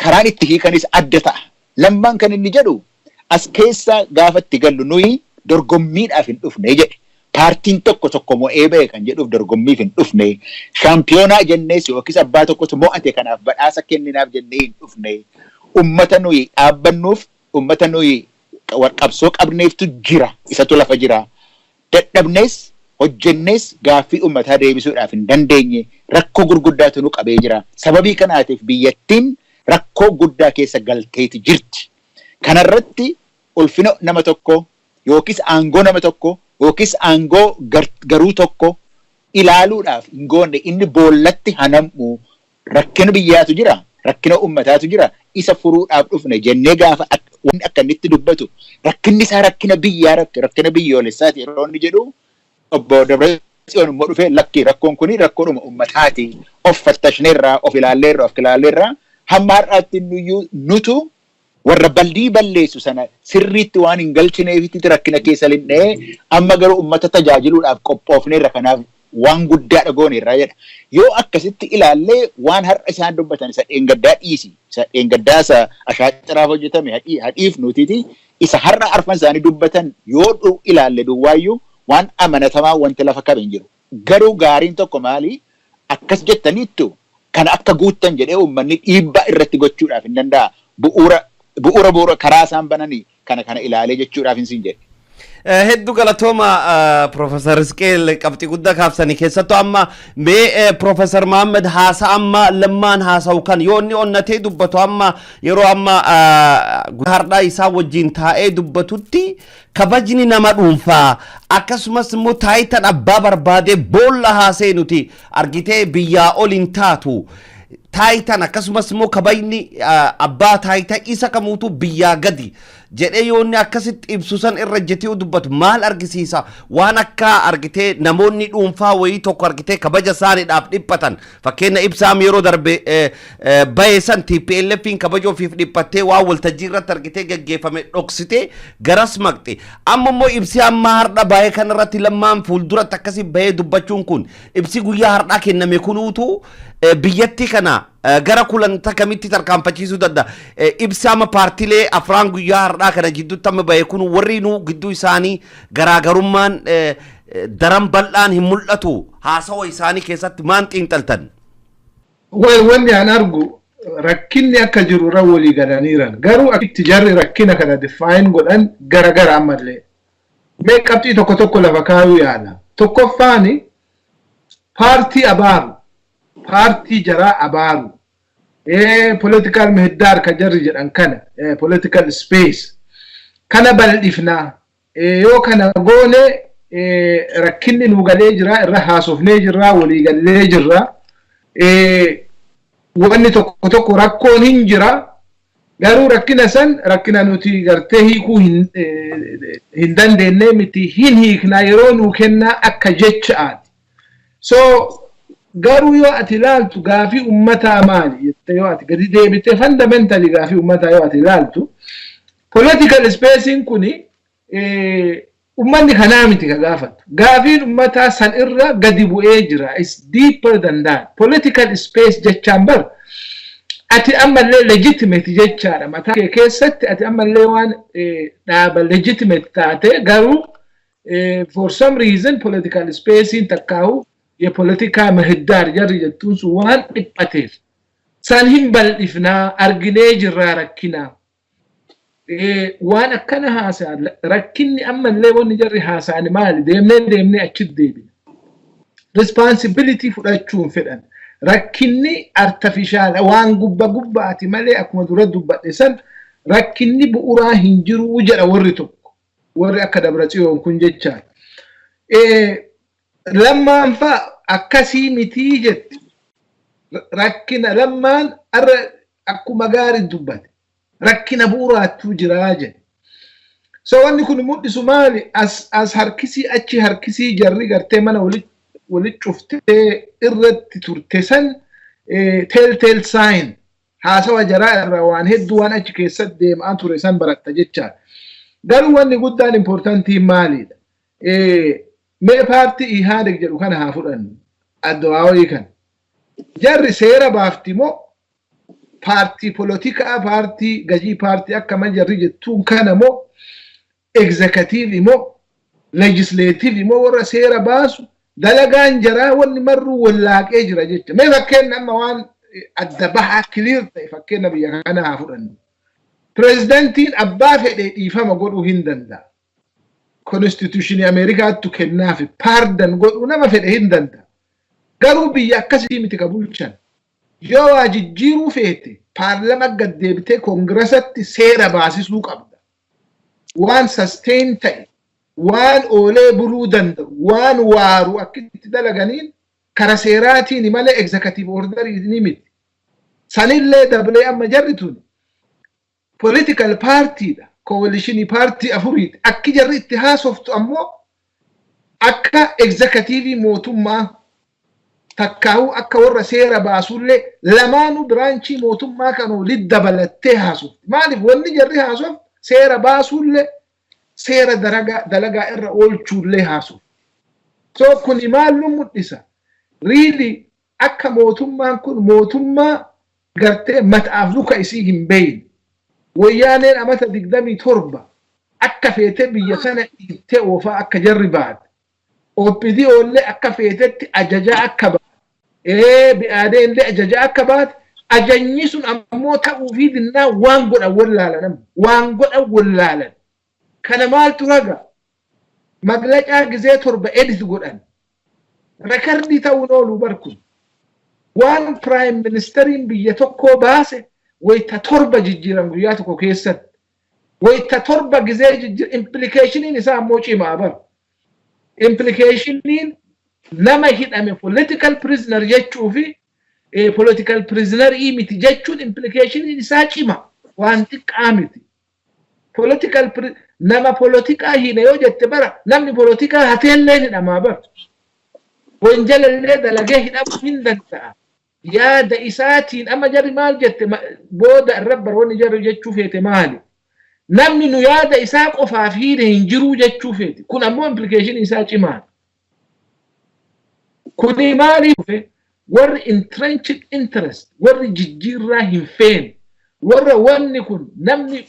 karaan itti hiikanis adda ta'a. Lammaan kan inni jedhu as keessa gaafa itti gallu nuyi dorgommiidhaaf hin dhufne jedhe. Paartiin tokko mo'ee ba'e kan jedhuuf dorgommiif hin dhufne. Shaampiyoonaa jennees yookiis abbaa tokkotu mo'ate kanaaf badhaasa kenninaaf jennee hin dhufne. Ummata nuyi dhaabbannuuf ummata nuyi qabsoo qabneeftu jira. Isatu lafa jira. Dadhabnees hojjennees gaaffii ummataa deebisuudhaaf hin dandeenye. Rakkoo gurguddaatu nu qabee jira. Sababii kanaatiif biyyattiin rakkoo guddaa keessa galteeti jirti. Kanarratti ulfina nama tokko yookiis aangoo nama tokko yookiis aangoo garuu tokko ilaaluudhaaf hin goonne inni boollatti hanamu rakkina biyyaatu jira, rakkina ummataatu jira, isa furuudhaaf dhufne jennee gaafa wanni akka inni itti dubbatu rakkinni isaa rakkina biyyaa rakkina biyyoolessaati yeroo inni jedhu obbo Dabratsiyoon immoo dhufee lakki rakkoon kuni rakkoodhuma ummataati of fattashneerraa of ilaalleerraa hamma har'aatti nutu warra baldii balleessu sana sirriitti waan hin galchineefitti rakkina keessa linnee amma garuu ummata tajaajiluudhaaf qophoofneerra kanaaf waan guddaa dhagooneerraa jedha. Yoo akkasitti ilaallee waan har'a isaan dubbatan isa dheengaddaa dhiisi. Isa dheengaddaa isa ashaaciraaf hojjetame hadhiif nuutiiti. Isa har'a arfan isaanii dubbatan yoo ilaalle duwwaayyuu waan amanatamaa wanti lafa qabe hin jiru. Garuu gaariin tokko maali? Akkas jettaniittu kana akka guuttan jedhee uummanni dhiibbaa irratti gochuudhaaf hin danda'a. Bu'uura karaa isaan bananii kana ilaalee jechuudhaaf hin siin jedhe. Hedduu galatooma Profeesar Isqeel qabxii guddaa kaafsanii keessattuu amma mee Profeesar Mahammed haasa amma lammaan haasa'u kan yoo inni onnatee dubbatu amma yeroo amma har'aa isaa wajjin taa'ee dubbatutti kabajni nama dhuunfaa akkasumas immoo taayitan abbaa barbaadee boolla haasee nuti argitee biyyaa ol hin taatu. Taayitan akkasumas immoo kabajni abbaa taayita isa kamuutu biyyaa gadi jedhee yoonni akkasitti ibsusan irra jetee dubbatu maal argisiisa waan akka argitee namoonni dhuunfaa wayii tokko argitee kabaja isaaniidhaaf dhiphatan fakkeenya ibsaam yeroo darbe bayeessan TPLFin kabaja ofiif dhiphattee waan waltajjii irratti argitee gaggeeffame dhoksitee garas maqxe amma immoo ibsi amma har'a baay'ee kanarratti lammaan fuulduratti akkasii bahee dubbachuun kun ibsi guyyaa har'aa kenname kunuutu biyyatti kana gara kulanta kamitti tarkaanfachiisuu danda'a. Ibsaama paartiilee afraan guyyaa har'aa kana gidduutti amma bahee kun warri nu gidduu isaanii garaagarummaan daran bal'aan hin mul'atu haasawa isaanii keessatti maan xiinxaltan? Wanni aan argu rakkinni akka jiru irra walii galaniiran garuu itti jarri rakkina kana define godhan garagara ammallee. Mee qabxii tokko lafa kaayuu yaala. Tokkoffaani paartii abaaru. Parti jara abaru political mihdar ka jarri jedhan kana political space kana bal'ifna yoo kana goone rakkinni nu galee jira irra haasofnee jirra walii galee jirra wanni tokko rakkoon hin jira garuu rakkina san rakkina nuti gartee hiikuu hin dandeenye miti hin hiikna yeroo nu kenna akka jechaati so garuu yoo ati ilaaltu gaafii ummataa maali jettee yoo ati gadi deebitee fundamentally gaafii ummataa yoo ati ilaaltu political spacing kuni ummanni kanaa miti ka gaafatu gaafiin ummataa san irra gadi bu'ee jira is deeper than that political space jechaan bar ati ammallee legitimate jechaadha mataa kee keessatti ati ammallee waan dhaaba legitimate taate garuu for some reason political spacing takkaahu የፖለቲካ ምህዳር ጀር የቱስ ዋን ጥපቴፍ ሳንሂም በልፍና አርግኔ ጅራ ረኪና ዋን አከነ ሃሳ ረኪኒ አመን ለወን ጀር ሃሳን ማል ደምነ አችድ ዴቢ ሪስፖንሲቢሊቲ ፍዳቹን ፍዳን ረኪኒ አርቲፊሻል ዋን ጉባቲ ማለ አኩመ ዱረ ዱባደሰን ረኪኒ ቡኡራ ሂንጅሩ ጀራ ወሪቱ ወሪ አከደብረጽዮን ኩንጀቻ لما انفا اكاسي متيجت ركنا لما اكو مغاري دبات ركنا بورا توجراجه سو اني كن مود سومالي اس هركسي اتشي هركسي جري غرتي منا ولي شفت الرت ترتسن تيل ساين هاسوا جرا روان هدوان اتش كيسد ديم انتورسان برات جچا قالوا اني قدان امبورتانتي مالي mee paartii ihaadeg jedhu kana haa fudhannu addawaawii kan jarri seera baaftimoo paartii polotikaa paartii gajii paartii akka man jarri jettuun kana moo egzekatiiv imoo legislaatiiv imoo warra seera baasu dalagaan jaraa wanni marruu wallaaqee jira jecha mee fakkeen amma waan adda bahaa kiliir ta'e fakkeen biyya kana haa fudhannu pirezidantiin abbaa fedhee dhiifama godhuu hin danda'a. Constitution America to kennafi pardon godhu nama fedhe hin danda'a garuu biyya akkasii miti kabulchan yoo ajijjiiruu feete paarlama gaddeebitee koongirasatti seera baasisuu qabda waan sustain ta'e waan oolee buluu danda'u waan waaru akkitti dalaganiin kara seeraatiin malee executive orderii ni miti. Sanillee dabalee amma jarri tun political partyidha. Coalition party afuriiti. Akki jarri itti haasoftu ammoo akka executive mootummaa takkaawu akka warra seera baasullee lamaanuu branchii mootummaa kan walitti dabalattee haasofti. Maaliif wanni jarri haasoftu seera baasullee seera dalagaa irra oolchullee haasofti. So kuni maal nu mul'isa? Really akka mootummaan kun mootummaa gartee mataaf luka isii hin beeyne. Wayyaaneen amata 27 akka feete biyya sana ittee oofaa akka jarri baate. OPD ollee akka feetetti ajajaa akka baate. Bi'aadeen illee ajajaa akka baate. Ajajni sun ammoo ta'uu fi dinnaa waan godhan wallaalan. Waan godhan wallaalan. Kana maaltu raga? Maglacaa gizee 7 edit godhan. Rekardi ta'uun oolu barkun. Waan prime ministeriin biyya tokkoo baase wayta 7 jijjiiran guyyaa tokko keessatti. Wayta 7 gizee jijjiiran implicationin isaa ammoo cimaa bar. Implicationin nama hidhame political prisoner jechuu fi political prisoner miti jechuun implicationin isaa cima. Waan xiqqaa miti. Nama politikaa hidhe yoo jette bara namni politikaa hateellee hidhamaa bara. Wanjalallee dalagee hidhamuu hin danda'a. Yaada isaatiin amma jarri maal jette booda irra baroonni jarri jechuu feete maali? Namni nu yaada isaa qofaaf hidhe hin jiruu jechuu feete. Kun ammoo implication isaa cimaa. Kuni maaliif warri entrenched interest warri jijjiirraa hin feene warra wanni kun namni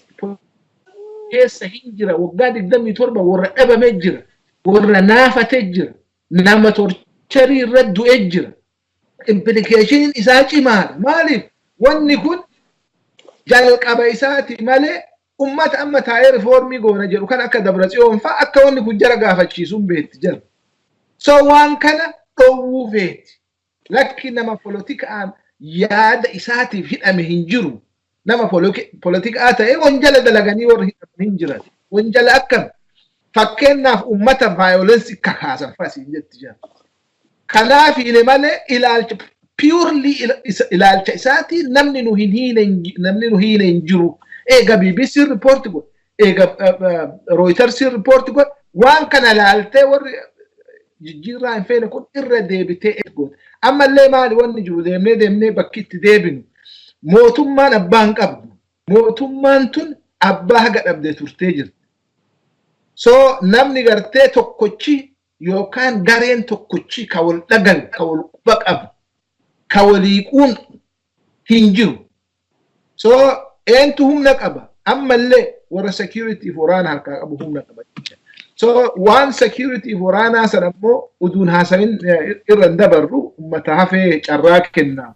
keessa hin jira waggaa 27 warra dhabamee jira warra naafatee jira nama torcharii irra du'ee jira. Implication isaa cimaadha. Maaliif wanni kun jalqaba isaati malee ummata amma taa'ee reformii goona jedhu kan akka Dabratsiyoon fa'a akka wanni kun jara gaafachiisuun beetti jira. So waan kana dhowwuu feeti. Lakki nama politikaan yaada isaatiif hidhame hin jiru. Nama politikaa ta'ee wanjala dalaganii warra hidhaman hin jiran. Wanjala akkam fakkeenyaaf ummata violence kakaasan fasiin jetti jira. Kanaaf ile malee ilaalcha purely ilaalcha isaatii namni nu hiine hin jiru. Eega BBC report godhe, eega Reuters report godhe, waan kana laaltee warri jijjiirraa hin feene kun irra deebitee godhe. Ammallee maali wanni jiru deemnee bakki itti deebinu. Mootummaan abbaan qabdu. Mootummaan tun abbaa haga dhabdee turtee jirti. So namni gartee tokkochi yookaan gareen tokkochi ka wal dhagan, ka wal quba qabu, ka waliiquun hin jiru. So eentu humna qaba. Ammallee warra security waraana harkaa qabu humna qaba. So waan security waraanaa sana ammoo uduun haasayin irra dabarru ummata hafee carraa kenna.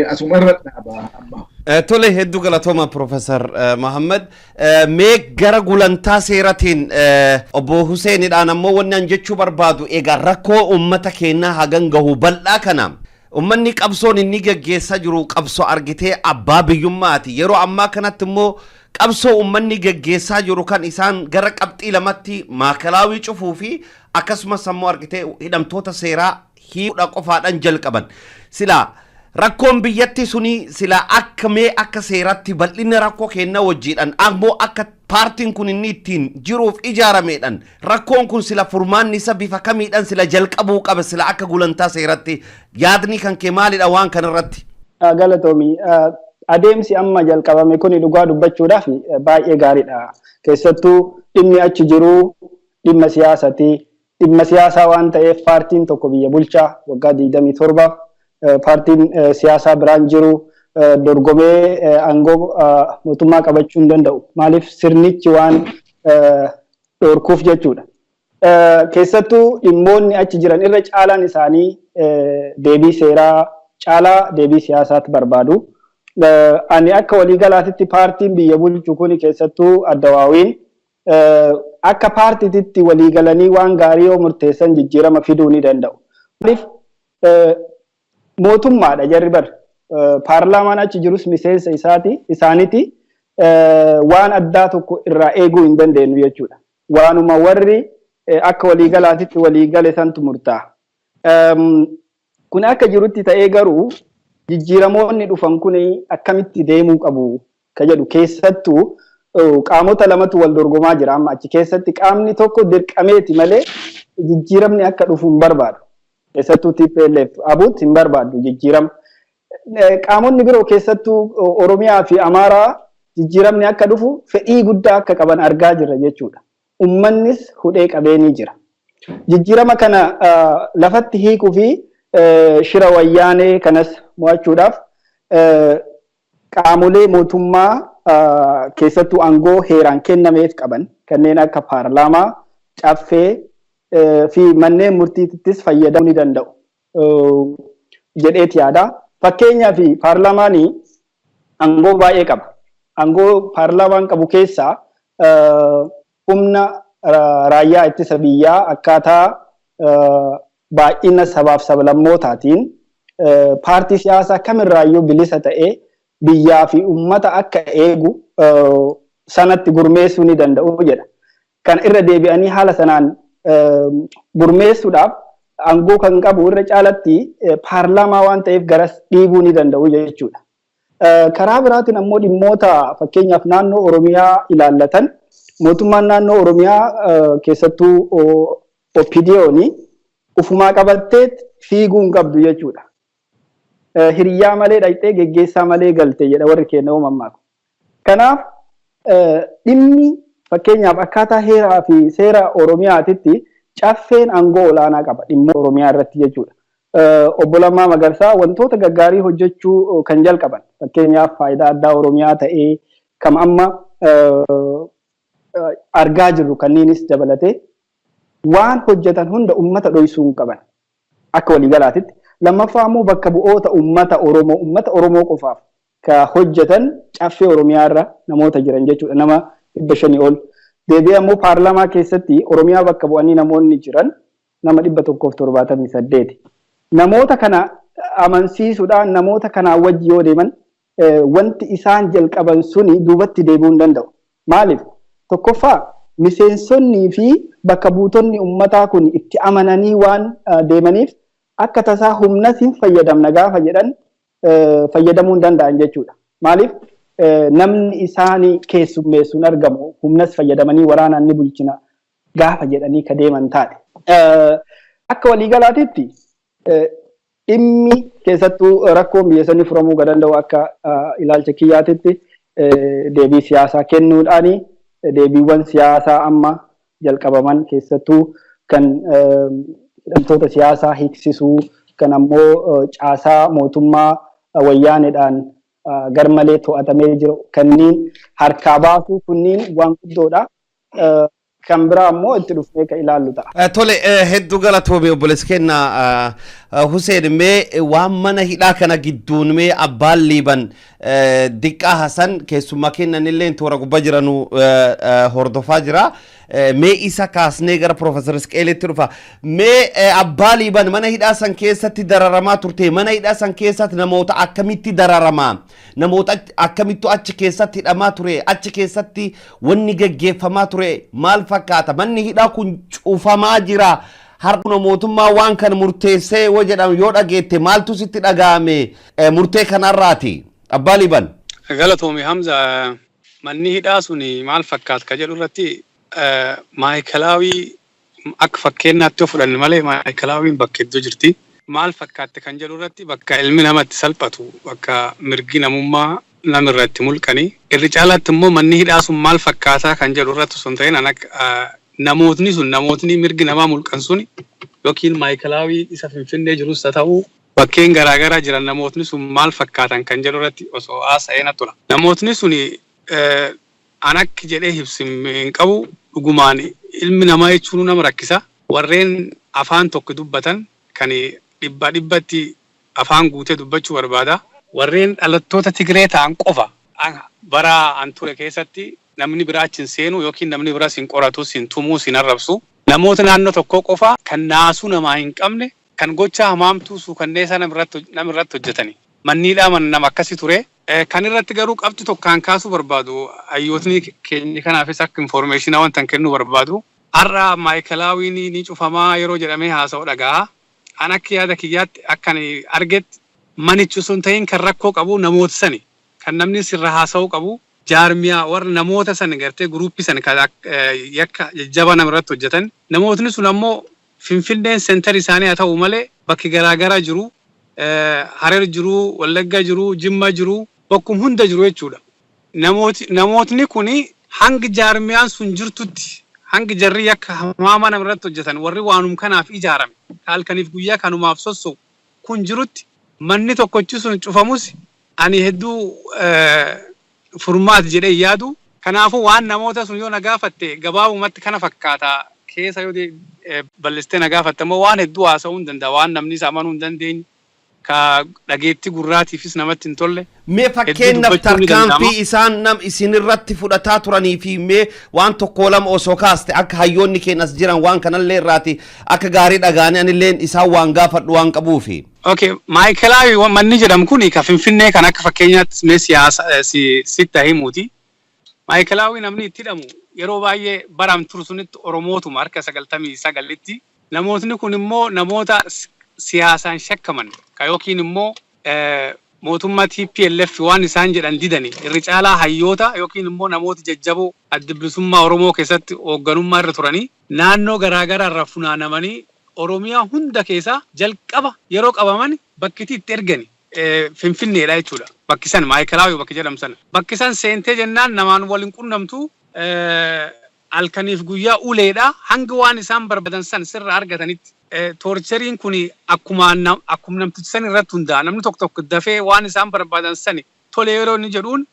Asuma irra dhaaba amma. Tole hedduu galatooma Profeesar Mahammad. Mee gara gulantaa seeratiin obbo Huseenidhaan ammoo wanni an jechuu barbaadu egaa rakkoo ummata keenyaa hagan gahu bal'aa kana. Ummanni qabsoon inni geggeessaa jiru qabsoo argitee abbaa biyyummaati. Yeroo ammaa kanatti immoo qabsoo ummanni geggeessaa jiru kan isaan gara qabxii lamatti maakalaawii cufuu fi akkasumas ammoo argitee hidhamtoota seeraa hiikudha qofaadhaan jalqaban. Silaa rakkoon biyyatti suni sila akka mee akka seeratti bal'inni rakkoo keenna wajjiidhaan ammoo akka paartiin kun inni ittiin jiruuf ijaarameedhaan rakkoon kun sila furmaanni isa bifa kamiidhaan sila jalqabuu qaba sila akka gulantaa seeratti yaadni kan kee maalidha waan kanarratti? Galatoomi adeemsi amma jalqabame kun dhugaa dubbachuudhaaf baay'ee gaariidha. Keessattuu dhimmi achi jiru dhimma siyaasaati. Dhimma siyaasaa waan ta'eef paartiin tokko biyya bulchaa waggaa 27 paartiin siyaasaa biraan jiru dorgomee aangoo mootummaa qabachuu hin danda'u. Maaliif sirnichi waan dhorkuuf jechuudha. Keessattuu dhimmoonni achi jiran irra caalaan isaanii deebii seeraa caalaa deebii siyaasaatti barbaadu. Ani akka waliigalaatitti paartiin biyya bulchu kun keessattuu addawaawiin akka paartiitti waliigalanii waan gaarii yoo murteessan jijjiirama fiduu ni danda'u. Maaliif mootummaadha jarri bar paarlaamaan achi jirus miseensa isaaniiti waan addaa tokko irraa eeguu hin dandeenyu jechuudha. Waanuma warri akka waliigalaatitti waliigale santu murtaa'a. Kun akka jirutti ta'ee garuu jijjiiramoonni dhufan kun akkamitti deemuu qabu ka jedhu keessattuu qaamota lamatu wal dorgomaa jira amma achi keessatti qaamni tokko dirqameeti malee jijjiiramni akka dhufu hin barbaadu. Keessattuu TPLF abuut hin barbaadu jijjiirama. Qaamonni biroo keessattuu Oromiyaa fi Amaaraa jijjiiramni akka dhufu fedhii guddaa akka qaban argaa jirra jechuudha. Uummannis hudhee qabeenii jira. Jijjiirama kana lafatti hiikuu fi shira wayyaanee kanas mo'achuudhaaf qaamolee mootummaa keessattuu aangoo heeraan kennameef qaban kanneen akka paarlaamaa, caffee fi manneen murtiittis fayyadamuu ni danda'u jedheeti yaada. Fakkeenyaaf paarlaamaan aangoo baay'ee qaba. Aangoo paarlaamaan qabu keessaa humna raayyaa ittisa biyyaa akkaataa baay'ina sabaaf sablammootaatiin paartii siyaasaa kamirraayyuu bilisa ta'ee biyyaa fi uummata akka eegu sanatti gurmeessuu ni danda'u jedha. Kan irra deebi'anii haala sanaan gurmeessuudhaaf aangoo kan qabu irra caalatti paarlaamaa waan ta'eef garas dhiibuu ni danda'u jechuudha. Karaa biraatiin ammoo dhimmoota fakkeenyaaf naannoo Oromiyaa ilaallatan mootummaan naannoo Oromiyaa keessattuu OPDO'n ufumaa qabattee fiiguu hin qabdu jechuudha. Hiriyaa malee dhaqxee geggeessaa malee galte jedha warri keenya uumamaaku. Kanaaf dhimmi fakkeenyaaf akkaataa heeraa fi seera Oromiyaatitti caffeen aangoo olaanaa qaba dhimma Oromiyaa irratti jechuudha. Obbo Lammaa Magarsaa wantoota gaggaarii hojjechuu kan jalqaban fakkeenyaaf faayidaa addaa Oromiyaa ta'ee kam amma argaa jirru kanneenis dabalatee waan hojjetan hunda uummata dhoysuu hin qaban akka waliigalaatitti. Lammaffaa immoo bakka bu'oota uummata Oromoo qofaaf ka hojjetan caffee Oromiyaa irra namoota jiran jechuudha. Nama 500 ol. Deebi'ee immoo paarlaamaa keessatti Oromiyaa bakka bu'anii namoonni jiran nama 178. Namoota kana amansiisuudhaan namoota kanaa wajji yoo deeman wanti isaan jalqaban suni duubatti deebi'uu hin danda'u. Maaliif? Tokkoffaa miseensonnii fi bakka buutonni uummataa kun itti amananii waan deemaniif akka tasaa humnas hin fayyadamna gaafa jedhan fayyadamuu hin danda'an jechuudha. Maaliif? Namni isaanii keessummeessuun argamu humnas fayyadamanii waraanaan ni bulchina gaafa jedhanii ka deeman taate. Akka waliigalaatitti dhimmi keessattuu rakkoon biyya sanii furamuu ka danda'u akka ilaalcha kiyyaatitti deebii siyaasaa kennuudhaani deebiiwwan siyaasaa amma jalqabaman keessattuu kan hidhamtoota siyaasaa hiiksisuu kan ammoo caasaa mootummaa wayyaaneedhaan garmalee to'atamee jiru kanneen harkaa baasuu kunniin waan guddoodha. Kan biraa ammoo itti dhufnee ka ilaallu ta'a. Tole hedduu galatoomee obboleessi kenna Hussein mee waan mana hidhaa kana gidduun mee abbaan liiban Diqqaa Hasan keessummaa kennan illee toora gubbaa jiranu hordofaa jira. Mee isa kaasnee gara Profeesar Isqeelitti dhufa. Mee abbaa liiban mana hidhaa san keessatti dararamaa turte mana hidhaa san keessatti namoota akkamitti dararamaa namoota akkamittu achi keessatti hidhamaa ture achi keessatti wanni gaggeeffamaa ture maal fakkaata manni hidhaa kun cufamaa jira har'a mootummaa waan kan murteessee yoo jedhamu yoo dhageette maaltu sitti dhaga'ame murtee kanarraati abbaa liiban. Galatoomii Hamza manni hidhaa suni maal fakkaata ka jedhu irratti maayikalaawii akka fakkeenyaatti yoo fudhanne malee maayikalaawiin bakka hedduu jirti. Maal fakkaatte kan jedhu irratti bakka ilmi namatti salphatu bakka mirgi namummaa namirratti mulqanii irri caalaatti immoo manni hidhaa sun maal fakkaataa kan jedhu irratti sun ta'in namootni mirgi namaa mulqan suni yookiin maayikalaawii isa Finfinnee jirus ta'uu bakkeen garaagaraa jiran namootni sun maal fakkaatan kan jedhu irratti osoo haasa'ee natti tola. Namootni suni anakki jedhee hin qabu dhugumaan ilmi namaa jechuun nama rakkisa. Warreen afaan tokko dubbatan kan dhibbatti afaan guutee dubbachuu barbaada. Warreen dhalattoota Tigree ta'an qofa bara an ture keessatti namni biraa achi hin seenu yookiin namni biraa sin qoratu sin tumuu sin arrabsu. Namoota naannoo tokkoo qofa kan naasuu namaa hin qabne kan gocha hamaamtuu suukanneessaa namirratti hojjetani. Manniidhaa nama akkasii ture. Kan irratti garuu qabxi tokkaan kaasuu barbaadu hayyootni keenya kanaafis akka informeeshinaa wanta kennuu barbaadu har'a maayikalaawwiin ni cufamaa yeroo jedhamee haasa'u dhagaa. An akka yaada kiyyaatti akkan argetti manichi sun ta'in kan rakkoo qabu namoota sani kan namni sirra haasa'u qabu jaarmiyaa warra namoota sani gartee guruuppii sani kan yakka jajjaba namarratti hojjetan namootni sun ammoo Finfinneen seentar isaanii haa ta'u malee bakki garaagaraa jiru Harar jiru Wallagga jiru Jimma jiru bakkum hunda jiru jechuudha. Namootni kuni hangi jaarmiyaan sun jirtutti hangi jarri akka hamaama namarratti hojjetan warri waanum kanaaf ijaarame halkaniif guyyaa kanumaaf sossoo kun jirutti manni tokkochi sun cufamus ani hedduu furmaat jedhee yaadu. Kanaafuu waan namoota sun yoo nagaafatte gabaabumatti kana fakkaata keessa yoo bal'istee nagaafatte ammoo waan hedduu haasa'uu hin danda'a waan namni isa amanuu hin dandeenye ka dhageetti gurraatiifis namatti hin tolle. Mee fakkeenyaaf tarkaanfii isaan nam isinirratti fudhataa turanii fi mee waan tokko lama osoo kaaste akka hayyoonni keenyas jiran waan kanallee irraati akka gaarii dhagaanii anilleen isaan waan gaafadhu waan qabuufi. Okay, maayikalaawwi manni jedhamu kuni ka Finfinnee kan akka fakkeenyaatti mee siyaasa sitta himuuti. Maayikalaawwi namni itti hidhamu yeroo baay'ee baram turu sunitti Oromootuma harka 99tti namootni kun immoo namoota siyaasaan shakkaman ka yookiin immoo mootummaa TPLF waan isaan jedhan didani irri caalaa hayyoota yookiin immoo namoota jajjaboo adda bilisummaa Oromoo keessatti hoogganummaa irra turanii naannoo garaagaraa irraa funaanamanii Oromiyaa hunda keessaa jalqaba yeroo qabaman bakkitti itti ergani Finfinneedha jechuudha. Bakki san maayikalaawwi bakki jedhamu sana. Bakki san seentee jennaan namaan waliin qunnamtu halkaniif guyyaa uleedha hanga waan isaan barbaadan san sirra argatanitti. Torcheriin kuni akkuma namtichi san irratti hundaa namni tokko dafee waan isaan barbaadan sani tole yeroo inni jedhuun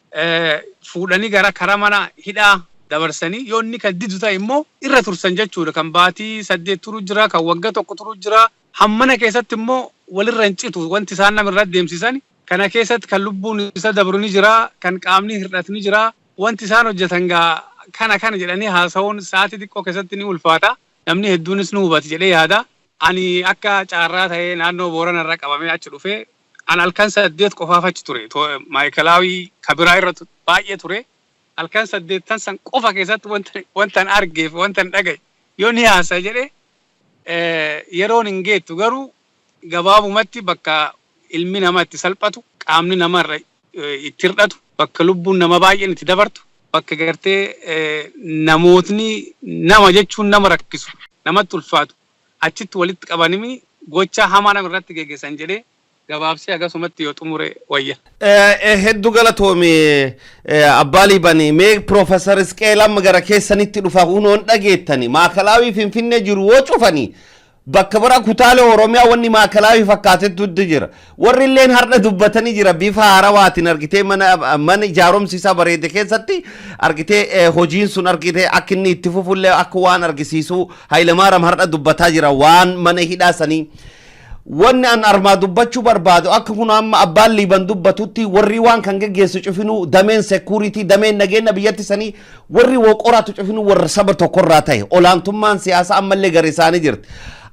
fuudhanii gara karaa mana hidhaa dabarsanii yoo inni kan didu ta'e immoo irra tursan jechuudha. Kan baatii 8 turu jira kan waggaa 1 turu jira hammana keessatti immoo walirra hin citu wanti isaan namirra deemsisan kana keessatti kan lubbuun isa dabru ni jira kan qaamni hir'atu ni jira wanti isaan hojjetan gaa kana jedhanii haasa'uun sa'aatii xiqqoo keessatti ni ulfaata namni hedduunis nu hubate jedhee yaada. Ani akka caarraa ta'ee naannoo Boorana irraa qabamee achi dhufee an halkan 8 qofaaf achi ture maayikalaawwi kabiraa irra baay'ee ture halkan 8 san qofa keessatti wantan argeef wantan dhagaye yoo ni haasa jedhee yeroon hin geettu garuu gabaabumatti bakka ilmi namaa itti salphatu qaamni namarra itti hir'atu bakka lubbuun nama baay'een itti dabartu bakka gartee namootni nama jechuun nama rakkisu namatti ulfaatu achitti walitti qabanimi gocha hamaa namarratti geggeessan jedhee gabaabsee akkasumatti yoo xumure wayya. Hedduu galatoomi abbaa liibanii mee Profeesar Isqeelam gara keessanitti dhufa hunoon dhageettani maakalaawwi Finfinnee jiru woo cufanii bakka bara kutaalee Oromiyaa wanni maakalaawwi fakkaatetu jira warri illeen har'a dubbatanii jira bifa haarawaatiin argitee mana ijaaromsi isaa bareede keessatti argitee hojiin sun argitee akka inni itti fufullee akka waan argisiisu Hayilemaariyaam har'a dubbataa jira waan mana hidhaasanii wanni an armaa dubbachuu barbaadu akka kun amma abbaan liiban dubbatutti warri waan kan geggeessu cufinu dameen security dameen nageenya biyyatti sanii warri woqoraatu cufinu warra saba tokkorraa ta'e olaantummaan siyaasa ammallee gara isaanii jirti.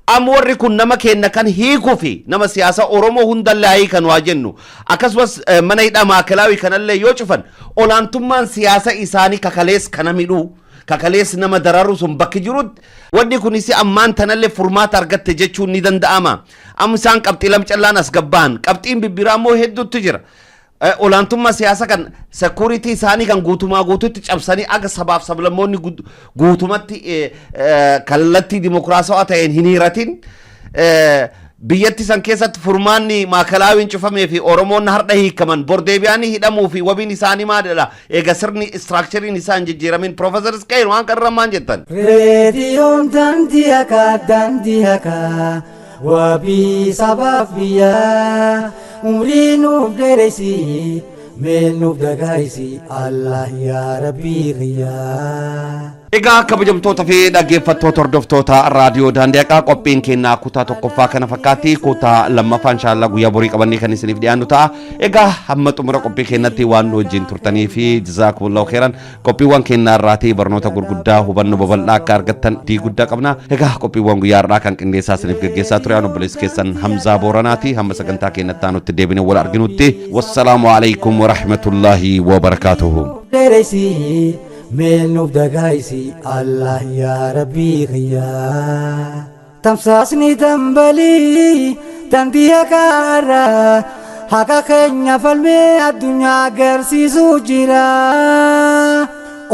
Am warri kun nama kenna kan hiikufi nama siyaasa Oromoo hundallee hiikan waa jennu akkasumas mana hidhaa maakalaawwi kanallee yoo cufan olaantummaan siyaasa isaanii kakalees kana midhuu kakalees nama dararu sun bakki jirutti wanni kunis ammaan tanallee furmaata argatte jechuun ni danda'ama. Am isaan qabxii lamcallaan as gabbaan qabxiin bibbiraamoo hedduutti jira. Olaantummaa siyaasa kan security isaanii kan guutumaa guututti cabsanii aga sabaaf sablammoonni guutumatti kallattii dimokiraasawaa ta'een hin hiiratin biyyatti san keessatti furmaanni maakalaawwiin cufamee fi Oromoon har'a hiikaman bordeebiyaanii hidhamuu fi wabiin isaanii maalidha eega sirni istiraakchariin isaan jijjiiramin Profeesar Isqeel waan kanarra maal jettan? Reediyoon daandii hakaa wabii sabaaf biyyaa umrii nuuf dheeresi meel nuuf dagaagsi Allah yaa Rabbii qiyyaa. Egaa kabajamtoota fi dhaggeeffattoota hordoftoota raadiyoo daandii haqaa qophiin kennaa kutaa tokkoffaa kana fakkaatti kutaa lammaffaa inshaallah guyyaa borii qabannee kan isiniif dhiyaannu ta'a. Egaa hamma xumura qophii keenyatti waan nu wajjin turtanii fi jazaakumullahu khairan qophiiwwan kennaa irraatii barnoota gurguddaa hubannoo babal'aa akka argattan abdii guddaa qabna. Egaa qophiiwwan guyyaa irraa kan qindeessaa isiniif gaggeessaa ture obboleessi keessan Hamzaa Booranaati hamma sagantaa keenyatti aanutti deebinee wal arginutti wassalaamu alaikum wa rahmatullahi wa barakaatuhu. meenuuf dagaayisi Allah yaa rabbii kiyyaa. Tamsaasni dambalii dandii haqaarraa haqa keenya falmee addunyaa agarsiisuu jira.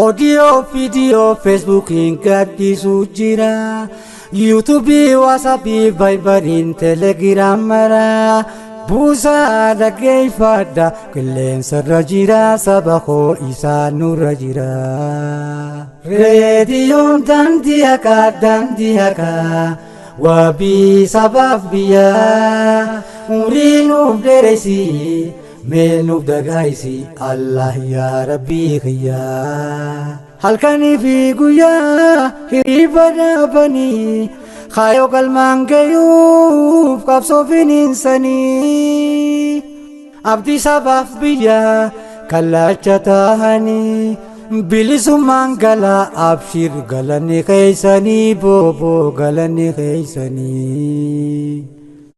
Odiyoo viidiyoo feesbuukiin gadhiisuu jira. Yuutuubii waasaapii vaayibariin telegiraamara. Buusaa dhaggeeffadha qilleensarra jira saba koo isaa nurra jira. Reediyoon daandii haqaa wabii sabaaf biyyaa umrii nuuf dheereysi mee nuuf dagaayisi Allah yaa rabbii kiyyaa. Halkanii fi guyyaa hiriiba dhaabanii Khayo galmaan gayuuf qabsoo finiinsanii abdii sabaaf biyyaa kallacha tahanii bilisummaan galaa abshir galanni keeysanii booboo galanni keeysanii.